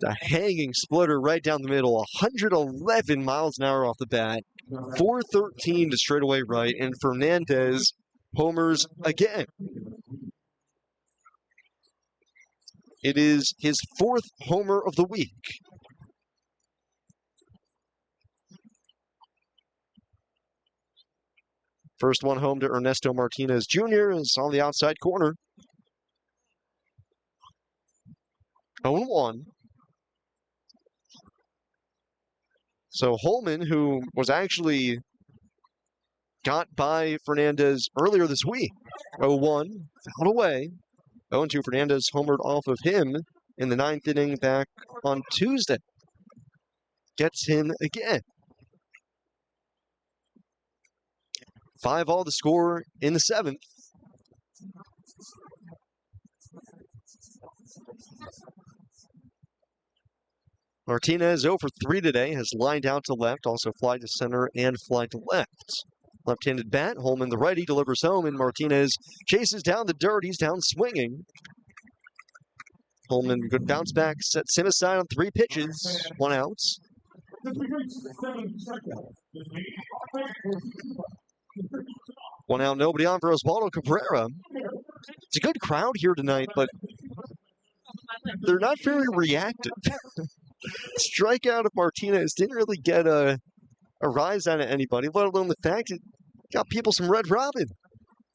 The hanging splitter right down the middle, 111 miles an hour off the bat, 413 to straightaway right, and Fernandez homers again. It is his 4th homer of the week. First one home to Ernesto Martinez Jr. is on the outside corner. 0-1. So Holman, who was actually got by Fernandez earlier this week, 0-1, fouled away. 0-2, Fernandez homered off of him in the 9th inning back on Tuesday. Gets him again. 5-all the score in the 7th. Martinez 0 for 3 today, has lined out to left, also fly to center and fly to left. Left-handed bat, Holman the righty delivers home, and Martinez chases down the dirt. He's down swinging. Holman, good bounce back, sets him aside on 3 pitches, 1 out. One out, nobody on for Oswaldo Cabrera. It's a good crowd here tonight, but they're not very reactive. Strikeout of Martinez didn't really get a rise out of anybody, let alone the fact it got people some Red Robin.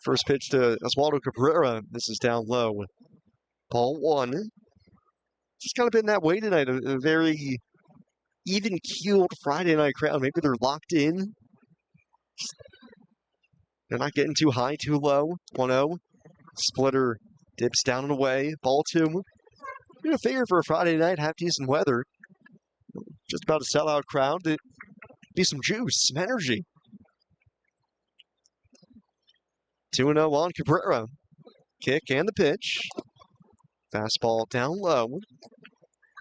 First pitch to Oswaldo Cabrera. This is down low. Ball 1. just kind of been that way tonight. A very even-keeled Friday night crowd. Maybe they're locked in. They're not getting too high, too low. 1-0. Splitter dips down and away. Ball 2. Doing a favor for a Friday night. Have decent weather. Just about a sellout crowd. There'd be some juice, some energy. 2-0 on Cabrera. Kick and the pitch. Fastball down low.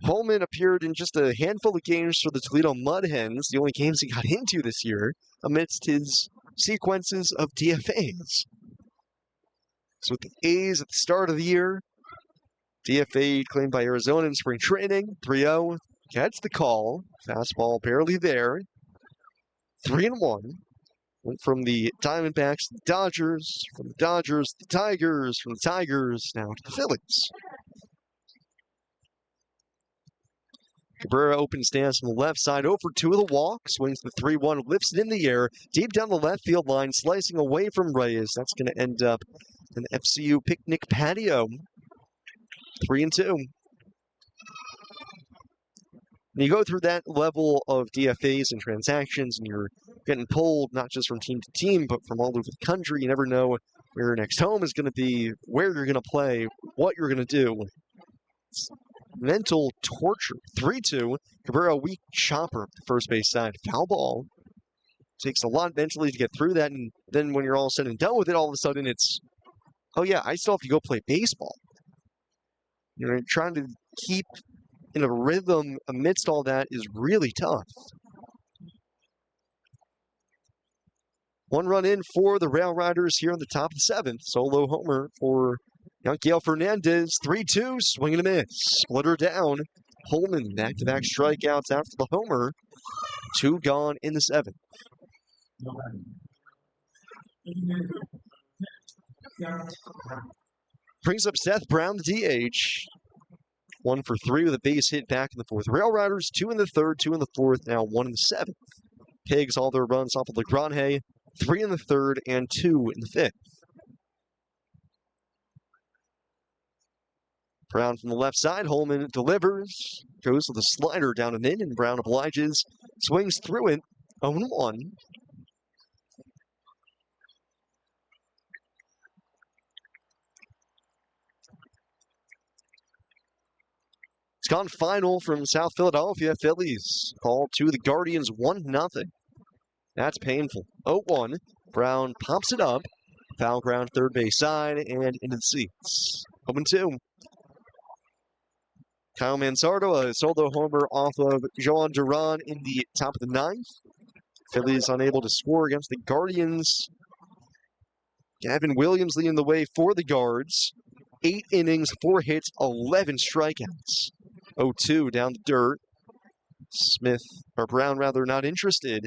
Holman appeared in just a handful of games for the Toledo Mud Hens, the only games he got into this year, amidst his sequences of DFAs. So with the A's at the start of the year, DFA claimed by Arizona in spring training, 3-0, gets the call, fastball barely there, 3-1. Went from the Diamondbacks to the Dodgers, from the Dodgers to the Tigers, from the Tigers now to the Phillies. Cabrera open stance on the left side, 0 for 2 of the walk, swings the 3-1, lifts it in the air, deep down the left field line, slicing away from Reyes. That's going to end up an FCU picnic patio. 3-2. When you go through that level of DFAs and transactions, and you're getting pulled not just from team to team, but from all over the country, you never know where your next home is going to be, where you're going to play, what you're going to do. It's mental torture. 3-2. Cabrera, weak chopper, first base side. Foul ball. Takes a lot mentally to get through that, and then when you're all said and done with it, all of a sudden it's, oh yeah, I still have to go play baseball. You know, trying to keep in a rhythm amidst all that is really tough. 1 run in for the RailRiders here on the top of the 7th. Solo homer for Yanquiel Fernandez. 3-2, swing and a miss. Splitter down. Holman, back-to-back strikeouts after the homer. 2 gone in the 7th. Brings up Seth Brown, the DH. 1 for 3 with a base hit back in the 4th. RailRiders, 2 in the 3rd, 2 in the 4th, now 1 in the 7th. Pigs, all their runs off of LaGrange, 3 in the 3rd and 2 in the 5th. Brown from the left side. Holman delivers. Goes with a slider down and in, and Brown obliges. Swings through it. 0-1. It's gone final from South Philadelphia. Phillies fall to the Guardians 1-0. That's painful. 0-1. Brown pops it up. Foul ground third base side and into the seats. 0-2. Kyle Mansardo, a solo homer off of Joan Duran in the top of the 9th. Phillies unable to score against the Guardians. Gavin Williams leading the way for the Guards. 8 innings, 4 hits, 11 strikeouts. 0-2 down the dirt. Brown not interested.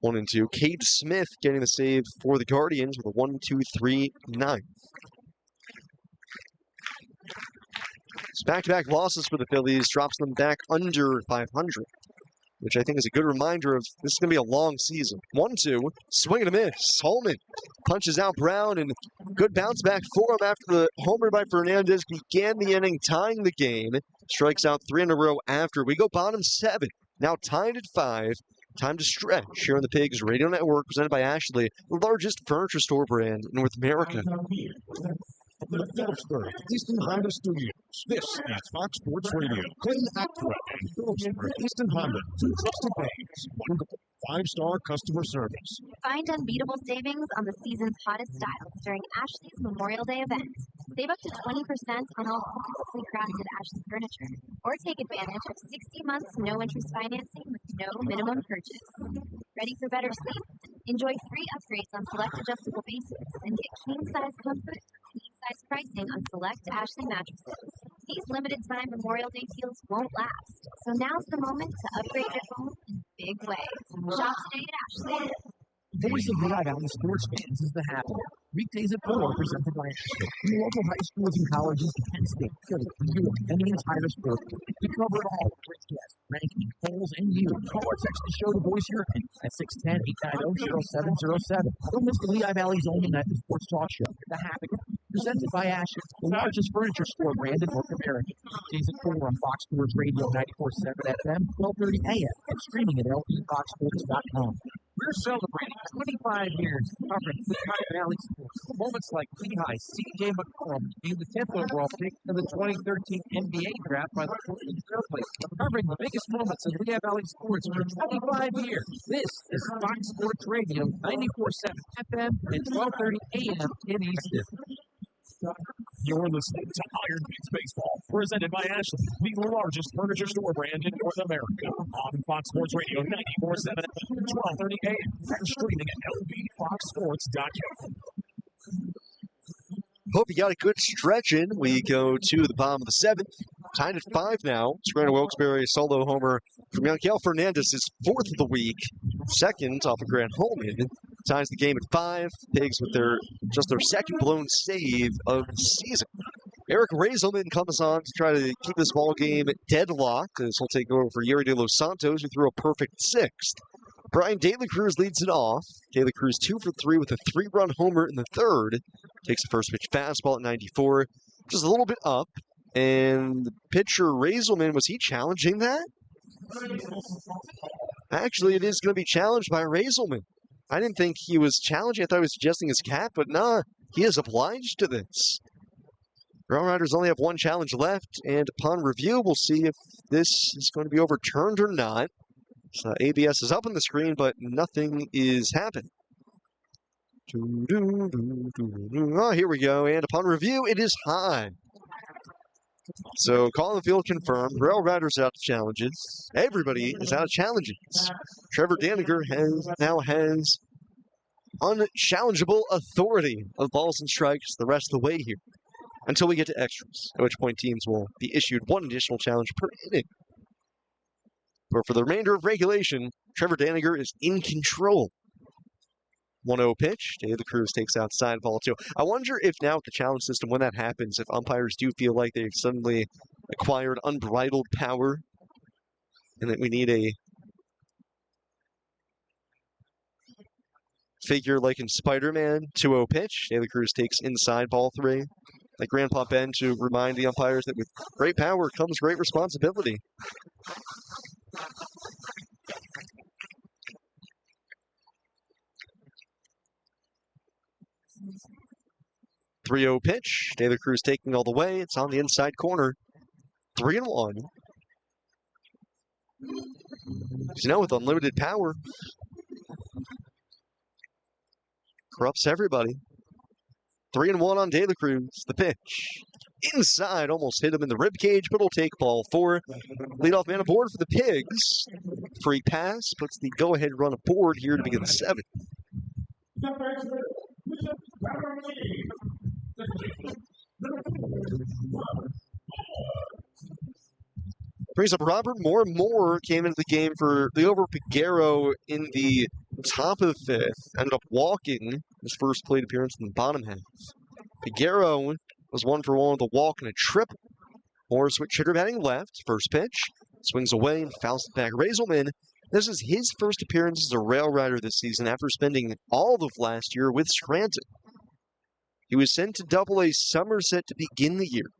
1-2. Cade Smith getting the save for the Guardians with a 1-2-3 9th. So back-to-back losses for the Phillies drops them back under 500, which I think is a good reminder of this is going to be a long season. 1-2, swing and a miss. Holman punches out Brown, and good bounce back for him after the homer by Fernandez began the inning, tying the game. Strikes out 3 in a row after. We go bottom 7, now tied at 5. Time to stretch here on the Pigs Radio Network, presented by Ashley, the largest furniture store brand in North America. The Wilkes-Barre Easton Honda Studios. This is Fox Sports Radio. Clayton Acura and Wilkes-Barre Easton Honda. 2 trusted names. Wonderful 5-star customer service. Find unbeatable savings on the season's hottest styles during Ashley's Memorial Day event. Save up to 20% on all beautifully crafted Ashley furniture. Or take advantage of 60 months no-interest financing with no minimum purchase. Ready for better sleep? Enjoy free upgrades on select adjustable bases and get king-size comfort for king-size pricing on select Ashley mattresses. These limited-time Memorial Day deals won't last, so now's the moment to upgrade your home in big ways. Shop today at Ashley. The voice of Lehigh Valley sports fans is the Happy Hour. Weekdays at 4, presented by Ashley. From local high schools and colleges to Penn State, Philly, York, and the entire sport. We cover it all with great guests, ranking, polls, and news. Call or text the show to voice your opinion at 610-890-0707. Don't miss the Lehigh Valley's only nightly sports talk show, The Happy Hour. presented by Asher, the largest furniture store brand in North America. Season 4 on Fox Sports Radio 94.7 FM, 12:30 a.m. and streaming at lbfoxsports.com. We're celebrating 25 years covering Lehigh Valley sports. Moments like Lehigh C.J. McCollum being the 10th overall pick in the 2013 NBA draft by the Portland Trailblazers. Covering the biggest moments in Lehigh Valley sports for 25 years. This is Fox Sports Radio 94.7 FM and 12:30 a.m. in Easton. You're listening to IronPigs Baseball, presented by Ashley, the largest furniture store brand in North America. On Fox Sports Radio 94.7 FM, 12:30 a.m. and streaming at lbfoxsports.com. Hope you got a good stretch in. We go to the bottom of the seventh. Tied at 5 now. Scranton Wilkes-Barre solo homer from Yanquiel Fernandez is 4th of the week. Second off of Grant Holman. Ties the game at 5. Pigs with their second blown save of the season. Eric Raiselman comes on to try to keep this ball game deadlocked as he'll take over for Yuri De Los Santos, who threw a perfect 6th. Brian De La Cruz leads it off. De La Cruz 2 for 3 with a 3-run homer in the third. Takes the first pitch fastball at 94. Just a little bit up. And the pitcher, Raiselman, was he challenging that? Actually, it is going to be challenged by Raiselman. I didn't think he was challenging. I thought he was suggesting his cap, but nah, he is obliged to this. RailRiders only have one challenge left, and upon review, we'll see if this is going to be overturned or not. So ABS is up on the screen, but nothing is happening. Oh, here we go, and upon review, it is high. So call the field confirmed. RailRiders out of challenges. Everybody is out of challenges. Trevor Daniger now has unchallengeable authority of balls and strikes the rest of the way here. Until we get to extras, at which point teams will be issued one additional challenge per inning. But for the remainder of regulation, Trevor Daniger is in control. 1-0 pitch. De La Cruz takes outside ball 2. I wonder if now with the challenge system, when that happens, if umpires do feel like they've suddenly acquired unbridled power and that we need a figure like in Spider-Man. 2-0 pitch. De La Cruz takes inside ball 3. Like Grandpa Ben to remind the umpires that with great power comes great responsibility. 3-0 pitch. De La Cruz taking all the way. It's on the inside corner. 3-1. You know, with unlimited power, corrupts everybody. 3-1 on De La Cruz. The pitch. Inside, almost hit him in the ribcage, but he'll take ball 4. Leadoff man aboard for the Pigs. Free pass puts the go-ahead run aboard here to begin the 7th. Brings up Robert Moore. Moore came into the game for the over Piguero in the top of the 5th. Ended up walking his first plate appearance in the bottom half. Piguero was 1-for-1 with a walk and a triple. Moore switch hitter batting left. First pitch. Swings away and fouls it back. Raiselman, this is his first appearance as a RailRider this season after spending all of last year with Scranton. He was sent to Double-A Somerset to begin the year.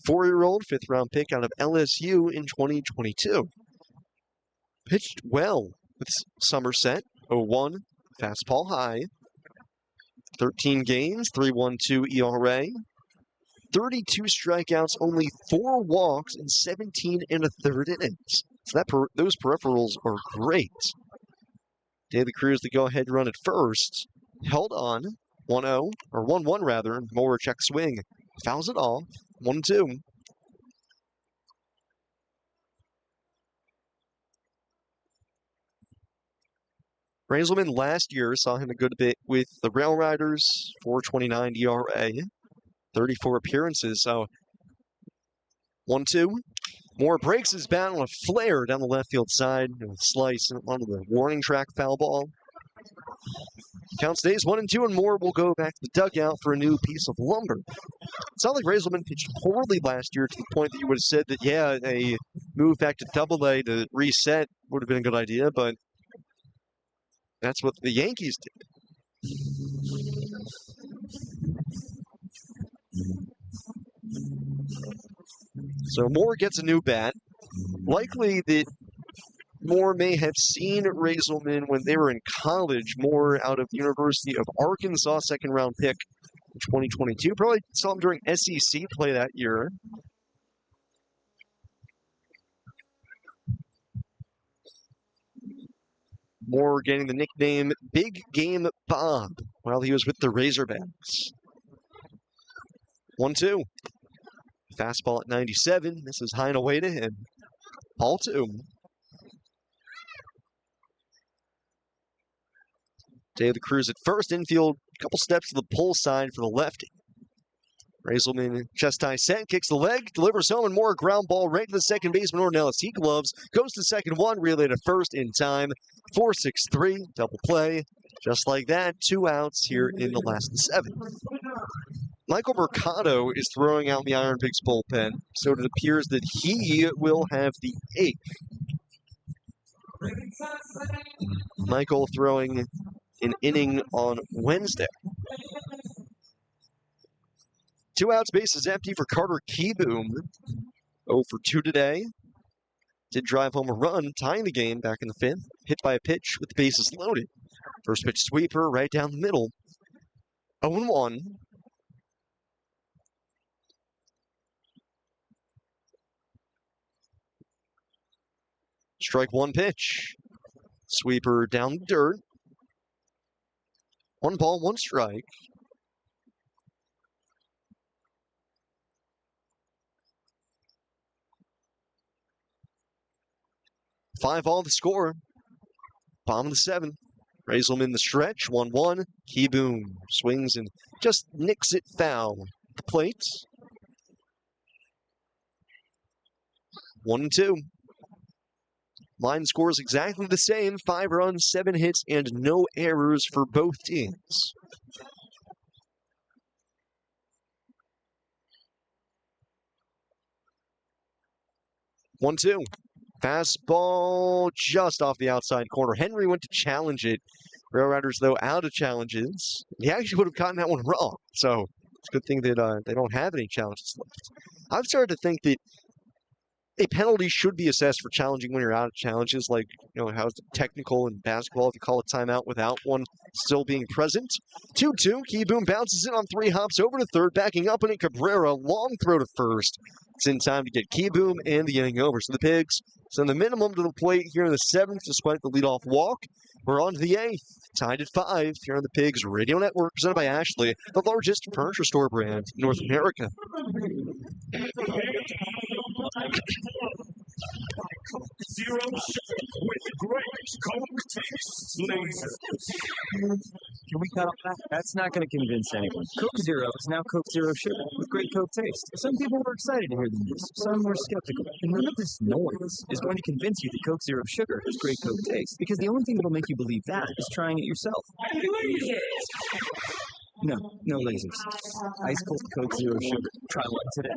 24-year-old, 5th-round pick out of LSU in 2022. Pitched well with Somerset, 0-1, fastball high. 13 games, 3.12 ERA. 32 strikeouts, only 4 walks, and 17 1/3 innings. So those peripherals are great. De La Cruz, the go-ahead run at first. Held on, 1-0, or 1-1 rather. Moore check swing. Fouls it off, 1-2. Raiselman last year saw him a good bit with the RailRiders, 4.29 ERA, 34 appearances, so 1-2. Moore breaks his bat on a flare down the left field side, and a slice onto the warning track foul ball. Count stays 1-2, and Moore will go back to the dugout for a new piece of lumber. It's not like Raiselman pitched poorly last year to the point that you would have said that, yeah, a move back to Double-A to reset would have been a good idea, but that's what the Yankees did. So Moore gets a new bat. Likely that Moore may have seen Raiselman when they were in college. Moore out of the University of Arkansas, second-round pick in 2022. Probably saw him during SEC play that year. Moore getting the nickname Big Game Bob while he was with the Razorbacks. 1-2. Fastball at 97. This is high and away to him. Ball 2. Day the Cruz at first. Infield, a couple steps to the pull side for the lefty. Raiselman, chest high set, kicks the leg, delivers home, and more ground ball right to the second baseman, Ornelas. He gloves, goes to second one, relay to first in time. 4-6-3, double play. Just like that, 2 outs here in the last 7. Michael Mercado is throwing out the IronPigs bullpen, so it appears that he will have the 8th. Michael throwing an inning on Wednesday. 2 outs, bases empty for Carter Kieboom. 0 for 2 today. Did drive home a run, tying the game back in the 5th. Hit by a pitch with the bases loaded. First pitch sweeper right down the middle. 0-1. Strike 1 pitch. Sweeper down the dirt. 1 ball, 1 strike. Five all the score. Bottom of the 7th. Raiselman the stretch. 1-1. Kieboom swings and just nicks it foul. The plate. 1-2. Line scores exactly the same. 5 runs, 7 hits, and no errors for both teams. One-two. Fastball just off the outside corner. Henry went to challenge it. RailRiders, though, out of challenges. He actually would have gotten that one wrong. So it's a good thing that they don't have any challenges left. I've started to think that a penalty should be assessed for challenging when you're out of challenges, like, you know, how it's technical in basketball if you call a timeout without one still being present. 2-2. Kieboom bounces it on 3 hops over to third, backing up on it. Cabrera, long throw to first. It's in time to get Kieboom and the inning over. So the Pigs send the minimum to the plate here in the 7th, despite the leadoff walk. We're on to the 8th, tied at 5 here on the Pigs Radio Network, presented by Ashley, the largest furniture store brand in North America. Zero sugar with great Coke taste lasers. Can we cut off that? That's not going to convince anyone. Coke Zero is now Coke Zero Sugar with great Coke taste. Some people were excited to hear the news. Some were skeptical. And none of this noise is going to convince you that Coke Zero Sugar has great Coke taste. Because the only thing that will make you believe that is trying it yourself. No lasers. Ice cold Coke Zero Sugar. Try one today.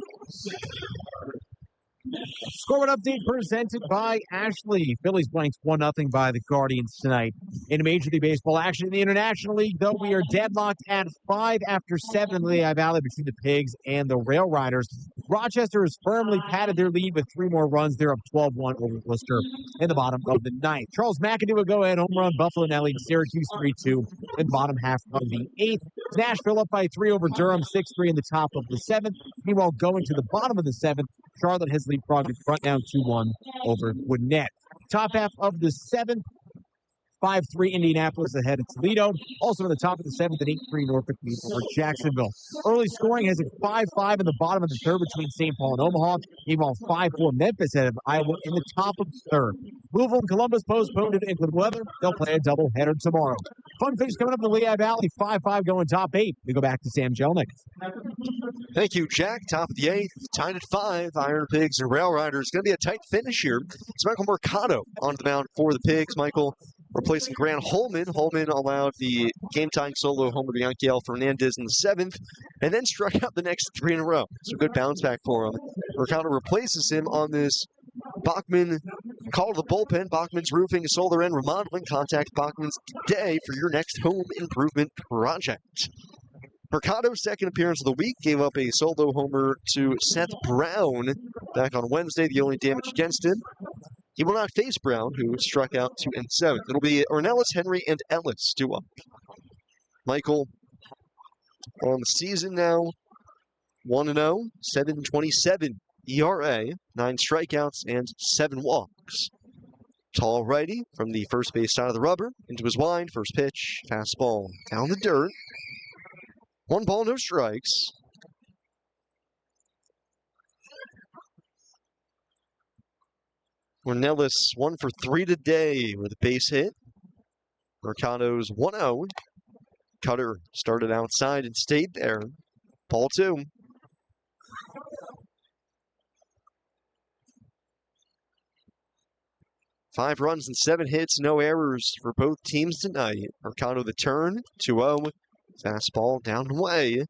Scoreboard update presented by Ashley. Phillies blanked 1-0 by the Guardians tonight. In Major League Baseball action in the International League, though, we are deadlocked at 5 after 7 in the Lehigh Valley between the Pigs and the RailRiders. Rochester has firmly padded their lead with 3 more runs. They're up 12-1 over Worcester in the bottom of the 9th. Charles McAdoo a go-ahead home run. Buffalo now leading Syracuse 3-2 in the bottom half of the 8th. Nashville up by 3 over Durham, 6-3 in the top of the 7th. Meanwhile, going to the bottom of the 7th, Charlotte has leapfrogged in front down 2-1 over Gwinnett. Top half of the 7th, 5-3 Indianapolis ahead of Toledo. Also in the top of the 7th, an 8-3 Norfolk lead over Jacksonville. Early scoring has it 5-5 in the bottom of the 3rd between St. Paul and Omaha. Meanwhile, 5-4 Memphis ahead of Iowa in the top of the 3rd. Louisville and Columbus postponed due to inclement weather. They'll play a doubleheader tomorrow. Fun finish coming up in the Lehigh Valley, 5-5 going top 8. We go back to Sam Jelnick. Thank you, Jack. Top of the 8th, tied at 5. IronPigs and RailRiders. Going to be a tight finish here. It's Michael Mercado on the mound for the Pigs. Michael replacing Grant Holman. Holman allowed the game-tying solo homer to Yanquiel Fernandez in the 7th, and then struck out the next 3 in a row. So good bounce back for him. Mercado replaces him on this Bachman call to the bullpen. Bachman's Roofing, Solar, and Remodeling. Contact Bachman's today for your next home improvement project. Mercado's second appearance of the week gave up a solo homer to Seth Brown back on Wednesday. The only damage against him. He will not face Brown, who struck out 2 and 7. It'll be Ornelas, Henry, and Ellis 2 up. Michael on the season now, 1-0, 7.27 ERA, 9 strikeouts, and 7 walks. Tall righty from the first base side of the rubber into his wind. First pitch, fastball down the dirt. 1 ball, no strikes. Ornelas 1 for 3 today with a base hit. Mercado's 1-0. Cutter started outside and stayed there. Ball 2. Five runs and 7 hits, no errors for both teams tonight. Mercado the turn, 2-0. Fastball down and away.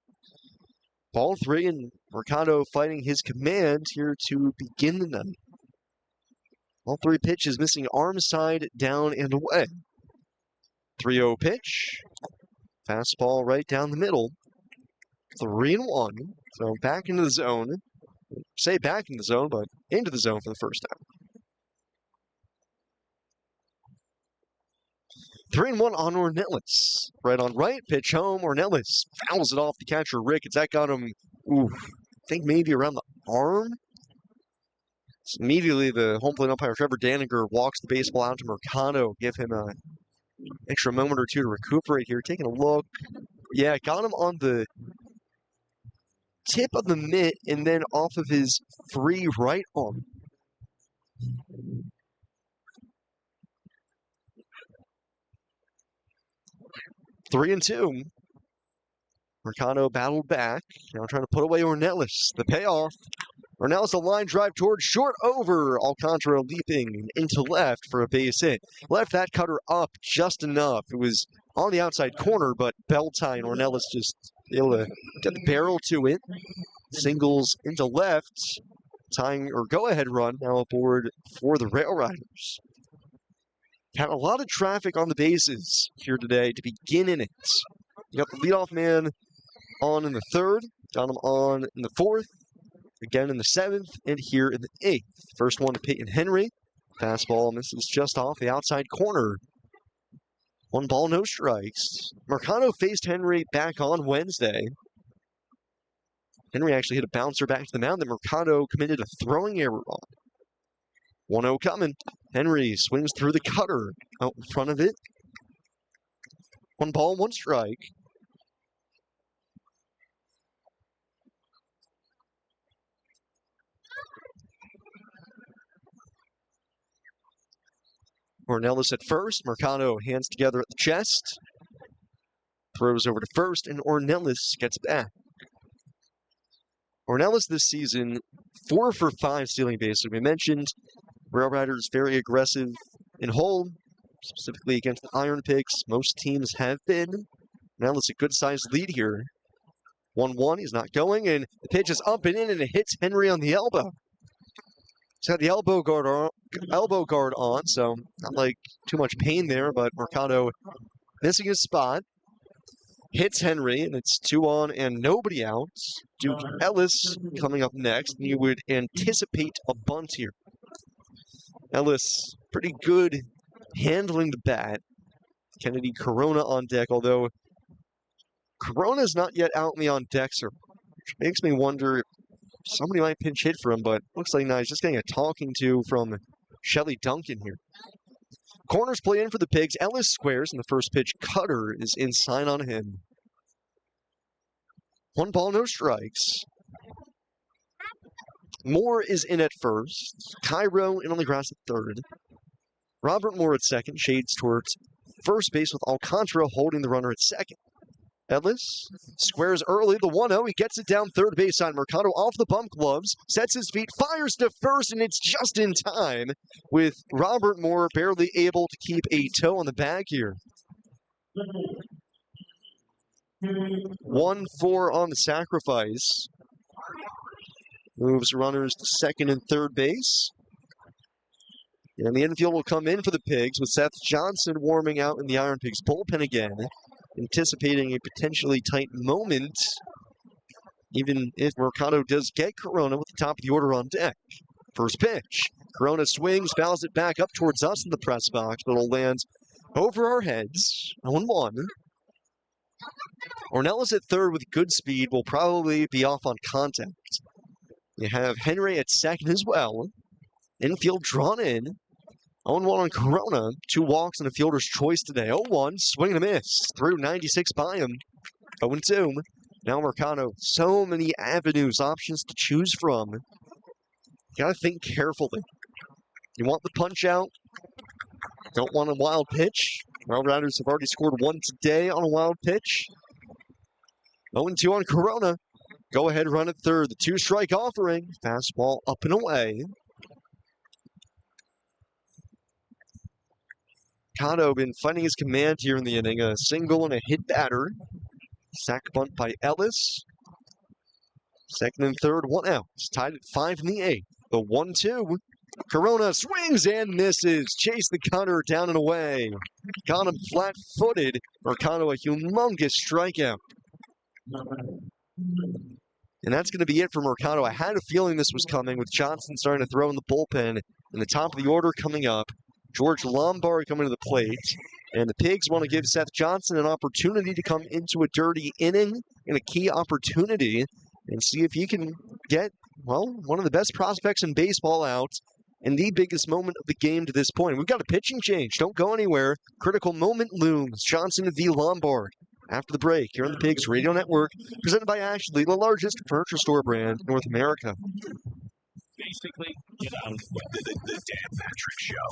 Ball 3, and Mercado fighting his command here to begin the night. All 3 pitches missing arm side, down and away. 3-0 pitch. Fastball right down the middle. 3-1. So back into the zone. Say back in the zone, but into the zone for the first time. 3-1 on Ornelas. Right on right, pitch home. Ornelas fouls it off the catcher, Ricketts. That got him, I think maybe around the arm. So immediately, the home plate umpire, Trevor Daniger, walks the baseball out to Mercado. Give him an extra moment or two to recuperate here. Taking a look. Yeah, got him on the tip of the mitt and then off of his free right arm. Three and 2. Mercado battled back. Now trying to put away Ornelas. The payoff. Ornelas a line drive towards short over. Alcantara leaping into left for a base hit. Left that cutter up just enough. It was on the outside corner, but Beltine and Ornelas just able to get the barrel to it. Singles into left. Tying or go-ahead run now aboard for the RailRiders. Had a lot of traffic on the bases here today to begin in it. You got the leadoff man on in the 3rd, got him on in the 4th, again in the 7th, and here in the 8th. First one to Peyton Henry. Fastball misses just off the outside corner. 1 ball, no strikes. Mercado faced Henry back on Wednesday. Henry actually hit a bouncer back to the mound that Mercado committed a throwing error on. 1-0 coming. Henry swings through the cutter out in front of it. 1 ball, 1 strike. Ornelas at first. Mercado hands together at the chest. Throws over to first, and Ornelas gets back. Ornelas this season, 4 for 5 stealing bases. We mentioned RailRiders very aggressive in hold, specifically against the IronPigs. Most teams have been. Ornelas a good-sized lead here. 1-1, he's not going, and the pitch is up and in, and it hits Henry on the elbow. He's got the elbow guard on, so not like too much pain there, but Mercado missing his spot. Hits Henry, and it's 2 on and nobody out. Duke Ellis coming up next, and you would anticipate a bunt here. Ellis, pretty good handling the bat. Kennedy Corona on deck, although Corona's not yet out in the on-deck circle, which makes me wonder if somebody might pinch hit for him, but looks like he's just getting a talking to from Shelly Duncan here. Corners play in for the Pigs. Ellis squares, and the first pitch cutter is inside on him. 1 ball, no strikes. Moore is in at first. Cairo in on the grass at 3rd. Robert Moore at 2nd, shades towards first base with Alcantara holding the runner at 2nd. Ellis squares early, the 1-0. He gets it down 3rd base side. Mercado off the bump gloves, sets his feet, fires to first, and it's just in time with Robert Moore barely able to keep a toe on the bag here. 1-4 on the sacrifice. Moves runners to 2nd and 3rd base. And the infield will come in for the Pigs with Seth Johnson warming out in the IronPigs bullpen again, anticipating a potentially tight moment even if Mercado does get Corona with the top of the order on deck. First pitch. Corona swings, fouls it back up towards us in the press box, but it'll land over our heads. 0-1. Ornella's at third with good speed, will probably be off on contact. You have Henry at second as well. Infield drawn in. 0-1 on Corona. 2 walks and a fielder's choice today. 0-1, swing and a miss. Through 96 by him. 0-2. Now Mercado, so many avenues, options to choose from. You gotta think carefully. You want the punch out. Don't want a wild pitch. RailRiders have already scored 1 today on a wild pitch. 0-2 on Corona. Go ahead, run at third. The 2-strike offering. Fastball up and away. Mercado been finding his command here in the inning. A single and a hit batter. Sack bunt by Ellis. Second and third, 1 out. It's tied at 5 in the 8th. The 1-2. Corona swings and misses. Chase the counter down and away. Got him flat-footed. Mercado a humongous strikeout. And that's going to be it for Mercado. I had a feeling this was coming with Johnson starting to throw in the bullpen. And the top of the order coming up. George Lombard coming to the plate. And the Pigs want to give Seth Johnson an opportunity to come into a dirty inning and a key opportunity and see if he can get, well, one of the best prospects in baseball out in the biggest moment of the game to this point. We've got a pitching change. Don't go anywhere. Critical moment looms. Johnson v. Lombard. After the break, here on the Pigs Radio Network, presented by Ashley, the largest furniture store brand in North America. Basically, you know, the Dan Patrick Show.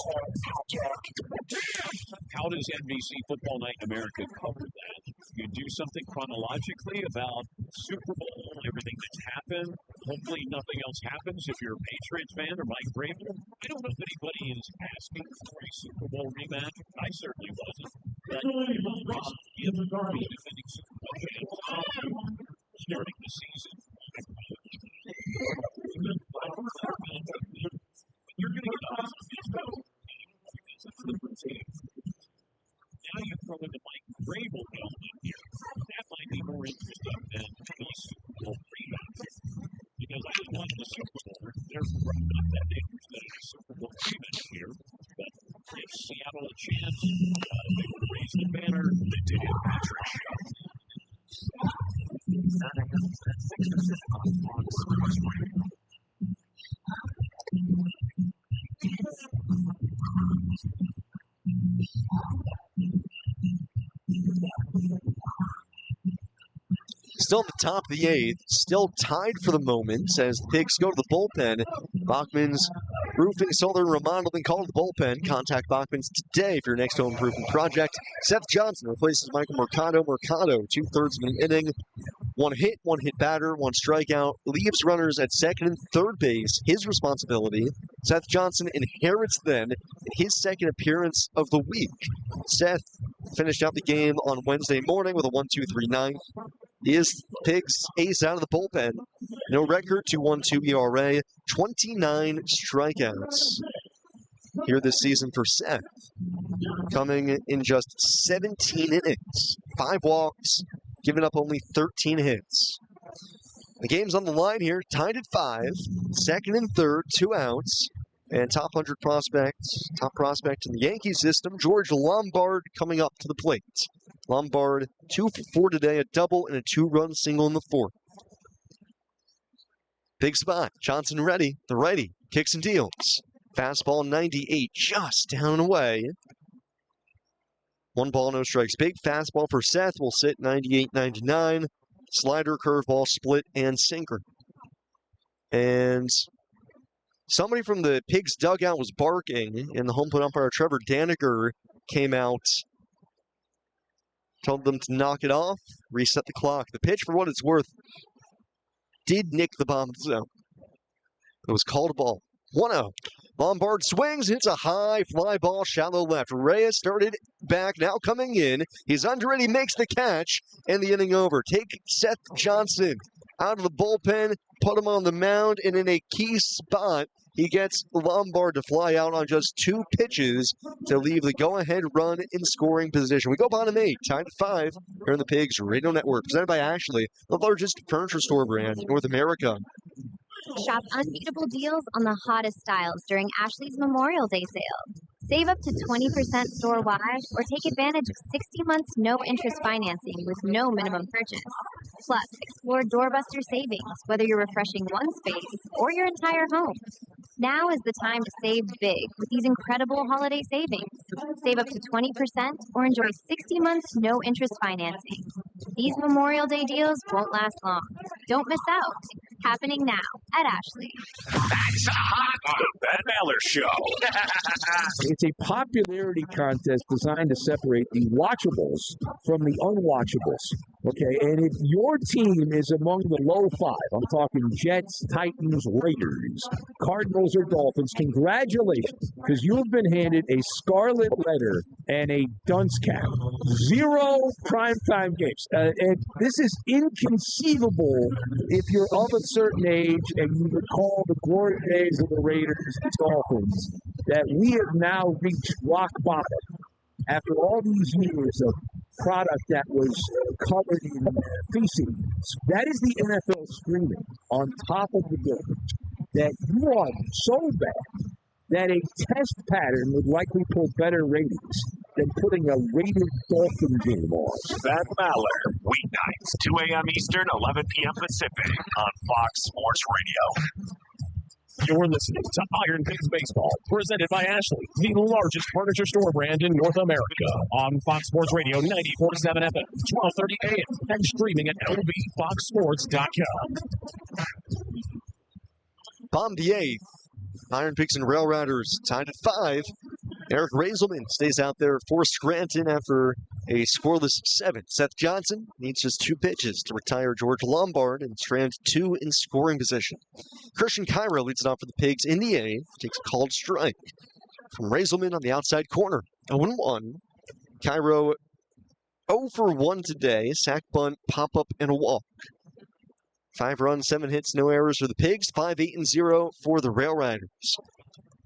How does NBC Football Night in America cover that? You do something chronologically about Super Bowl, everything that's happened. Hopefully nothing else happens if you're a Patriots fan or Mike Vrabel. I don't know if anybody is asking for a Super Bowl rematch. I certainly wasn't. But give the defending Super Bowl champs starting the season. You're going to get awesome baseball because it's a different team. Now you throw in the Mike Vrabel element here. That might be more interesting than the Super Bowl rematch. Because I didn't want the Super Bowl. Therefore, I'm not that interested in a Super Bowl rematch here. But if Seattle a chance, they would raise the banner. The Dan Patrick Show. Still at the top of the 8th, still tied for the moment as the Pigs go to the bullpen. Bachman's Roofing, Solar, Remodeling call to the bullpen. Contact Bachman's today for your next home improvement project. Seth Johnson replaces Michael Mercado. Mercado, 2/3 of an inning. 1 hit, 1 hit batter, 1 strikeout. Leaves runners at second and third base. His responsibility. Seth Johnson inherits then his second appearance of the week. Seth finished out the game on Wednesday morning with a 1-2-3 9. He is Pigs' ace out of the bullpen. No record, 2.12 ERA, 29 strikeouts here this season for Seth. Coming in just 17 innings, 5 walks, giving up only 13 hits. The game's on the line here, tied at 5, second and third, 2 outs. And top 100 prospect, top prospect in the Yankee system, George Lombard coming up to the plate. Lombard, 2 for 4 today, a double and a 2-run single in the 4th. Big spot, Johnson ready, the righty, kicks and deals. Fastball 98, just down and away. 1 ball, no strikes. Big fastball for Seth will sit 98-99. Slider, curveball, split, and sinker. And somebody from the Pigs dugout was barking, and the home plate umpire Trevor Daniger came out, told them to knock it off, reset the clock. The pitch, for what it's worth, did nick the bottom of the zone. It was called a ball. 1-0. Lombard swings, hits a high fly ball, shallow left. Reyes started back, now coming in. He's under it, he makes the catch, and the inning over. Take Seth Johnson out of the bullpen, put him on the mound, and in a key spot he gets Lombard to fly out on just 2 pitches to leave the go-ahead run in scoring position. We go bottom 8, tied at 5 here on the Pigs Radio Network, presented by Ashley, the largest furniture store brand in North America. Shop unbeatable deals on the hottest styles during Ashley's Memorial Day sale. Save up to 20% store-wide or take advantage of 60 months no-interest financing with no minimum purchase. Plus, explore doorbuster savings, whether you're refreshing one space or your entire home. Now is the time to save big with these incredible holiday savings. Save up to 20% or enjoy 60 months no-interest financing. These Memorial Day deals won't last long. Don't miss out. Happening now at Ashley. That's hot on the Ben Maller Show. It's a popularity contest designed to separate the watchables from the unwatchables. Okay, and if your team is among the low 5, I'm talking Jets, Titans, Raiders, Cardinals, or Dolphins, congratulations, because you have been handed a scarlet letter and a dunce cap. 0 primetime games. And this is inconceivable if you're of a certain age and you recall the glory days of the Raiders and Dolphins, that we have now reached rock bottom after all these years of product that was covered in feces. That is the NFL screaming on top of the building that you are so bad that a test pattern would likely pull better ratings than putting a rated Dolphin game on. Ben Maller, weeknights, 2 a.m. Eastern, 11 p.m. Pacific on Fox Sports Radio. You're listening to IronPigs Baseball, presented by Ashley, the largest furniture store brand in North America, on Fox Sports Radio 94.7 FM, 12:30 a.m., and streaming at lbfoxsports.com. Bottom the 8th, IronPigs and RailRiders tied at 5. Eric Raiselman stays out there for Scranton after a scoreless 7th. Seth Johnson needs just 2 pitches to retire George Lombard and strand 2 in scoring position. Christian Cairo leads it off for the Pigs in the 8th, takes a called strike from Raiselman on the outside corner. 0-1. Cairo 0 for 1 today, sack bunt, pop-up, and a walk. 5 runs, 7 hits, no errors for the Pigs, 5-8-0 for the RailRiders.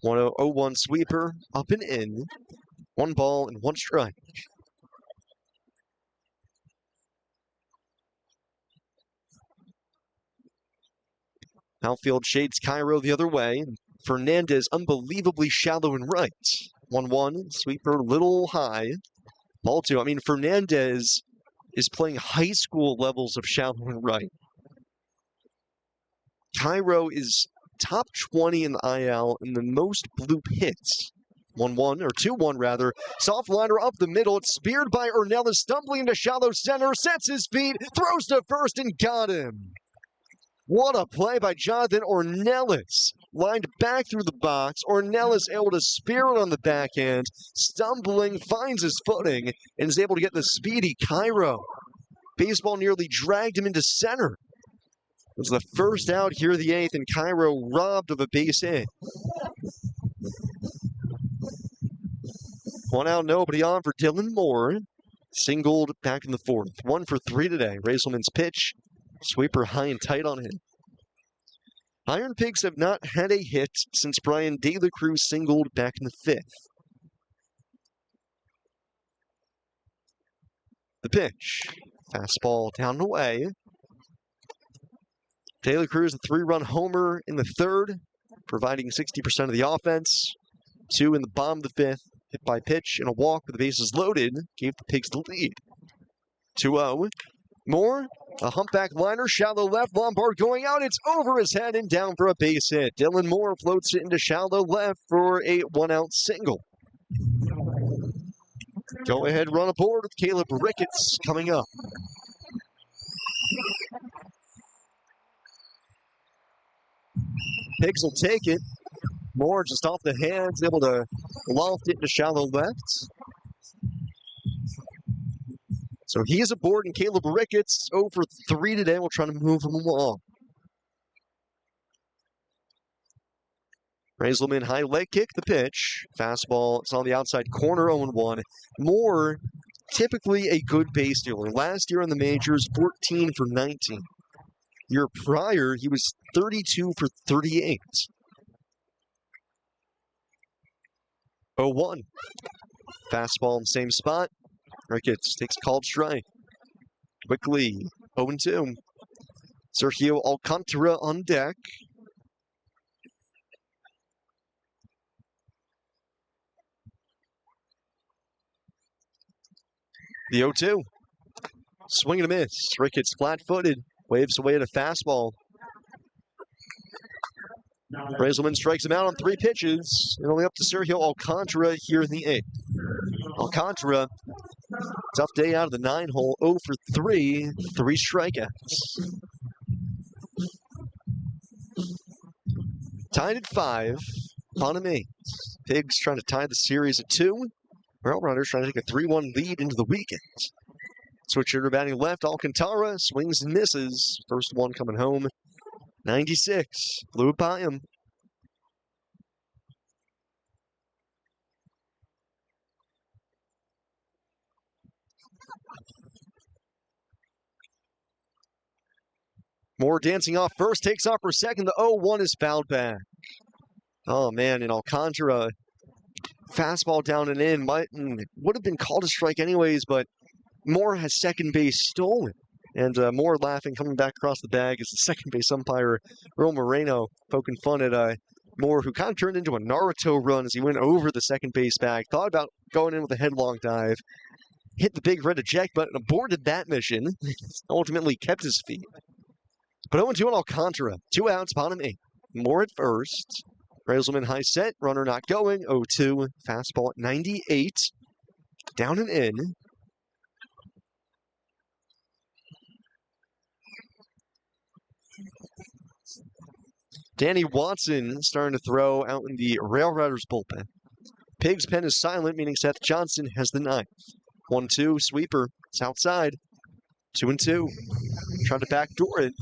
1-0-1 sweeper, up and in, 1 ball and 1 strike. Outfield shades Cairo the other way, and Fernandez unbelievably shallow and right. 1-1, sweeper little high. Ball 2. I mean, Fernandez is playing high school levels of shallow and right. Cairo is top 20 in the IL in the most bloop hits. 1-1, or 2-1 rather. Soft liner up the middle. It's speared by Ornelas, stumbling into shallow center, sets his feet, throws to first, and got him. What a play by Jonathan Ornelas. Lined back through the box. Ornelas able to spear it on the backhand, stumbling, finds his footing, and is able to get the speedy Cairo. Baseball nearly dragged him into center. It was the first out here of the 8th, and Cairo robbed of a base hit. 1 out, nobody on for Dylan Moore. Singled back in the 4th. 1 for 3 today. Raiselman's pitch. Sweeper high and tight on him. IronPigs have not had a hit since Brian De La Cruz singled back in the 5th. The pitch. Fastball down and away. De La Cruz, a 3-run homer in the 3rd, providing 60% of the offense. 2 in the bottom of the 5th, hit by pitch and a walk with the bases loaded, gave the Pigs the lead. 2-0. Moore, a humpback liner, shallow left, Lombard going out, it's over his head and down for a base hit. Dylan Moore floats it into shallow left for a 1-out single. Go ahead, run aboard with Caleb Ricketts coming up. Pigs will take it. Moore just off the hands, able to loft it into shallow left. So he is aboard, and Caleb Ricketts 0 for 3 today. We'll try to move him along. Raiselman high leg kick, the pitch. Fastball, it's on the outside corner, 0-1. Moore, typically a good base stealer. Last year in the majors, 14 for 19. Year prior, he was 32 for 38. 0-1. Fastball in the same spot. Ricketts takes a called strike. Quickly, 0-2. Sergio Alcantara on deck. The 0-2. Swing and a miss. Ricketts flat-footed. Waves away at a fastball. Brazelman strikes him out on 3 pitches. And only up to Sergio Alcantara here in the 8th. Alcantara, tough day out of the 9-hole. 0 for 3. 3 strikeouts. Tied at 5. Bottom 8. Pigs trying to tie the series at 2. RailRiders trying to take a 3-1 lead into the weekend. Switch hitter batting left. Alcantara swings and misses. First one coming home. 96. Flew it by him. Moore dancing off first. Takes off for second. The 0-1 is fouled back. Oh, man. And Alcantara, fastball down and in. Would have been called a strike anyways, but Moore has second base stolen. And Moore laughing, coming back across the bag as the second base umpire, Earl Moreno, poking fun at Moore, who kind of turned into a Naruto run as he went over the second base bag. Thought about going in with a headlong dive. Hit the big red eject button, aborted that mission. Ultimately kept his feet. But 0-2 on Alcantara. 2 outs, bottom 8. Moore at first. Brazelman high set, runner not going. 0-2, fastball at 98. Down and in. Danny Watson starting to throw out in the RailRiders bullpen. Pig's pen is silent, meaning Seth Johnson has the 9th. 1-2, sweeper. It's outside. 2-2. Trying to backdoor it.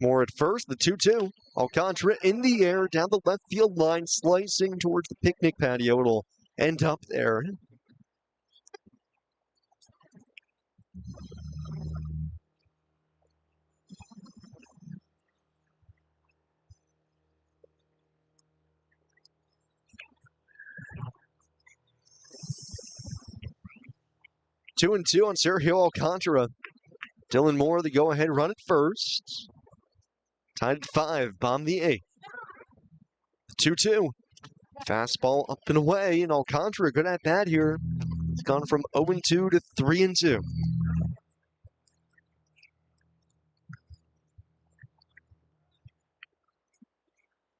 Moore at first, the 2-2. Alcantara in the air, down the left field line, slicing towards the picnic patio. It'll end up there. Two and two on Sergio Alcantara. Dylan Moore, the go-ahead run at first. Tied at 5, bomb the 8th. 2-2. Fastball up and away, and Alcantara good at bat here. It's gone from 0-2 to 3-2.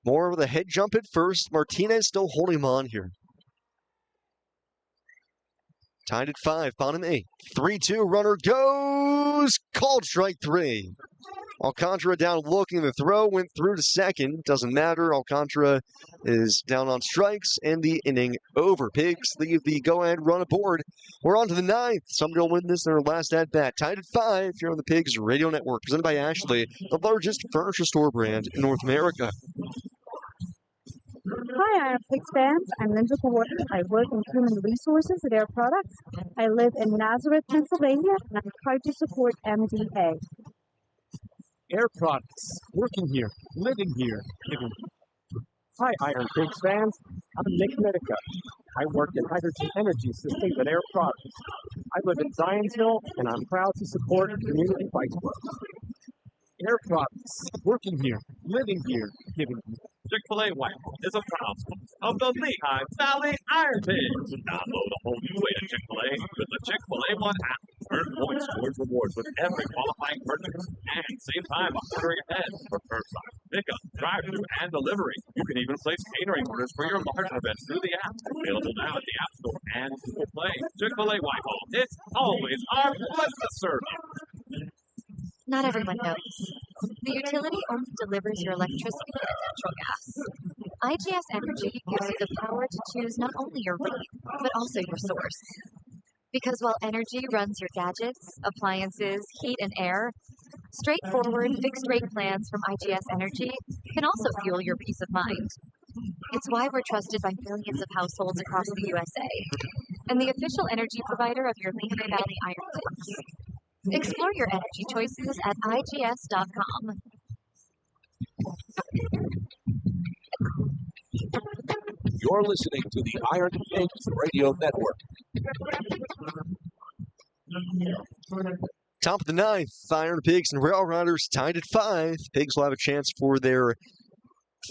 Moore with a head jump at first. Martinez still holding him on here. Tied at 5, bottom 8. 3-2, runner goes. Called strike 3. Alcantara down looking. The throw went through to second. Doesn't matter. Alcantara is down on strikes and the inning over. Pigs leave the go-ahead run aboard. We're on to the 9th. Somebody will win this in their last at-bat. Tied at 5 here on the Pigs Radio Network. Presented by Ashley, the largest furniture store brand in North America. Hi, IronPigs fans. I'm Linda Gordon. I work in human resources at Air Products. I live in Nazareth, Pennsylvania, and I'm proud to support MDA. Air Products, working here, living here, living here. Hi, IronPigs fans. I'm Nick Medica. I work in hydrogen energy systems at Air Products. I live in Zionsville, and I'm proud to support community bike clubs. Air Products, working here, living here, giving here. Chick-fil-A White is a proud sponsor of the Lehigh Valley IronPigs. Download a whole new way to Chick-fil-A with the Chick-fil-A One app. Earn points towards rewards with every qualifying purchase. And save time on ordering ahead for curbside, pickup, drive-thru, and delivery. You can even place catering orders for your large events through the app. Available now at the App Store and Google Play. Chick-fil-A Whitehall. It's always our pleasure to serve you. Not everyone knows. The utility only delivers your electricity and natural gas. IGS Energy gives you the power to choose not only your rate, but also your source. Because while energy runs your gadgets, appliances, heat, and air, straightforward fixed-rate plans from IGS Energy can also fuel your peace of mind. It's why we're trusted by millions of households across the USA. and the official energy provider of your Lehigh Valley IronPigs. Explore your energy choices at IGS.com. You're listening to the Iron Pigs Radio Network. Top of the ninth, IronPigs and RailRiders tied at 5. Pigs will have a chance for their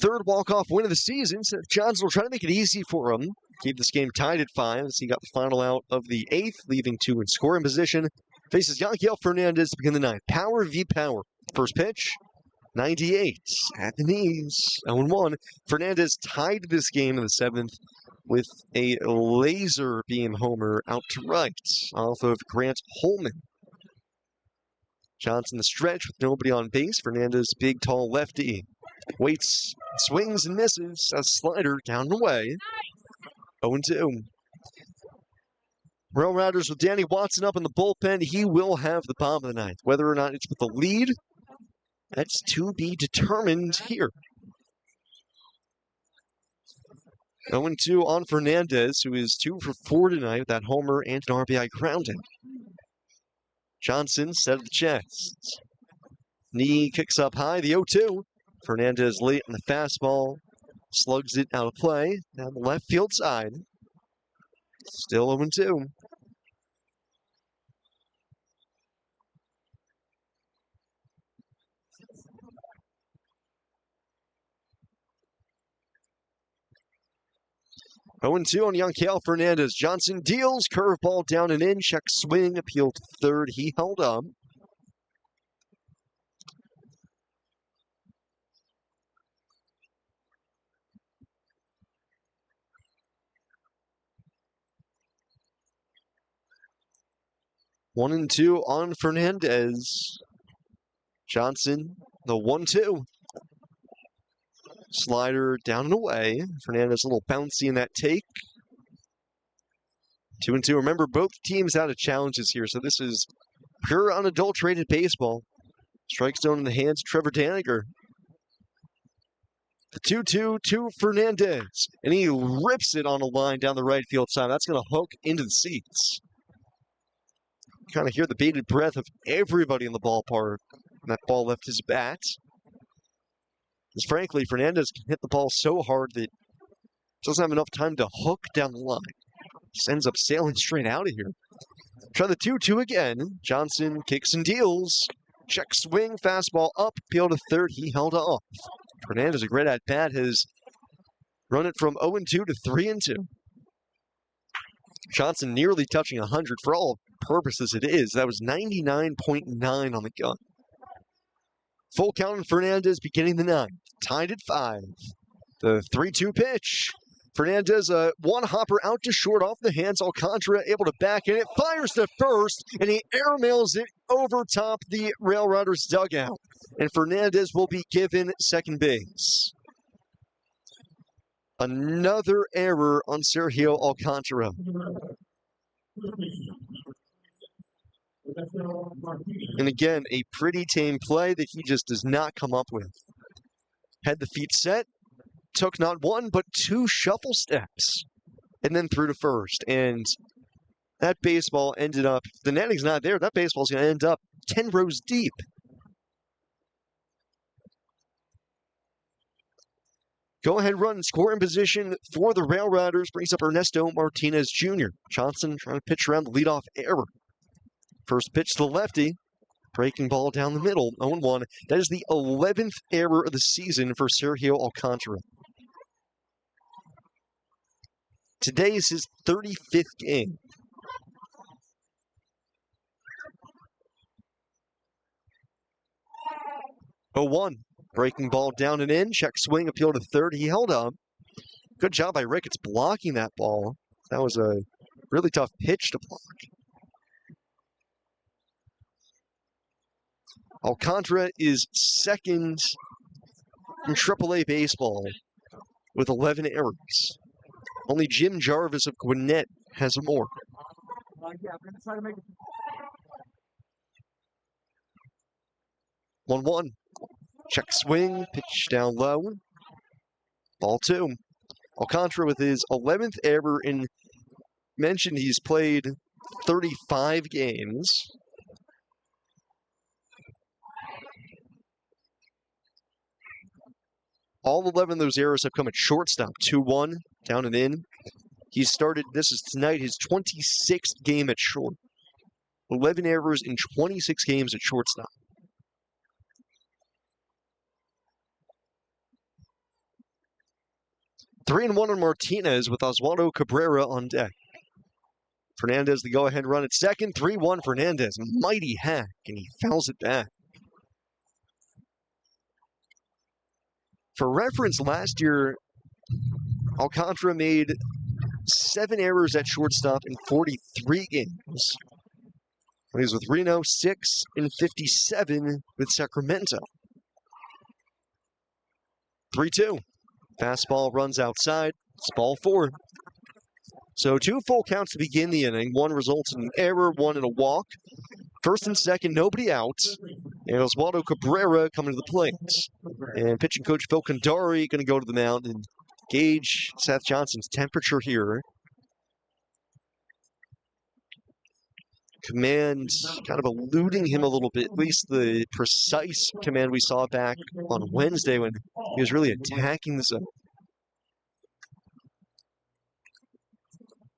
third walk-off win of the season. So Johnson will try to make it easy for him. Keep this game tied at 5 as he got the final out of the 8th, leaving 2 in scoring position. Faces Yanquiel Fernandez to begin the 9th. Power v. power. First pitch, 98 at the knees, 0-1. Fernandez tied this game in the 7th with a laser beam homer out to right off of Grant Holman. Johnson the stretch with nobody on base. Fernandez, big, tall lefty, waits, swings and misses. A slider down and away. 0-2. RailRiders with Danny Watson up in the bullpen. He will have the bottom of the 9th. Whether or not it's with the lead, that's to be determined here. 0-2 on Fernandez, who is 2 for 4 tonight with that homer and an RBI grounding. Johnson set of the chest. Knee kicks up high, the 0-2. Fernandez late on the fastball, slugs it out of play down the left field side. Still 0-2. On Yanquiel Fernandez. Johnson deals, curveball down and in, check swing, appeal to third. He held up. One and two on Fernandez. Johnson, the 1-2. Slider down and away. Fernandez a little bouncy in that take. 2-2. Remember, both teams out of challenges here, so this is pure unadulterated baseball. Strike zone in the hands of Trevor Daniger. The 2-2 to Fernandez. And he rips it on a line down the right field side. That's going to hook into the seats. Kind of hear the bated breath of everybody in the ballpark when that ball left his bat. Because frankly, Fernandez can hit the ball so hard that doesn't have enough time to hook down the line. Just ends up sailing straight out of here. Try the 2-2 again. Johnson kicks and deals. Check swing, fastball up, appeal to third. He held off. Fernandez, a great at-bat, has run it from 0-2 to 3-2. Johnson nearly touching 100 for all purposes it is. That was 99.9 on the gun. Full count on Fernandez beginning the 9th. Tied at 5. The 3-2 pitch. Fernandez, one hopper out to short off the hands. Alcantara able to back in it. Fires to first, and he airmails it over top the RailRiders dugout. And Fernandez will be given second base. Another error on Sergio Alcantara. And again, a pretty tame play that he just does not come up with. Had the feet set, took not one but 2 shuffle steps, and then threw to first. And that baseball ended up, if the netting's not there, that baseball's going to end up 10 rows deep. Go-ahead run, score in position for the RailRiders brings up Ernesto Martinez Jr. Johnson trying to pitch around the leadoff error. First pitch to the lefty, breaking ball down the middle, 0-1. That is the 11th error of the season for Sergio Alcantara. Today is his 35th game. Breaking ball down and in. Check swing, appeal to third. He held up. Good job by Ricketts blocking that ball. That was a really tough pitch to block. Alcantara is second in AAA baseball with 11 errors. Only Jim Jarvis of Gwinnett has more. 1-1. Check swing, pitch down low. Ball 2. Alcantara with his 11th error in mentioned he's played 35 games. All 11 of those errors have come at shortstop. 2-1, down and in. He started, this is tonight, his 26th game at short. 11 errors in 26 games at shortstop. Three and 1 on Martinez with Oswaldo Cabrera on deck. Fernandez the go-ahead run at second. 3-1 Fernandez. Mighty hack, and he fouls it back. For reference, last year, Alcantara made 7 errors at shortstop in 43 games. When he was with Reno, 6 and 57 with Sacramento. 3-2. Fastball runs outside. It's ball 4. So 2 full counts to begin the inning. 1 results in an error, 1 in a walk. First and second, nobody out. And Oswaldo Cabrera coming to the plate. And pitching coach Phil Condari going to go to the mound and gauge Seth Johnson's temperature here. Command kind of eluding him a little bit, at least the precise command we saw back on Wednesday when he was really attacking the zone.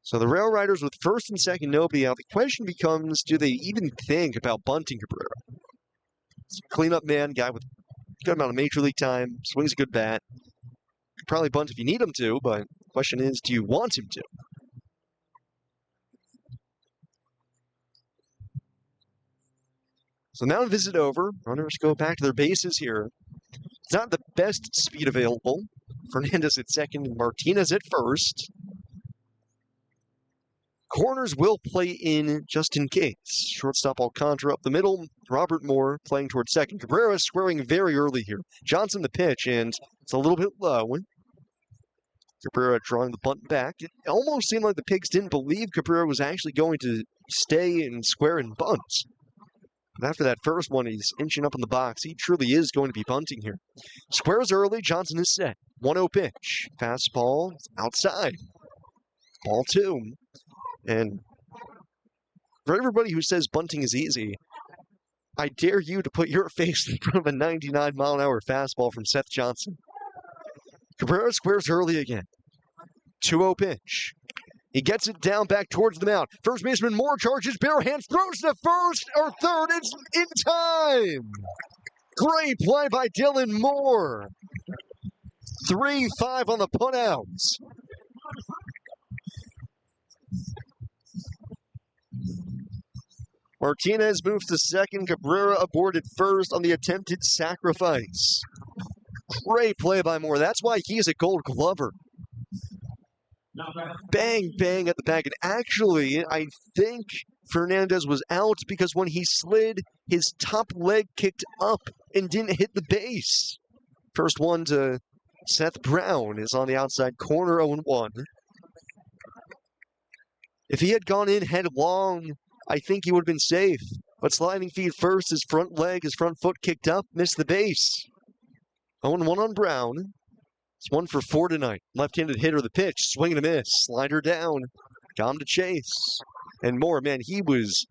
So the RailRiders with first and second, nobody out. The question becomes, do they even think about bunting Cabrera? It's a cleanup man, guy with a good amount of major league time, swings a good bat. Could probably bunt if you need him to, but the question is, do you want him to? So now visit over. Runners go back to their bases here. It's not the best speed available. Fernandez at second and Martinez at first. Corners will play in just in case. Shortstop Alcantara up the middle. Robert Moore playing towards second. Cabrera squaring very early here. Johnson the pitch, and it's a little bit low. Cabrera drawing the bunt back. It almost seemed like the Pigs didn't believe Cabrera was actually going to stay and square and bunt. But after that first one, he's inching up in the box. He truly is going to be bunting here. Squares early. Johnson is set. 1-0 pitch. Fastball outside. Ball 2. And for everybody who says bunting is easy, I dare you to put your face in front of a 99-mile-an-hour fastball from Seth Johnson. Cabrera squares early again. 2-0 pitch. He gets it down back towards the mound. First baseman Moore charges, bare hands, throws to first or third. It's in time. Great play by Dylan Moore. 3-5 on the putouts. Martinez moves to second. Cabrera aboard at first on the attempted sacrifice. Great play by Moore. That's why he's a Gold Glover. Bang, bang at the back. And actually, I think Fernandez was out because when he slid, his top leg kicked up and didn't hit the base. First one to Seth Brown is on the outside corner, 0-1. If he had gone in headlong, I think he would have been safe. But sliding feet first, his front leg, his front foot kicked up, missed the base. 0-1 on Brown. It's 1 for 4 tonight. Left-handed hitter, the pitch, swing and a miss. Slider down, got him to chase. And Moore, man, he was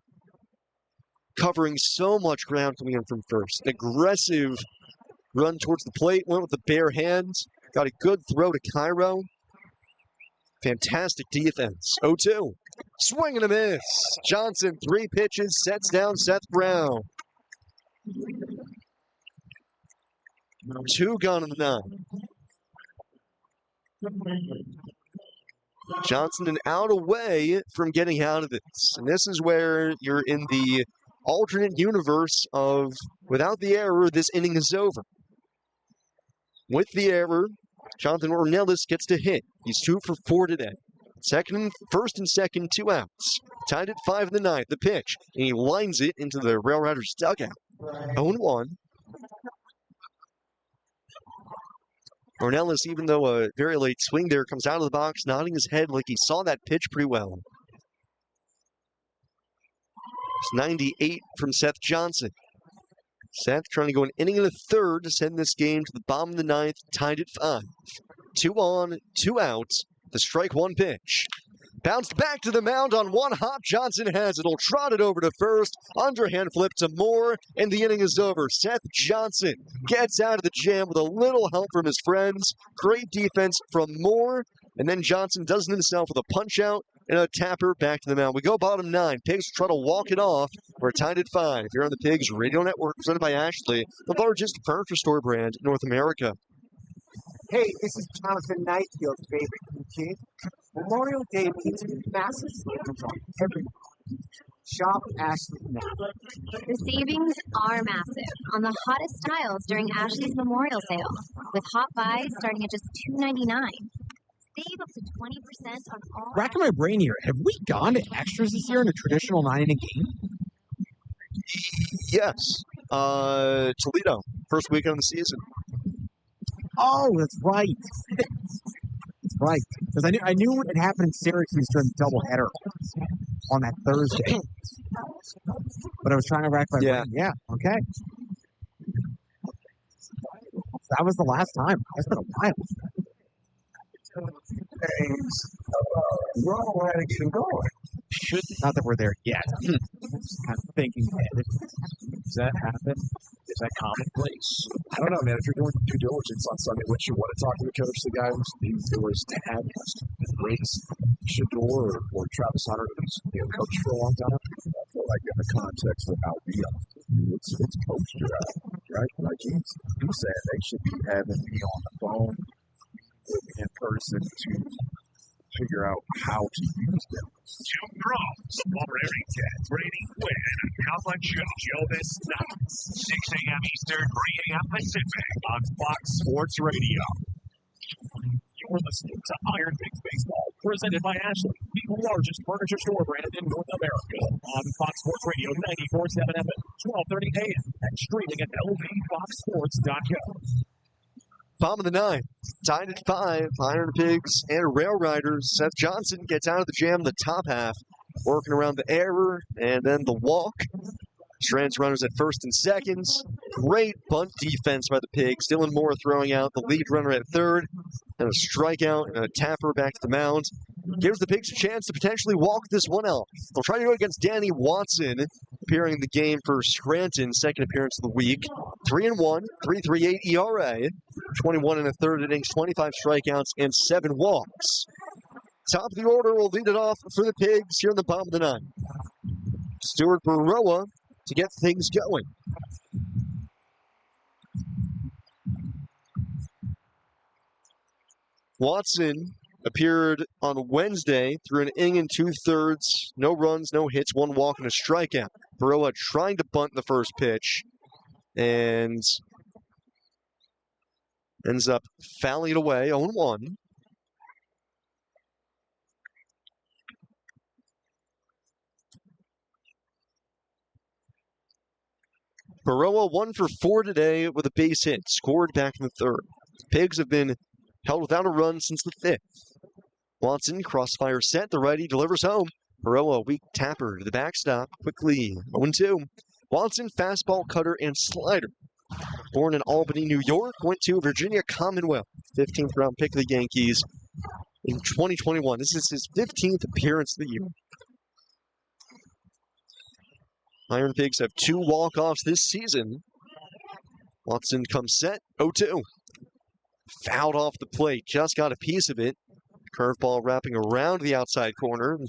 covering so much ground coming in from first. Aggressive run towards the plate, went with the bare hands, got a good throw to Cairo. Fantastic defense. 0-2. Swing and a miss. Johnson, 3 pitches, sets down Seth Brown. 2 gone in the 9. Johnson an out away from getting out of this. And this is where you're in the alternate universe of, without the error, this inning is over. With the error, Jonathan Ornelas gets to hit. He's 2 for 4 today. First and second, 2 outs. Tied at 5 in the 9th. The pitch. And he lines it into the RailRiders dugout. 0-1. Ornelas, even though a very late swing there, comes out of the box, nodding his head like he saw that pitch pretty well. It's 98 from Seth Johnson. Seth trying to go an inning and a third to send this game to the bottom of the 9th, tied at 5. 2 on, 2 outs. The strike 1 pitch. Bounced back to the mound on one hop. Johnson has it. He'll trot it over to first. Underhand flip to Moore, and the inning is over. Seth Johnson gets out of the jam with a little help from his friends. Great defense from Moore, and then Johnson does it himself with a punch out and a tapper back to the mound. We go bottom 9. Pigs try to walk it off. We're tied at 5 here on the Pigs Radio Network, presented by Ashley, the largest furniture store brand in North America. Hey, this is Jonathan Knightfield's favorite kid. Memorial Day means massive savings on everything. Shop Ashley now. The savings are massive on the hottest styles during Ashley's Memorial Sale, with hot buys starting at just $2.99. Save up to 20% on all. Racking my brain here. Have we gone to extras this year in a traditional 9-inning game? Yes. Toledo, first weekend of the season. Oh, that's right. That's right. Because I knew it happened in Syracuse during the doubleheader on that Thursday. But I was trying to rack my brain. Yeah, okay. That was the last time. That's been a while. We're all ready to get going. Not that we're there yet. Just kind of thinking ahead. Does that happen? Is that commonplace? I don't know, man. If you're doing due diligence on Sunday, wouldn't you want to talk to the coach, the guy who was dad, Riggs, Shador, or Travis Hunter, who's coached for a long time? I feel like in the context of how we are, it's coach draft, right? Like you said, they should be having me on the phone in person to figure out how to use them. Two pros, Montgomery, Brady, Quinn, and Colin Joe this night, 6 a.m. Eastern, 3 a.m. Pacific on Fox Sports Radio. You're listening to IronPigs Baseball, presented by Ashley, the largest furniture store brand in North America, on Fox Sports Radio 94.7 FM, 12:30 a.m., and streaming at lvfoxsports.com. Bottom of the 9, tied at 5, IronPigs and RailRiders. Seth Johnson gets out of the jam in the top half, working around the error and then the walk. Strands runners at first and seconds. Great bunt defense by the Pigs. Dylan Moore throwing out the lead runner at third, and a strikeout and a tapper back to the mound. Gives the Pigs a chance to potentially walk this one out. They'll try to do it against Danny Watson, appearing in the game for Scranton, second appearance of the week. 3-1, 3.38 ERA, 21 and a third innings, 25 strikeouts, and 7 walks. Top of the order will lead it off for the Pigs here in the bottom of the 9. Stuart Baroa to get things going. Watson appeared on Wednesday through an inning and 2/3, no runs, no hits, 1 walk, and a strikeout. Baroa trying to bunt the first pitch and ends up fouling it away, 0-1. Baroa 1 for 4 today with a base hit, scored back in the 3rd. Pigs have been held without a run since the 5th. Watson, crossfire set, the righty delivers home. Baroa, weak tapper to the backstop, quickly 0-2. Watson, fastball, cutter, and slider. Born in Albany, New York, went to Virginia Commonwealth, 15th round pick of the Yankees in 2021. This is his 15th appearance of the year. IronPigs have 2 walk-offs this season. Watson comes set, 0-2. Fouled off the plate, just got a piece of it. Curveball wrapping around the outside corner.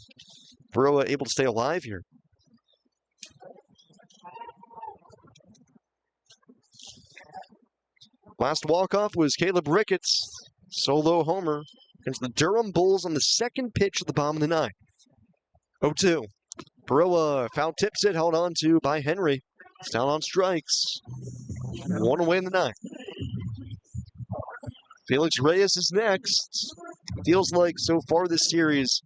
Baroa able to stay alive here. Last walk-off was Caleb Ricketts, solo homer against the Durham Bulls on the second pitch of the bottom of the 9. 0-2. Baroa foul tips it, held on to by Henry. It's down on strikes. 1 away in the 9. Felix Reyes is next. Feels like so far this series,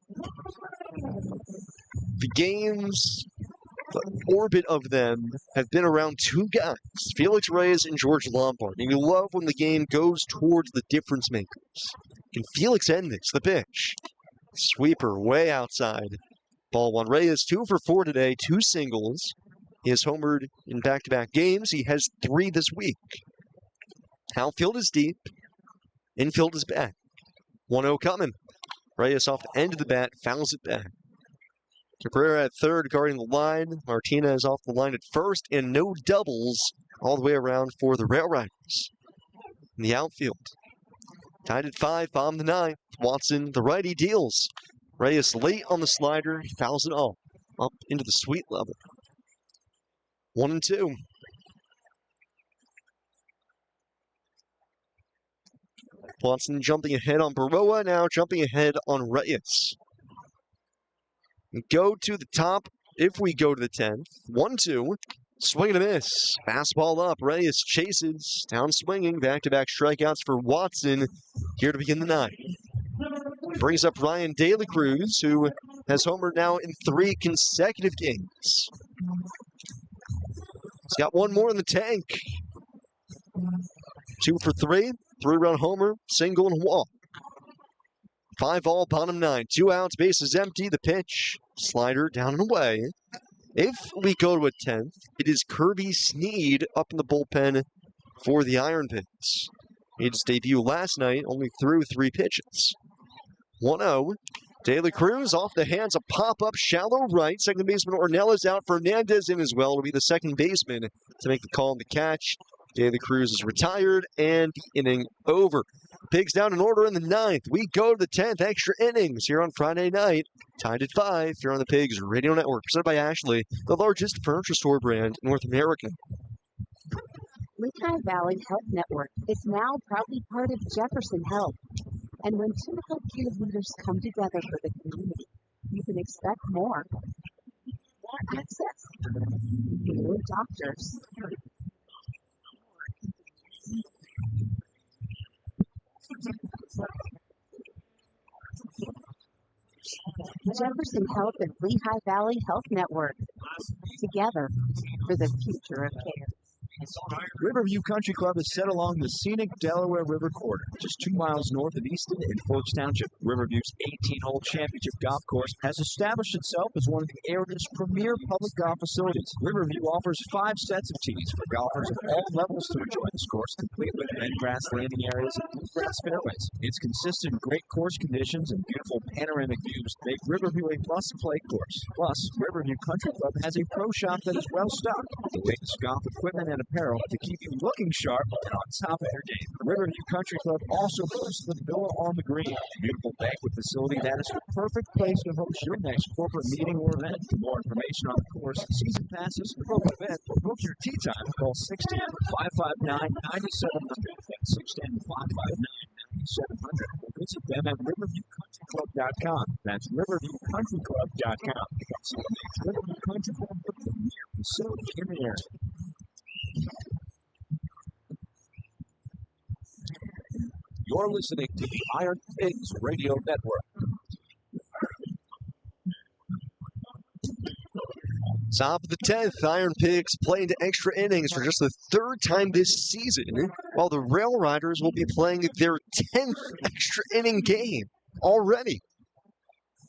the games, the orbit of them have been around 2 guys, Felix Reyes and George Lombard. And you love when the game goes towards the difference makers. Can Felix end this? The pitch. Sweeper way outside. Ball 1. Reyes 2 for 4 today, 2 singles. He has homered in back-to-back games. He has 3 this week. Outfield is deep. Infield is back. 1-0 coming. Reyes off the end of the bat, fouls it back. Cabrera at third, guarding the line. Martinez off the line at first, and no doubles all the way around for the RailRiders. In the outfield, tied at 5, bottom of the 9th. Watson, the righty, deals. Reyes late on the slider, fouls it all up into the sweet level. 1-2. Watson jumping ahead on Baroa, now jumping ahead on Reyes. We go to the top if we go to the 10th. 1-2. Swing and a miss. Fastball up. Reyes chases. Down swinging. Back-to-back strikeouts for Watson here to begin the 9th. Brings up Ryan De La Cruz, who has homered now in 3 consecutive games. He's got one more in the tank. 2 for 3. 3-run homer. Single and walk. 5 all, bottom 9. 2 outs, bases empty. The pitch. Slider down and away. If we go to a 10th, it is Kirby Sneed up in the bullpen for the IronPigs. Made his debut last night, only threw 3 pitches. 1-0. De La Cruz off the hands, a pop-up, shallow right. Second baseman Ornelas out. Fernandez in as well to be the second baseman to make the call on the catch. De La Cruz is retired, and the inning over. Pigs down in order in the 9th. We go to the 10th, extra innings here on Friday night. Tied at 5 here on the Pigs Radio Network, presented by Ashley, the largest furniture store brand in North America. Lehigh Valley Health Network is now proudly part of Jefferson Health. And when 2 healthcare leaders come together for the community, you can expect more. More access. Fewer doctors. Jefferson Health and Lehigh Valley Health Network. Together for the future of care. Riverview Country Club is set along the scenic Delaware River corridor, just 2 miles north of Easton in Forks Township. Riverview's 18-hole championship golf course has established itself as one of the area's premier public golf facilities. Riverview offers 5 sets of tees for golfers of all levels to enjoy this course, complete with bent grass landing areas and bluegrass fairways. Its consistent great course conditions and beautiful panoramic views make Riverview a must-play course. Plus, Riverview Country Club has a pro shop that is well-stocked with the latest golf equipment and apparel to keep you looking sharp and on top of your game. The Riverview Country Club also boasts the Villa on the Green, a beautiful banquet facility that is the perfect place to host your next corporate meeting or event. For more information on the course, season passes, pro event, or book your tee time, call 610-559-9700. That's 610-559-9700. Or visit them at riverviewcountryclub.com. That's riverviewcountryclub.com. Riverview Country Club, the premier facility in the area. You're listening to the IronPigs Radio Network. Top of the 10th, IronPigs playing to extra innings for just the 3rd time this season, while the RailRiders will be playing their 10th extra inning game already.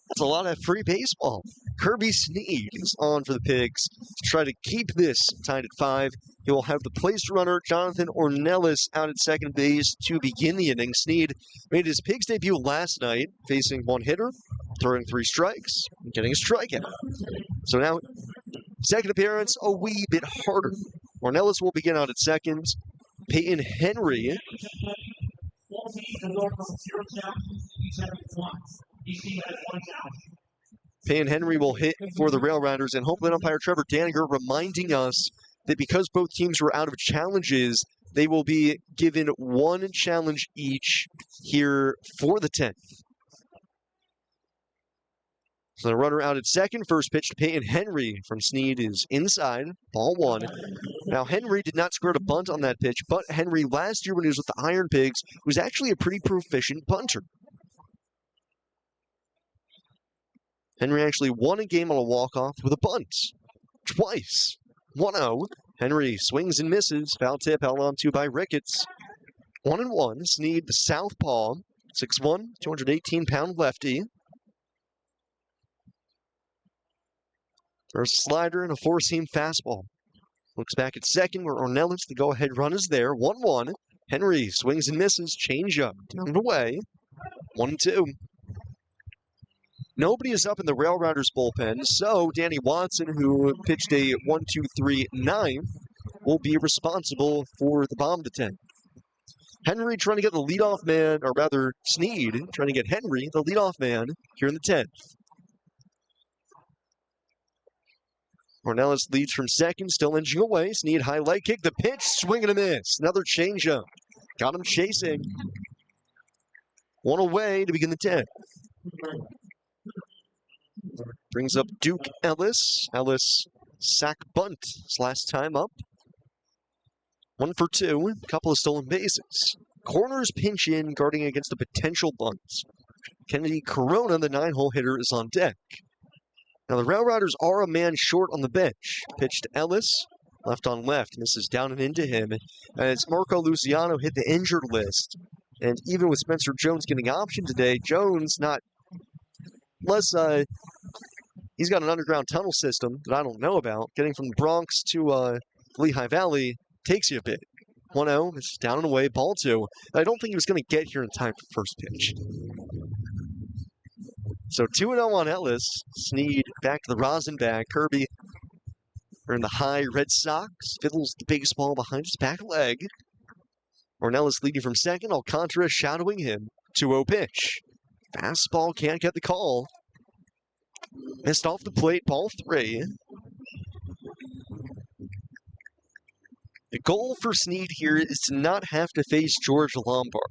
That's a lot of free baseball. Kirby Sneed is on for the Pigs to try to keep this tied at 5. He will have the place runner, Jonathan Ornelas, out at second base to begin the inning. Sneed made his Pigs debut last night, facing one hitter, throwing 3 strikes, and getting a strikeout. So now, second appearance, a wee bit harder. Ornelas will begin out at second. Peyton Henry Peyton Henry will hit for the RailRiders, and home plate umpire Trevor Daniger reminding us that because both teams were out of challenges, they will be given 1 challenge each here for the 10th. So the runner out at second. First pitch to Peyton Henry from Sneed is inside. Ball 1. Now, Henry did not score a bunt on that pitch, but Henry last year when he was with the IronPigs was actually a pretty proficient bunter. Henry actually won a game on a walk-off with a bunt. Twice. 1-0. Henry swings and misses. Foul tip held on to by Ricketts. 1-1. Sneed, the southpaw. 6'1", 218-pound lefty. There's a slider and a 4-seam fastball. Looks back at second where Ornelas, the go-ahead run is there. 1-1. Henry swings and misses. Changeup down and away. 1-2. Nobody is up in the RailRiders bullpen, so Danny Watson, who pitched a 1-2-3-9, will be responsible for the bomb to 10. Henry trying to get the leadoff man, or rather Sneed trying to get Henry, the leadoff man, here in the 10th. Cornelis leads from second, still inching away. Sneed high leg kick, the pitch, swing and a miss. Another changeup. Got him chasing. One away to begin the 10th. Brings up Duke Ellis. Ellis sack bunt his last time up. 1 for 2, a couple of stolen bases. Corners pinch in, guarding against a potential bunt. Kennedy Corona, the 9-hole hitter, is on deck. Now the RailRiders are a man short on the bench. Pitch to Ellis, left on left, misses down and into him. As Marco Luciano hit the injured list. And even with Spencer Jones getting optioned today, Jones not less, he's got an underground tunnel system that I don't know about. Getting from the Bronx to Lehigh Valley takes you a bit. 1-0, it's down and away, ball 2. I don't think he was going to get here in time for first pitch. So 2-0 on Ellis. Sneed back to the rosin bag. Kirby are in the high Red Sox. Fiddles the baseball behind his back leg. Ornelas leading from second. Alcantara shadowing him. 2-0 pitch. Fastball can't get the call. Missed off the plate, ball 3. The goal for Sneed here is to not have to face George Lombard.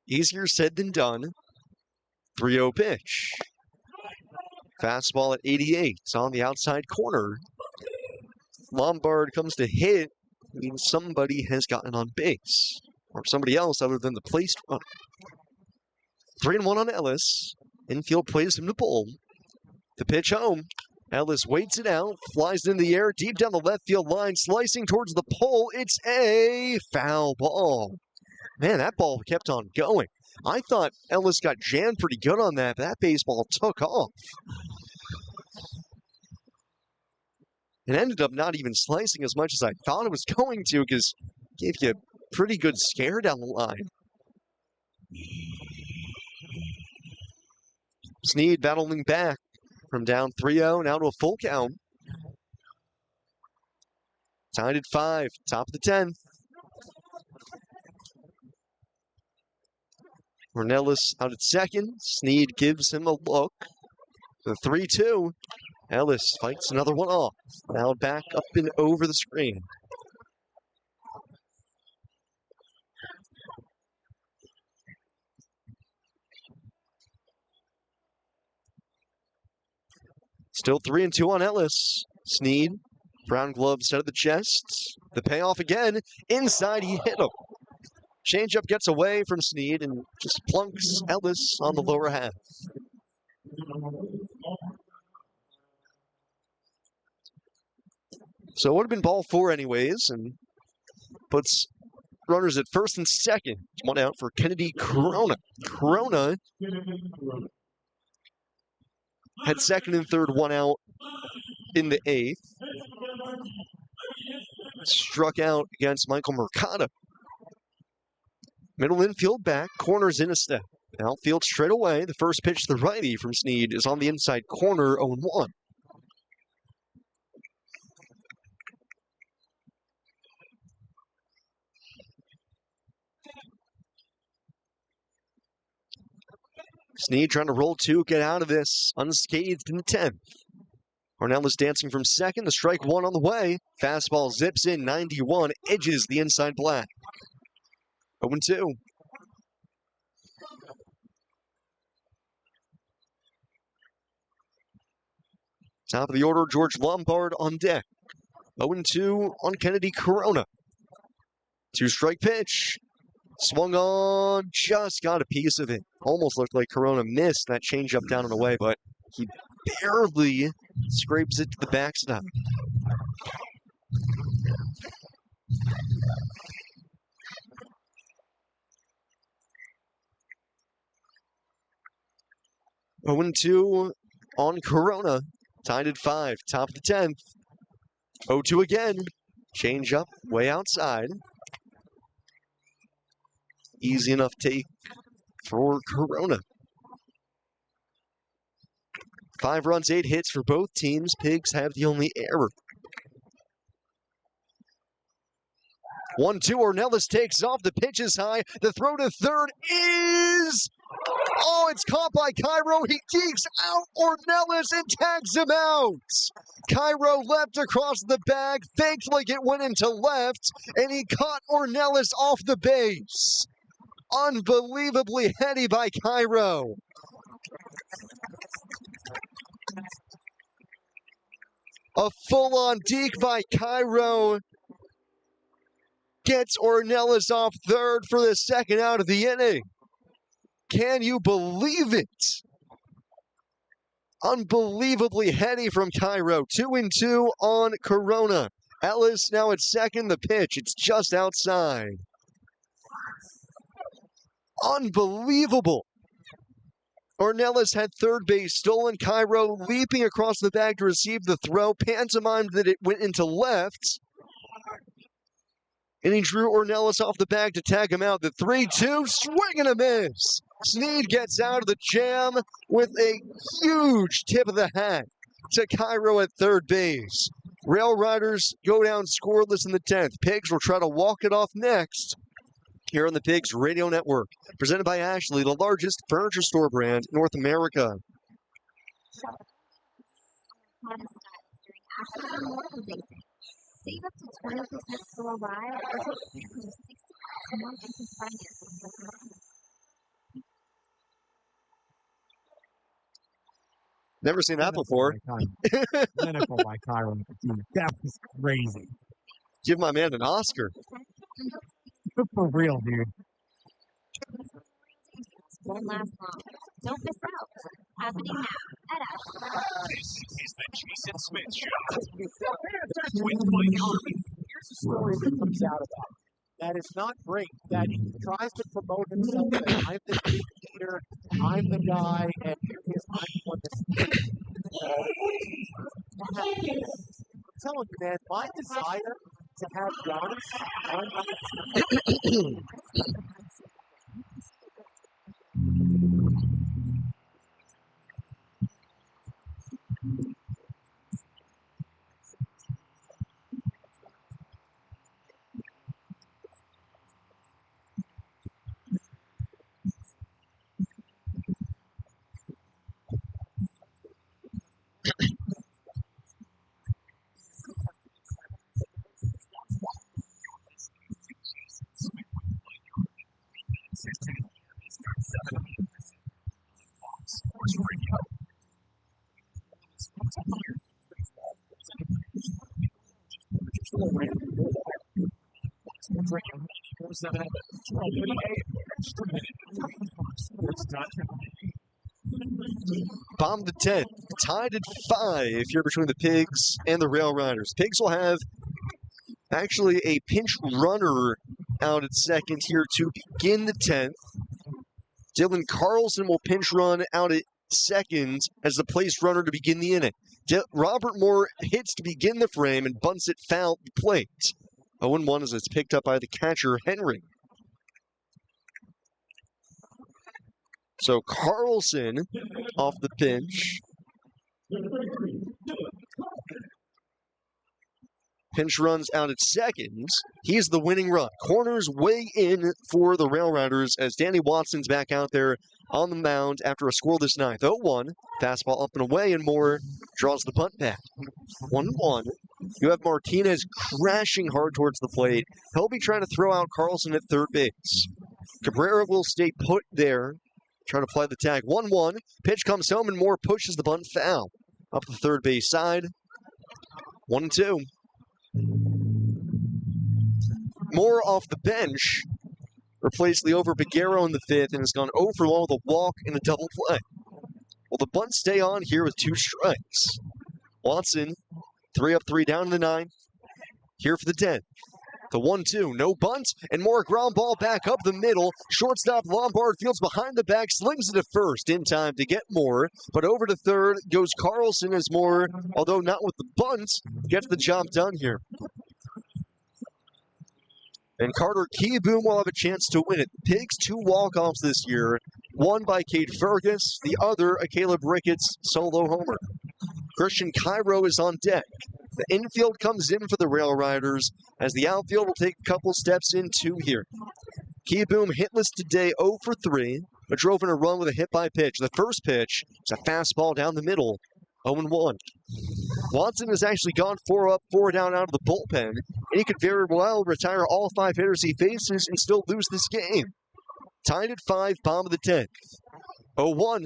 Easier said than done. 3-0 pitch. Fastball at 88. It's on the outside corner. Lombard comes to hit. Means somebody has gotten on base. Or somebody else other than the placed runner. 3-1 on Ellis. Infield plays him to pull. The pitch home. Ellis waits it out, flies in the air, deep down the left field line, slicing towards the pole. It's a foul ball. Man, that ball kept on going. I thought Ellis got jammed pretty good on that, but that baseball took off. It ended up not even slicing as much as I thought it was going to, because it gave you a pretty good scare down the line. Sneed battling back. From down 3-0, now to a full count. Tied at 5, top of the 10th. Ornelas out at second. Sneed gives him a look. The 3-2. Ellis fights another one off. Now back up and over the screen. Still 3-2 on Ellis. Sneed, brown glove set of the chest. The payoff again. Inside, he hit him. Changeup gets away from Sneed and just plunks Ellis on the lower half. So it would have been ball 4 anyways, and puts runners at first and second. 1 out for Kennedy Corona. Corona had second and third, 1 out in the 8th. Struck out against Michael Mercado. Middle infield back, corners in a step. Outfield straight away. The first pitch to the righty from Sneed is on the inside corner, 0-1. Sneed trying to roll 2, get out of this unscathed in the 10th. Ornelas dancing from second, the strike 1 on the way. Fastball zips in, 91, edges the inside black. 0-2. Top of the order, George Lombard on deck. 0-2 on Kennedy Corona. 2-strike pitch. Swung on, just got a piece of it. Almost looked like Corona missed that changeup down and away, but he barely scrapes it to the backstop. Oh, 0-2 on Corona. Tied at 5, top of the 10th. 0-2 again. Changeup way outside. Easy enough take for Corona. 5 runs, 8 hits for both teams. Pigs have the only error. 1-2, Ornelas takes off. The pitch is high. The throw to third is... Oh, it's caught by Cairo. He dekes out Ornelas and tags him out. Cairo leapt across the bag, faked like it went into left, and he caught Ornelas off the base. Unbelievably heady by Cairo. A full-on deke by Cairo gets Ornelas off third for the second out of the inning. Can you believe it? Unbelievably heady from Cairo. 2-2 on Corona. Ellis now at second. The pitch, it's just outside. Unbelievable. Ornelas had third base stolen. Cairo leaping across the bag to receive the throw. Pantomimed that it went into left. And he drew Ornelas off the bag to tag him out. The 3-2, swing and a miss. Sneed gets out of the jam with a huge tip of the hat to Cairo at third base. RailRiders go down scoreless in the 10th. Pigs will try to walk it off next here on the Pigs Radio Network. Presented by Ashley, the largest furniture store brand in North America. Save up to 20% for a while, or take 60 more business financing. Never seen that before. Clinical by Cairo. That was crazy. Give my man an Oscar. For real, dude. Won't last long. Don't miss out. Happening now at Ashley. This is the Jason Smith Show. With Mike Harvey. Here's a story that comes out about it. That is not great. That he tries to promote himself that I'm the big leader, I'm the guy, and here he is, I'm the one that's I'm telling you, man, my desire to have Giannis, Bomb the 10th. Tied at 5 here between the Pigs and the RailRiders. Pigs will have actually a pinch runner out at second here to begin the 10th. Dylan Carlson will pinch run out at second as the place runner to begin the inning. Robert Moore hits to begin the frame and bunts it foul at the plate. 0-1 as it's picked up by the catcher, Henry. So Carlson off the pinch. Pinch runs out at second. He's the winning run. Corners way in for the RailRiders as Danny Watson's back out there on the mound after a scoreless ninth. 0-1. Fastball up and away, and Moore draws the bunt back. 1-1. You have Martinez crashing hard towards the plate. He'll be trying to throw out Carlson at third base. Cabrera will stay put there, trying to play the tag. 1-1. Pitch comes home, and Moore pushes the bunt foul. Up the third base side. 1-2. Moore off the bench replaced Leover Peguero in the 5th and has gone 0 for 1 with a walk and a double play. Will the bunt stay on here with 2 strikes? Watson, 3 up, 3 down in the 9th. Here for the 10th. The 1-2, no bunt, and Moore ground ball back up the middle. Shortstop Lombard fields behind the back, slings it to first in time to get Moore. But over to third goes Carlson as Moore, although not with the bunt, gets the job done here. And Carter Keyboom will have a chance to win it. Pigs 2 walk-offs this year. one by Cade Fergus, the other a Caleb Ricketts solo homer. Christian Cairo is on deck. The infield comes in for the RailRiders as the outfield will take a couple steps in too here. Keyboom hitless today, 0 for 3, but drove in a run with a hit by pitch. The first pitch is a fastball down the middle, 0-1. Watson has actually gone 4 up, 4 down out of the bullpen, and he could very well retire all 5 hitters he faces and still lose this game. Tied at 5, bottom of the 10th. 0-1.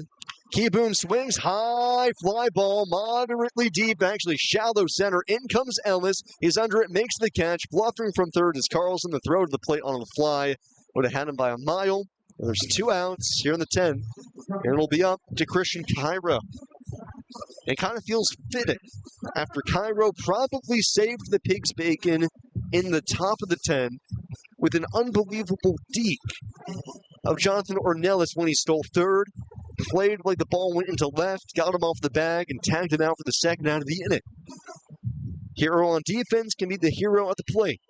Keyboom swings, high fly ball, moderately deep, actually shallow center. In comes Ellis. He's under it, makes the catch. Bluffing from third is Carlson. The throw to the plate on the fly would have had him by a mile. There's 2 outs here in the 10th, and it'll be up to Christian Cairo. It kind of feels fitting after Cairo probably saved the Pigs bacon in the top of the 10 with an unbelievable deke of Jonathan Ornelas when he stole third, played like the ball went into left, got him off the bag, and tagged him out for the second out of the inning. Hero on defense can be the hero at the plate.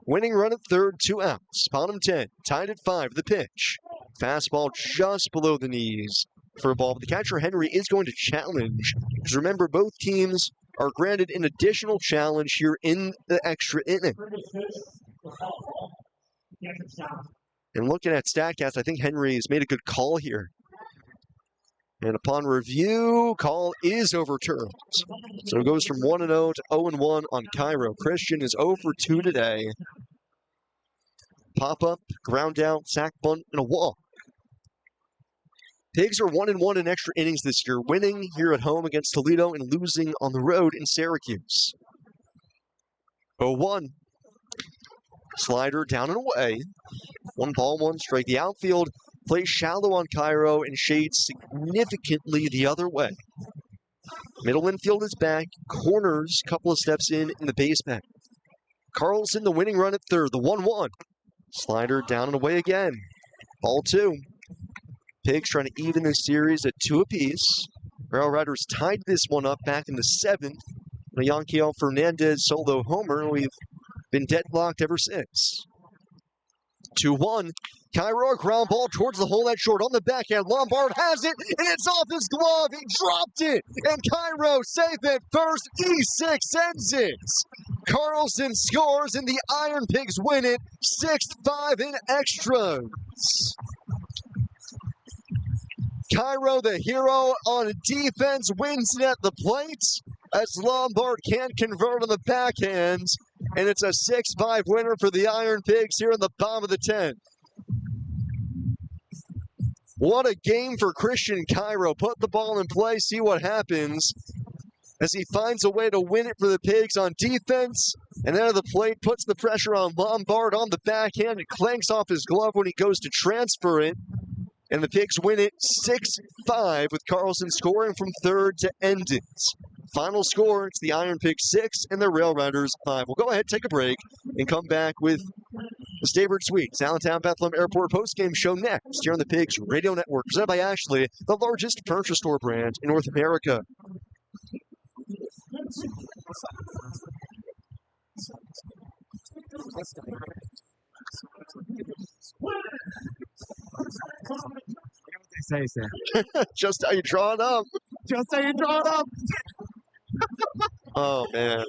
Winning run at third, 2 outs. Bottom 10, tied at 5, the pitch. Fastball just below the knees for a ball. But the catcher, Henry, is going to challenge. Because remember, both teams are granted an additional challenge here in the extra inning. And looking at StatCast, I think Henry has made a good call here. And upon review, call is overturned. So it goes from 1-0 to 0-1 on Cairo. Christian is 0 for 2 today. Pop-up, ground out, sack bunt, and a walk. Pigs are 1-1 in extra innings this year, winning here at home against Toledo and losing on the road in Syracuse. 0-1. Slider down and away. 1 ball, 1 strike. The outfield plays shallow on Cairo and shades significantly the other way. Middle infield is back. Corners, couple of steps in the base path. Carlson, the winning run at third. The 1-1. Slider down and away again. Ball 2. Pigs trying to even this series at 2 apiece. RailRiders tied this one up back in the 7th. A Yanquiel Fernandez solo homer, and we've been deadlocked ever since. 2-1. Cairo, a ground ball towards the hole at short on the backhand. Lombard has it, and it's off his glove. He dropped it, and Cairo safe at first. E6 ends it. Carlson scores, and the IronPigs win it 6-5 in extras. Cairo, the hero on defense, wins it at the plate as Lombard can't convert on the backhand, and it's a 6-5 winner for the IronPigs here in the bottom of the 10th. What a game for Christian Cairo. Put the ball in play, see what happens as he finds a way to win it for the Pigs on defense, and then at the plate puts the pressure on Lombard on the backhand. It clanks off his glove when he goes to transfer it. And the Pigs win it 6-5 with Carlson scoring from third to end it. Final score, it's the IronPigs 6 and the RailRiders 5. We'll go ahead, take a break, and come back with the Staybird Suites, Allentown Bethlehem Airport postgame show next here on the Pigs Radio Network, presented by Ashley, the largest furniture store brand in North America. Say, Sam. Just how you draw it up. Just how you draw it up. Oh, man.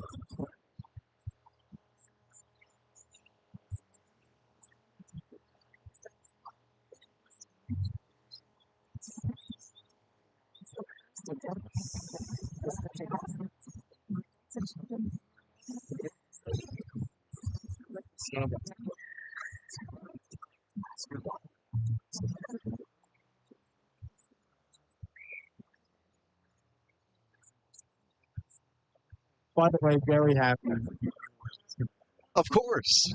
By the way, very happy. Of course.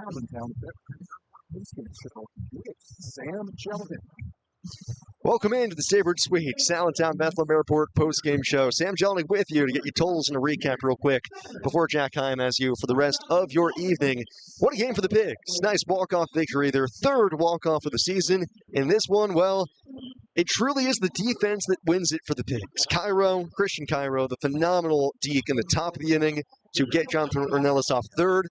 Allentown Sam Sheldon. Welcome into the Sabre Suites, Allentown Bethlehem Airport post-game show. Sam Jelnick with you to get you totals and a recap real quick before Jack Heim has you for the rest of your evening. What a game for the Pigs. Nice walk-off victory, their third walk-off of the season. In this one, well, it truly is the defense that wins it for the Pigs. Christian Cairo, the phenomenal deke in the top of the inning to get Jonathan Ornelas off third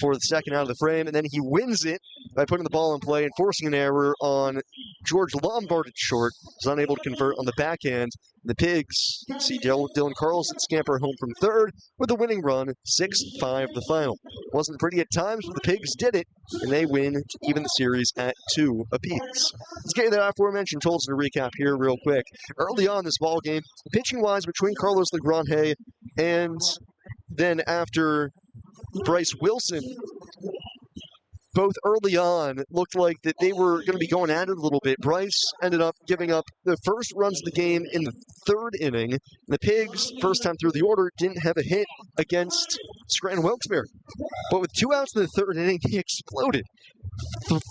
for the second out of the frame, and then he wins it by putting the ball in play and forcing an error on George Lombard at short. He's unable to convert on the backhand. The Pigs see Dylan Carlson scamper home from third with a winning run, 6-5 the final. Wasn't pretty at times, but the Pigs did it, and they win to even the series at 2 apiece. Let's get you that aforementioned totals and a recap here real quick. Early on this ball game, pitching-wise between Carlos Legrand and then after Bryce Wilson, both early on, it looked like that they were going to be going at it a little bit. Bryce ended up giving up the first runs of the game in the third inning. The Pigs, first time through the order, didn't have a hit against Scranton Wilkes-Barre. But with 2 outs in the third inning, he exploded.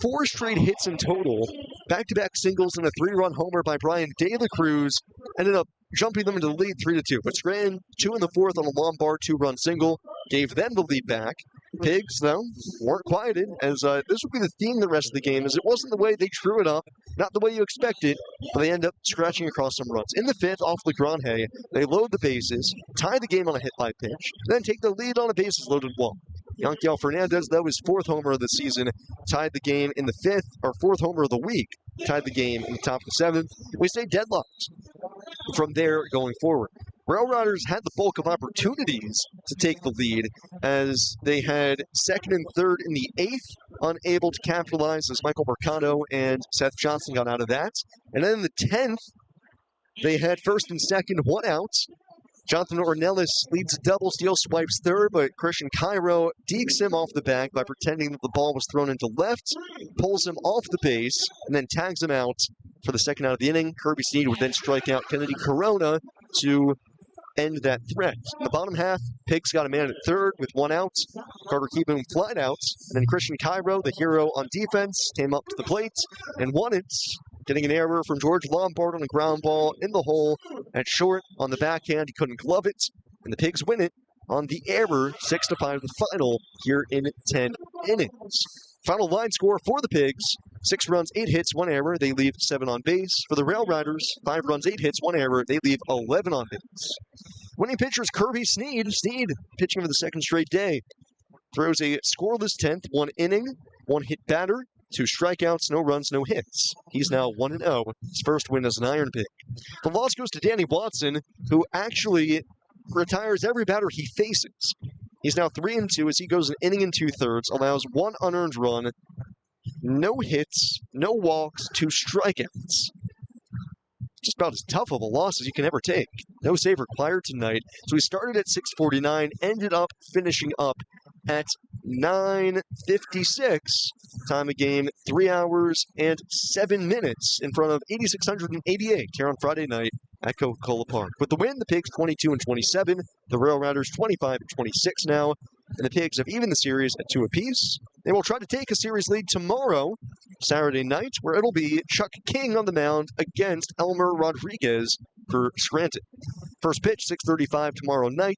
4 straight hits in total, back-to-back singles and a 3-run homer by Brian De La Cruz, ended up jumping them into the lead 3-2. But Scranton, 2 in the fourth on a Lombard 2-run single, gave them the lead back. Pigs, though, weren't quieted, as this would be the theme the rest of the game, as it wasn't the way they drew it up, not the way you expected, but they end up scratching across some runs. In the fifth, off Legrand, they load the bases, tie the game on a hit by pitch, then take the lead on a bases-loaded walk. Yanquiel Fernandez, though, his 4th homer of the season, tied the game in the 5th, or 4th homer of the week, tied the game in the top of the 7th. We stay deadlocked from there going forward. RailRiders had the bulk of opportunities to take the lead, as they had second and third in the 8th, unable to capitalize as Michael Mercado and Seth Johnson got out of that. And then in the 10th, they had first and second, 1 out. Jonathan Ornelas leads a double steal, swipes third, but Christian Cairo dekes him off the back by pretending that the ball was thrown into left, pulls him off the base, and then tags him out for the second out of the inning. Kirby Sneed would then strike out Kennedy Corona to end that threat. In the bottom half, Pigs got a man at third with 1 out. Carter Keeboom flied out, and then Christian Cairo, the hero on defense, came up to the plate and won it, getting an error from George Lombard on a ground ball in the hole at short. On the backhand, he couldn't glove it, and the Pigs win it on the error, 6-5 the final here in 10 innings. Final line score for the Pigs, 6 runs, 8 hits, 1 error. They leave 7 on base. For the RailRiders, 5 runs, 8 hits, 1 error. They leave 11 on base. Winning pitcher is Kirby Sneed. Sneed, pitching for the second straight day, throws a scoreless 10th, 1 inning, 1 hit batter, 2 strikeouts, no runs, no hits. He's now 1-0, his first win as an Iron Pig. The loss goes to Danny Watson, who actually retires every batter he faces. He's now 3-2 as he goes an inning and 2/3, allows 1 unearned run, no hits, no walks, 2 strikeouts. Just about as tough of a loss as you can ever take. No save required tonight. So he started at 6:49, ended up finishing up at 9:56. Time of game, 3 hours and 7 minutes in front of 8,688 here on Friday night at Coca-Cola Park. With the win, the Pigs 22-27, the RailRiders 25-26 now, and the Pigs have evened the series at 2 apiece. They will try to take a series lead tomorrow, Saturday night, where it'll be Chuck King on the mound against Elmer Rodriguez for Scranton. First pitch, 6:35 tomorrow night.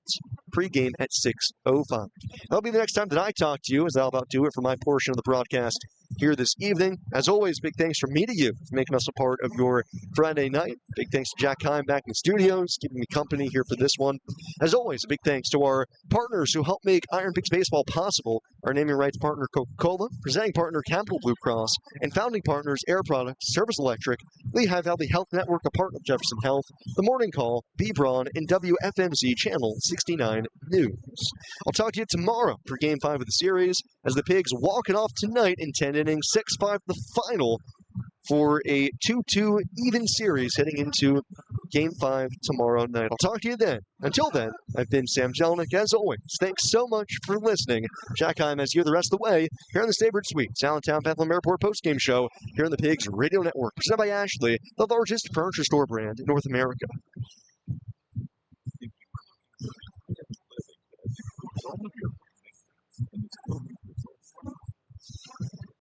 Pregame at 6:05. That'll be the next time that I talk to you, as I'll about do it for my portion of the broadcast here this evening. As always, big thanks from me to you for making us a part of your Friday night. Big thanks to Jack Heim back in the studios, keeping me company here for this one. As always, a big thanks to our partners who help make IronPigs Baseball possible. Our naming rights partner, Coca-Cola, presenting partner, Capital Blue Cross, and founding partners, Air Products, Service Electric, Lehigh Valley Health Network, a part of Jefferson Health, The Morning Call, B. Braun, and WFMZ Channel 69 News. I'll talk to you tomorrow for Game 5 of the series, as the Pigs walk it off tonight in 10 innings, 6-5 the final, for a 2-2 even series heading into Game 5 tomorrow night. I'll talk to you then. Until then, I've been Sam Jelnick. As always, thanks so much for listening. Jack Heim has you the rest of the way here on the Staybird Suites, Allentown Bethlehem Airport postgame show here on the Pigs Radio Network, presented by Ashley, the largest furniture store brand in North America.